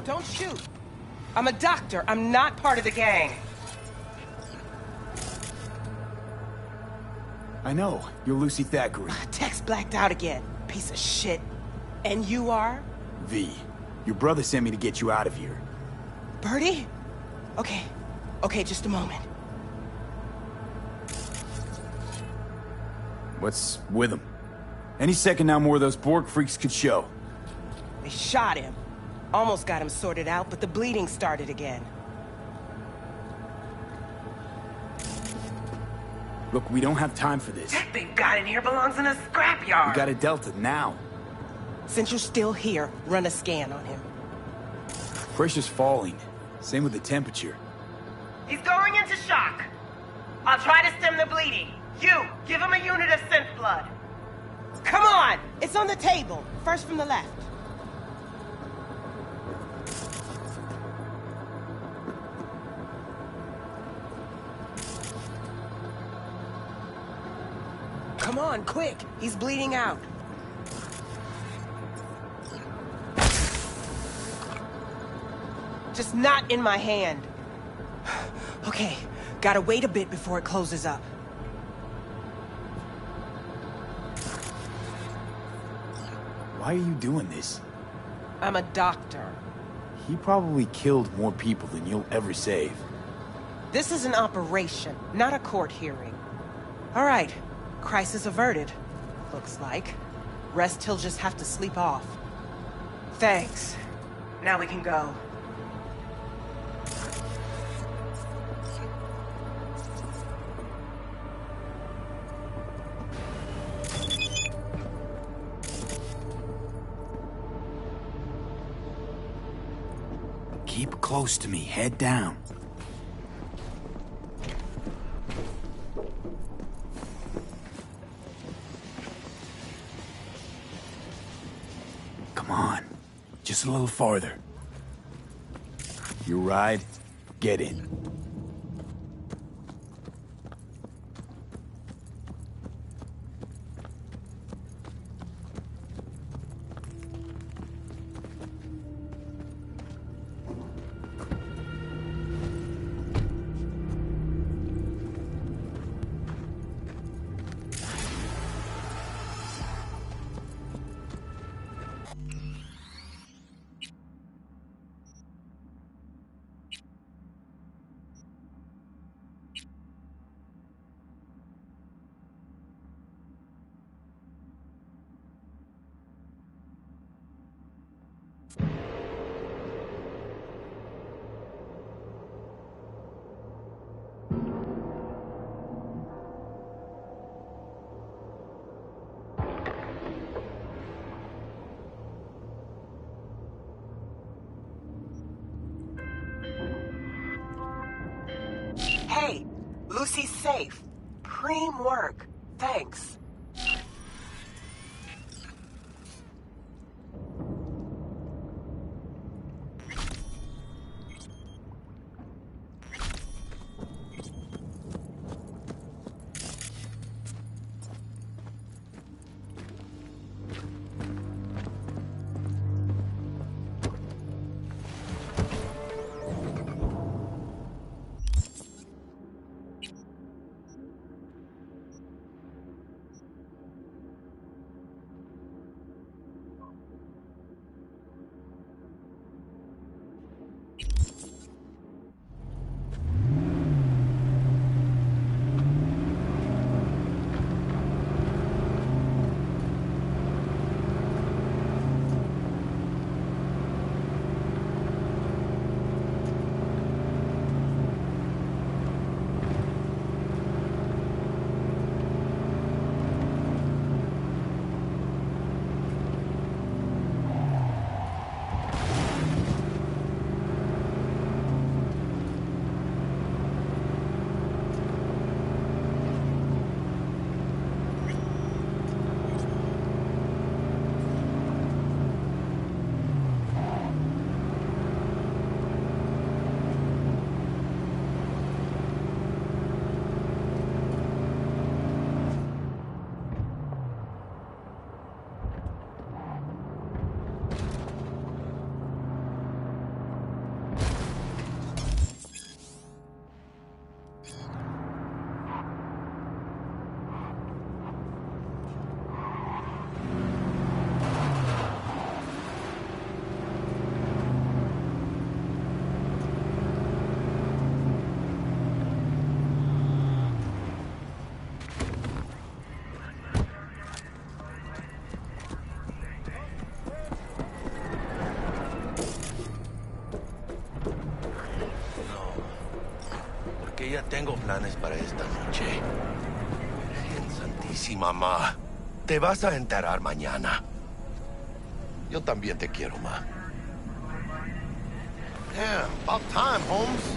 L: Don't shoot. I'm a doctor. I'm not part of the gang.
H: I know. You're Lucy Thackeray.
L: Text blacked out again. Piece of shit. And you are?
H: V. Your brother sent me to get you out of here.
L: Birdie? Okay. Okay, just a moment.
H: What's with him? Any second now more of those Borg freaks could show.
L: They shot him. Almost got him sorted out, but the bleeding started again.
H: Look, we don't have time for this.
L: Tech they've got in here belongs in a scrapyard.
H: We got a Delta now.
L: Since you're still here, run a scan on him.
H: Pressure's falling. Same with the temperature.
L: He's going into shock. I'll try to stem the bleeding. You, give him a unit of synth blood. Come on! It's on the table. First from the left. Come on, quick! He's bleeding out. Just not in my hand. Okay, gotta wait a bit before it closes up.
H: Why are you doing this?
L: I'm a doctor.
H: He probably killed more people than you'll ever save.
L: This is an operation, not a court hearing. All right, Crisis averted. Looks like. Rest he'll just have to sleep off. Thanks. Now we can go.
H: Keep close to me, head down. Come on, just a little farther. You ride, get in.
L: Hey, Lucy's safe. Preem work. Thanks.
C: Ya tengo planes para esta noche. Virgen Santísima, ma. Te vas a enterar mañana. Yo también te quiero, ma. Yeah, about time, Holmes.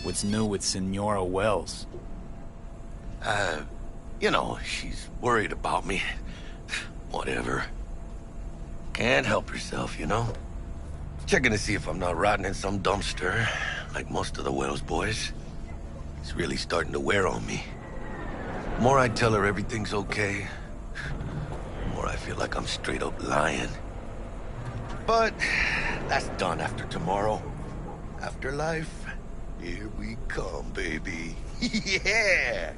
H: What's new with Senora Wells?
C: You know, she's worried about me. Whatever. Can't help herself, you know? Checking to see if I'm not rotting in some dumpster, like most of the Wells boys. It's really starting to wear on me. The more I tell her everything's okay, the more I feel like I'm straight up lying. But that's done after tomorrow. Afterlife, here we come, baby. Yeah!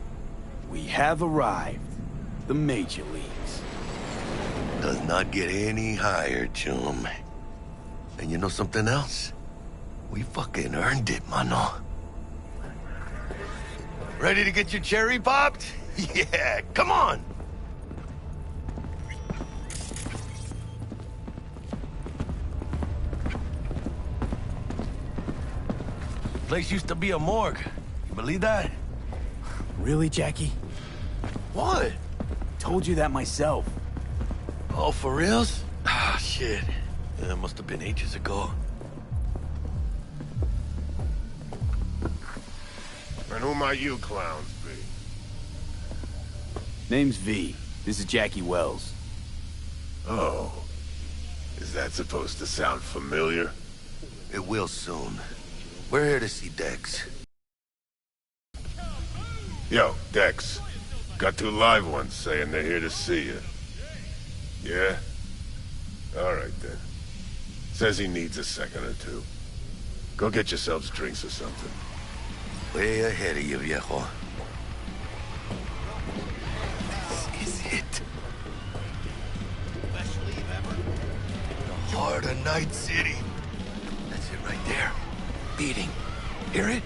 H: We have arrived. The major leagues.
C: Does not get any higher, chum. And you know something else? We fucking earned it, mano. Ready to get your cherry popped? Yeah, come on! Place used to be a morgue. You believe that?
H: Really, Jackie?
C: What?
H: Told you that myself.
C: Oh, for reals? Ah, shit. That must have been ages ago.
D: And who might you clowns be?
H: Name's V. This is Jackie Wells.
D: Oh. Is that supposed to sound familiar?
C: It will soon. We're here to see Dex.
D: Yo, Dex. Got 2 live ones saying they're here to see you. Yeah? Alright then. Says he needs a second or two. Go get yourselves drinks or something.
C: Way ahead of you, viejo. This is it. The heart of Night City. That's it right there. Beating. Hear it?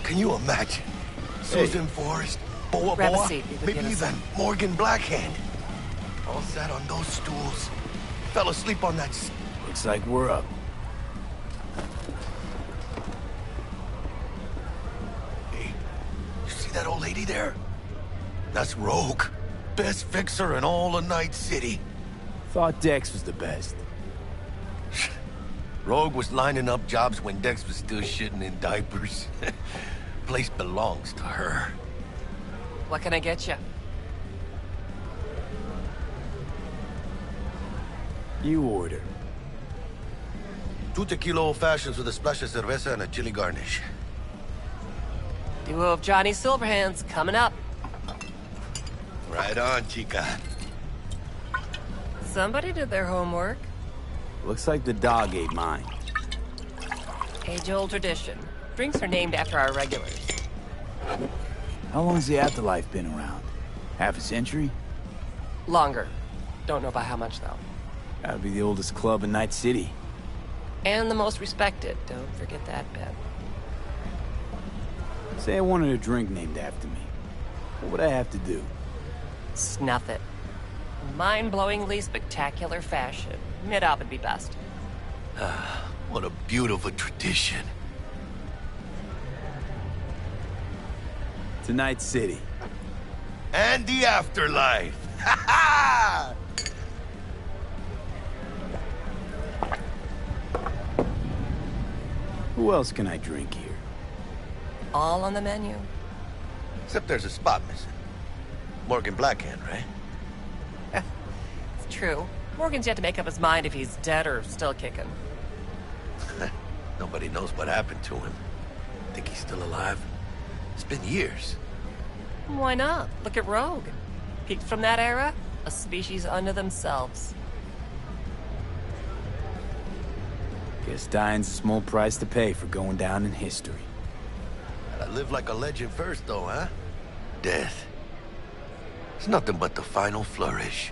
C: Can you imagine? Susan Forrest, Boa
S: Grab a
C: Boa,
S: seat. You could
C: maybe
S: get
C: even
S: inside.
C: Morgan Blackhand. All sat on those stools. Fell asleep on that...
H: Looks like we're up.
C: Hey, you see that old lady there? That's Rogue. Best fixer in all of Night City.
H: Thought Dex was the best.
C: Rogue was lining up jobs when Dex was still shitting in diapers. Place belongs to her.
S: What can I get you?
H: You order.
C: 2 tequila old fashions with a splash of cerveza and a chili garnish.
S: Duo of Johnny Silverhands coming up.
C: Right on, chica.
S: Somebody did their homework.
H: Looks like the dog ate mine.
S: Age-old tradition. Drinks are named after our regulars.
H: How long's the afterlife been around? Half a century?
S: Longer. Don't know by how much, though.
H: Gotta be the oldest club in Night City.
S: And the most respected. Don't forget that, Ben.
H: Say I wanted a drink named after me. What would I have to do?
S: Snuff it. Mind-blowingly spectacular fashion. Mid-op would be best.
C: What a beautiful tradition.
H: To Night City.
C: And the afterlife. Ha ha!
H: Who else can I drink here?
S: All on the menu.
C: Except there's a spot missing. Morgan Blackhand, right?
S: It's true. Morgan's yet to make up his mind if he's dead or still kicking.
C: Nobody knows what happened to him. Think he's still alive? It's been years.
S: Why not? Look at Rogue. Peaked from that era, a species unto themselves.
H: Guess dying's a small price to pay for going down in history.
C: Gotta live like a legend first, though, huh? Death. It's nothing but the final flourish.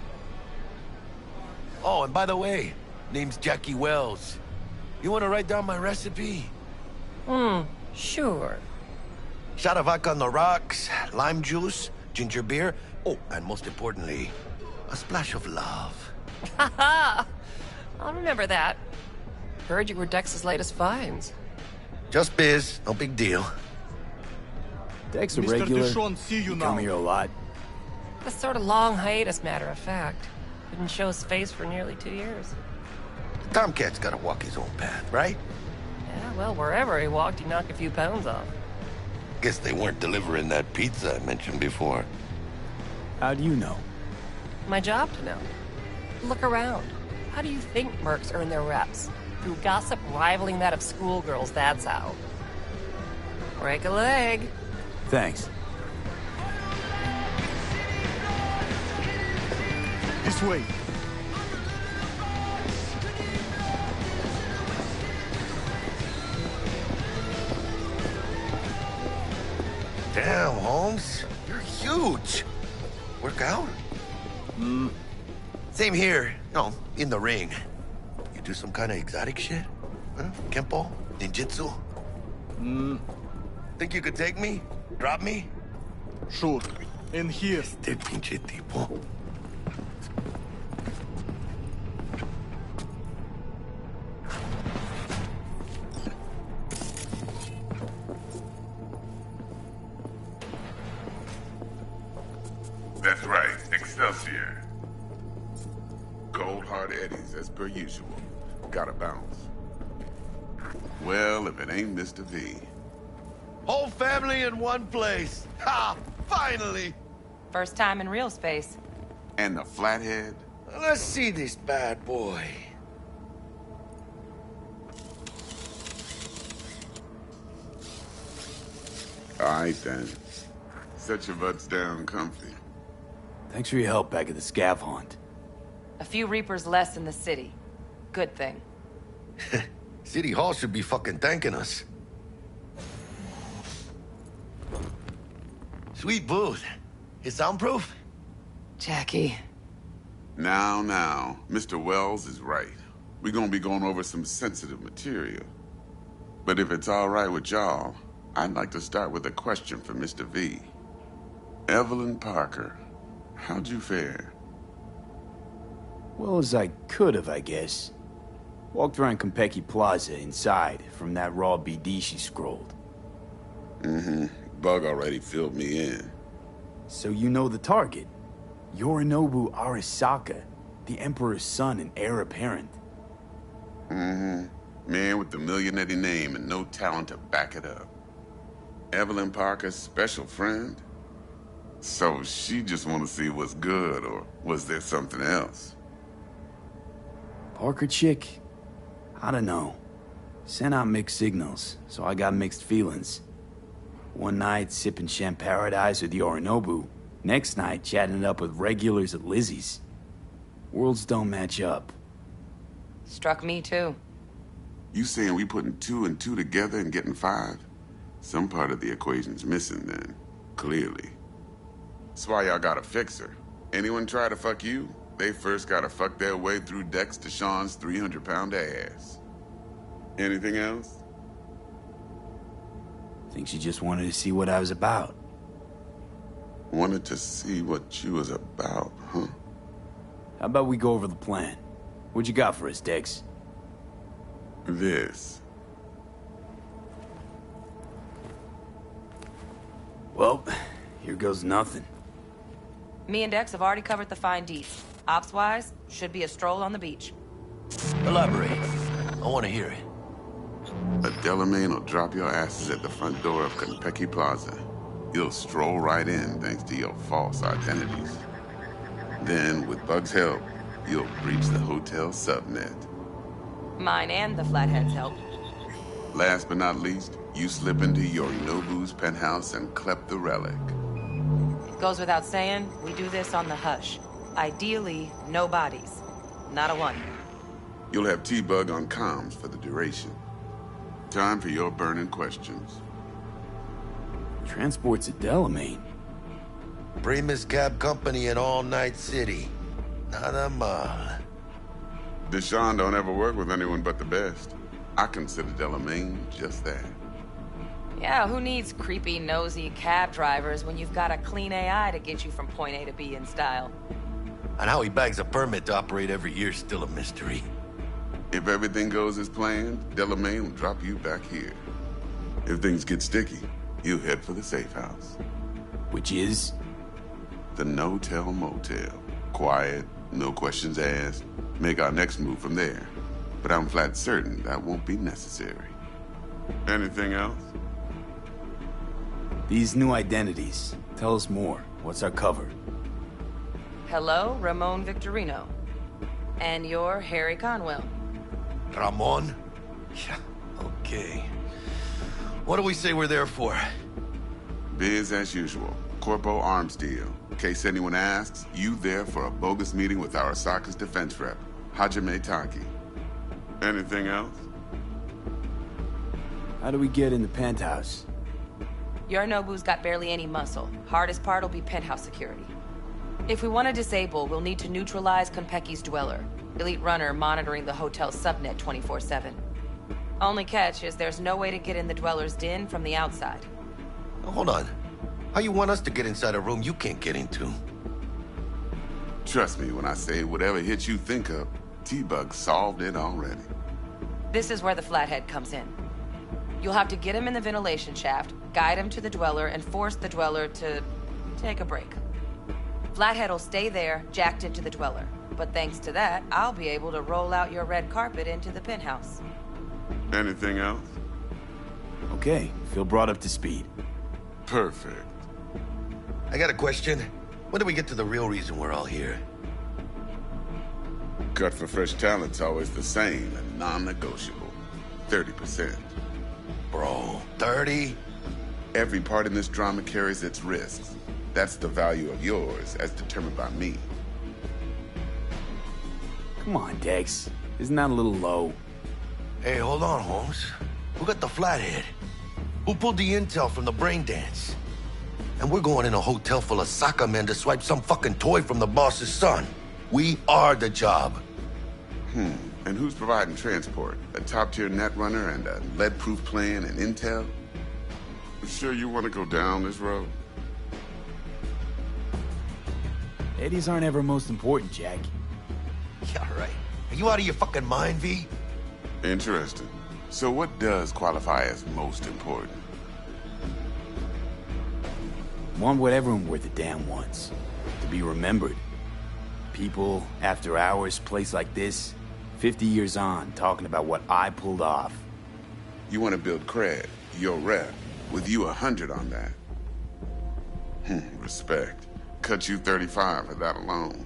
C: Oh, and by the way, name's Jackie Wells. You want to write down my recipe?
S: Sure.
C: Shot of vodka on the rocks, lime juice, ginger beer. Oh, and most importantly, a splash of love.
S: Haha! I'll remember that. Heard you were Dex's latest finds.
C: Just biz, no big deal.
H: Dex a regular. You come here a lot.
S: A sort of long hiatus, matter of fact. Didn't show his face for nearly 2 years.
C: Tomcat's gotta walk his own path, right?
S: Yeah, well, wherever he walked, he knocked a few pounds off.
C: Guess they weren't delivering that pizza I mentioned before.
H: How do you know?
S: My job to know. Look around. How do you think mercs earn their reps? Through gossip rivaling that of schoolgirls, that's how. Break a leg.
H: Thanks.
N: This way.
C: Damn, Holmes. You're huge. Work out? Same here. No, in the ring. You do some kind of exotic shit? Huh? Kempo? Ninjutsu? Think you could take me? Drop me?
B: Sure. In here. Este pinche tipo.
Q: That's right, Excelsior. Cold hard eddies, as per usual. Gotta bounce. Well, if it ain't Mr. V.
C: Whole family in one place. Ha! Finally!
S: First time in real space.
Q: And the flathead?
B: Let's see this bad boy.
Q: Alright then. Set your butts down comfy.
H: Thanks for your help back at the scav haunt.
S: A few Reapers less in the city. Good thing.
C: City Hall should be fucking thanking us. Sweet booth. It's soundproof?
S: Jackie.
Q: Now, Mr. Wells is right. We're gonna be going over some sensitive material. But if it's all right with y'all, I'd like to start with a question for Mr. V. Evelyn Parker, how'd you fare?
H: Well as I could have, I guess. Walked around Konpeki Plaza inside from that raw BD she scrolled.
Q: Mm-hmm. Bug already filled me in.
H: So you know the target. Yorinobu Arasaka, the Emperor's son and heir apparent.
Q: Mm-hmm. Man with the millionaire name and no talent to back it up. Evelyn Parker's special friend? So she just want to see what's good, or was there something else?
H: Parker chick? I don't know. Sent out mixed signals, so I got mixed feelings. One night, sipping Champaradise with Yorinobu. Next night, chatting it up with regulars at Lizzie's. Worlds don't match up.
S: Struck me too.
Q: You saying we putting 2 and 2 together and getting 5? Some part of the equation's missing then, clearly. That's why y'all gotta fix her. Anyone try to fuck you, they first gotta fuck their way through Dex Deshawn's 300-pound ass. Anything else?
H: Think she just wanted to see what I was about.
Q: Wanted to see what you was about, huh?
H: How about we go over the plan? What you got for us, Dex?
Q: This.
H: Well, here goes nothing.
S: Me and Dex have already covered the fine deets. Ops-wise, should be a stroll on the beach.
C: Elaborate. I want to hear it.
Q: A Delamain will drop your asses at the front door of Konpeki Plaza. You'll stroll right in thanks to your false identities. Then, with Bug's help, you'll breach the hotel subnet.
S: Mine and the Flathead's help.
Q: Last but not least, you slip into Yorinobu's penthouse and clep the relic.
S: Goes without saying, we do this on the hush. Ideally, no bodies. Not a one.
Q: You'll have T-Bug on comms for the duration. Time for your burning questions.
H: Transport's a Delamain.
C: Primus Cab Company in All Night City. Nada mal.
Q: Deshawn don't ever work with anyone but the best. I consider Delamain just that.
S: Yeah, who needs creepy, nosy cab drivers when you've got a clean AI to get you from point A to B in style?
C: And how he bags a permit to operate every year is still a mystery.
Q: If everything goes as planned, Delamain will drop you back here. If things get sticky, you'll head for the safe house.
H: Which is?
Q: The no-tell motel. Quiet, no questions asked. Make our next move from there. But I'm flat certain that won't be necessary. Anything else?
H: These new identities. Tell us more. What's our cover?
S: Hello, Ramon Victorino. And you're Harry Conwell.
C: Ramon? Yeah, okay. What do we say we're there for?
Q: Biz as usual. Corpo arms deal. In case anyone asks, you there for a bogus meeting with Arasaka's defense rep, Hajime Taki. Anything else?
H: How do we get in the penthouse?
S: Yorinobu's got barely any muscle. Hardest part will be penthouse security. If we want to disable, we'll need to neutralize Konpeki's dweller. Elite runner monitoring the hotel's subnet 24/7. Only catch is there's no way to get in the dweller's den from the outside.
C: Hold on. How you want us to get inside a room you can't get into?
Q: Trust me when I say whatever hit you think of, T-Bug solved it already.
S: This is where the Flathead comes in. You'll have to get him in the ventilation shaft, guide him to the Dweller, and force the Dweller to take a break. Flathead will stay there, jacked into the Dweller. But thanks to that, I'll be able to roll out your red carpet into the penthouse.
Q: Anything else?
H: Okay, feel brought up to speed.
Q: Perfect.
C: I got a question. When do we get to the real reason we're all here?
Q: Cut for fresh talent's always the same and non-negotiable. 30%.
C: Bro, 30?
Q: Every part in this drama carries its risks. That's the value of yours, as determined by me.
H: Come on, Dex. Isn't that a little low?
C: Hey, hold on, Holmes. Who got the Flathead? Who pulled the intel from the brain dance? And we're going in a hotel full of soccer men to swipe some fucking toy from the boss's son. We are the job.
Q: And who's providing transport? A top-tier netrunner and a lead-proof plan and intel? You sure you want to go down this road?
H: Eddies aren't ever most important, Jack.
C: Yeah, right. Are you out of your fucking mind, V?
Q: Interesting. So what does qualify as most important?
H: Want what everyone worth a damn wants. To be remembered. People, after hours, place like this, 50 years on, talking about what I pulled off.
Q: You want to build cred, your rep, with you 100 on that. Respect. Cut you 35 for that alone.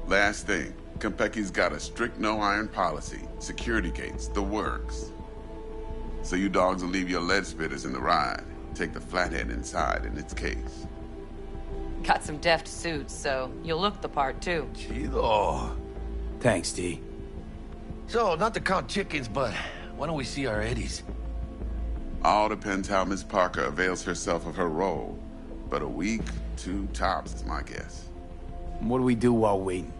Q: Last thing, Konpeki's got a strict no-iron policy, security gates, the works. So you dogs will leave your lead spitters in the ride, take the Flathead inside in its case.
S: Got some deft suits, so you'll look the part, too.
C: Chido.
H: Thanks, D.
C: So, not to count chickens, but why don't we see our Eddies?
Q: All depends how Miss Parker avails herself of her role. But a week, 2 tops is my guess.
H: What do we do while waiting?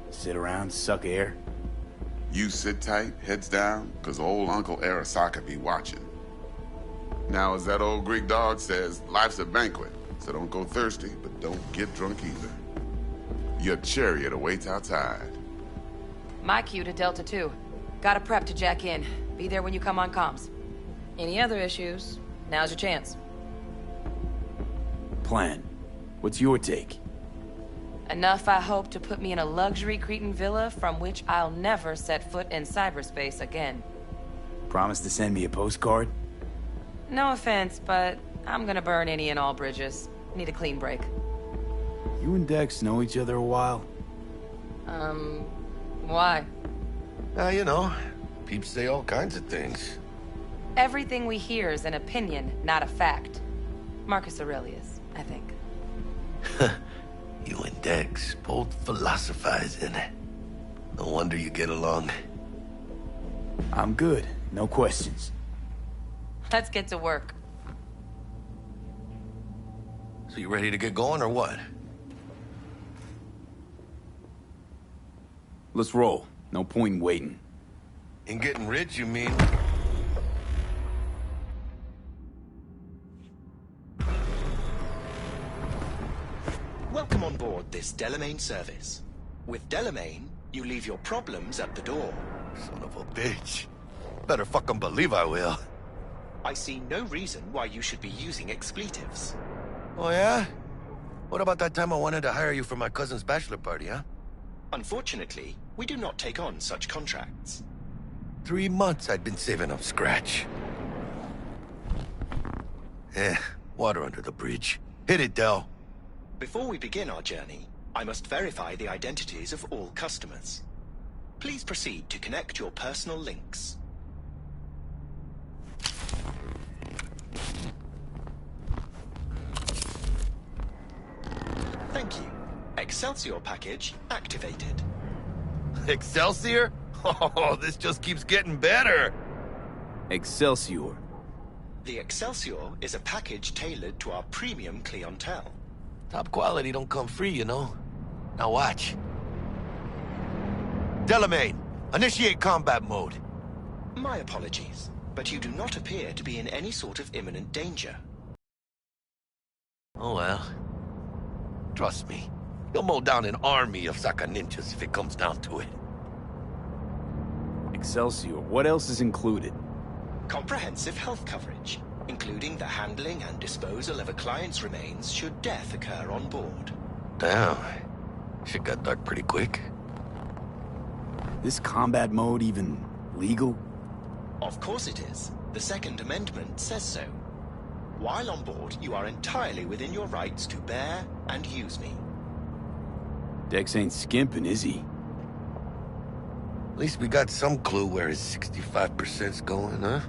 H: Sit around, suck air?
Q: You sit tight, heads down, cause old Uncle Arasaka be watching. Now, as that old Greek dog says, life's a banquet, so don't go thirsty, but don't get drunk either. Your chariot awaits outside.
S: My cue to Delta 2. Gotta prep to jack in. Be there when you come on comms. Any other issues, now's your chance.
H: Plan. What's your take?
S: Enough, I hope, to put me in a luxury Cretan villa from which I'll never set foot in cyberspace again.
H: Promise to send me a postcard?
S: No offense, but I'm gonna burn any and all bridges. Need a clean break.
H: You and Dex know each other a while?
S: Why?
C: You know, peeps say all kinds of things.
S: Everything we hear is an opinion, not a fact. Marcus Aurelius, I think.
C: You and Dex, both philosophizing. No wonder you get along.
H: I'm good. No questions.
S: Let's get to work.
C: So you ready to get going or what?
H: Let's roll. No point in waiting.
C: In getting rich, you mean?
W: Welcome on board this Delamain service. With Delamain, you leave your problems at the door.
C: Son of a bitch. Better fucking believe I will.
W: I see no reason why you should be using expletives.
C: Oh, yeah? What about that time I wanted to hire you for my cousin's bachelor party, huh?
W: Unfortunately, we do not take on such contracts.
C: 3 months I'd been saving up scratch. Water under the bridge. Hit it, Del.
W: Before we begin our journey, I must verify the identities of all customers. Please proceed to connect your personal links. Thank you. Excelsior package activated.
C: Excelsior? Oh, this just keeps getting better.
H: Excelsior.
W: The Excelsior is a package tailored to our premium clientele.
C: Top quality don't come free, you know. Now watch. Delamain, initiate combat mode.
W: My apologies, but you do not appear to be in any sort of imminent danger.
C: Oh well. Trust me, you'll mow down an army of Saka ninjas if it comes down to it.
H: Excelsior, what else is included?
W: Comprehensive health coverage, including the handling and disposal of a client's remains should death occur on board.
C: Damn. Shit got dark pretty quick.
H: This combat mode even legal?
W: Of course it is. The Second Amendment says so. While on board, you are entirely within your rights to bear and use me.
H: Dex ain't skimping, is he?
C: At least we got some clue where his 65%'s going, huh?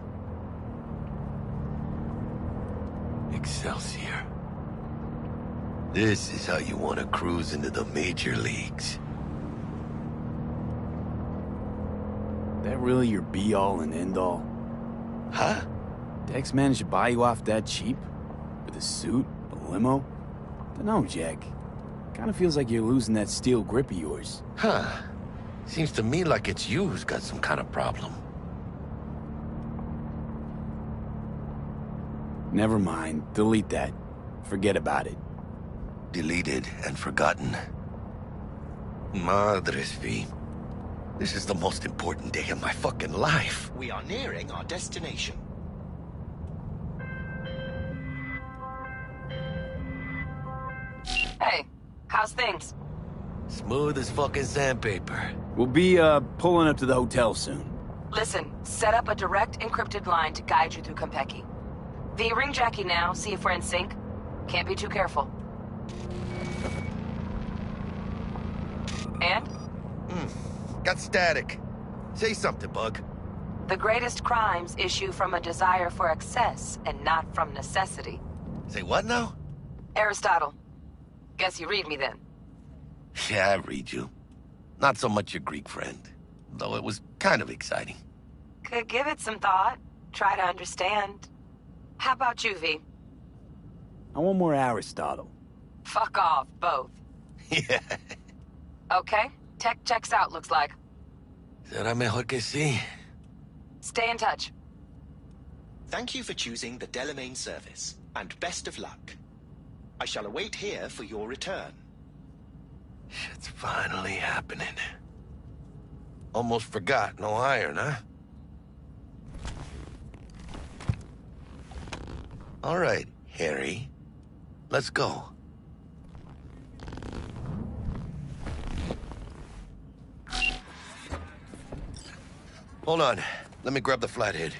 C: Excelsior. This is how you want to cruise into the major leagues.
H: That really your be-all and end-all?
C: Huh?
H: Dex managed to buy you off that cheap? With a suit? A limo? Dunno, Jack. Kinda feels like you're losing that steel grip of yours.
C: Huh. Seems to me like it's you who's got some kind of problem.
H: Never mind. Delete that. Forget about it.
C: Deleted and forgotten. Madres, V. This is the most important day of my fucking life.
W: We are nearing our destination.
S: Hey, how's things?
C: Smooth as fucking sandpaper.
H: We'll be, pulling up to the hotel soon.
S: Listen, set up a direct encrypted line to guide you through Konpeki. V, ring Jackie now, see if we're in sync. Can't be too careful. And?
C: Got static. Say something, Bug.
S: The greatest crimes issue from a desire for excess and not from necessity.
C: Say what now?
S: Aristotle. Guess you read me then.
C: Yeah, I read you. Not so much your Greek friend, though it was kind of exciting.
S: Could give it some thought. Try to understand. How about you, V?
H: I want more Aristotle.
S: Fuck off, both.
C: Yeah.
S: Okay, tech checks out, looks like.
C: Será mejor que sí.
S: Stay in touch.
W: Thank you for choosing the Delamain service, and best of luck. I shall await here for your return.
C: Shit's finally happening. Almost forgot, no iron, huh? All right, Harry. Let's go. Hold on. Let me grab the flathead.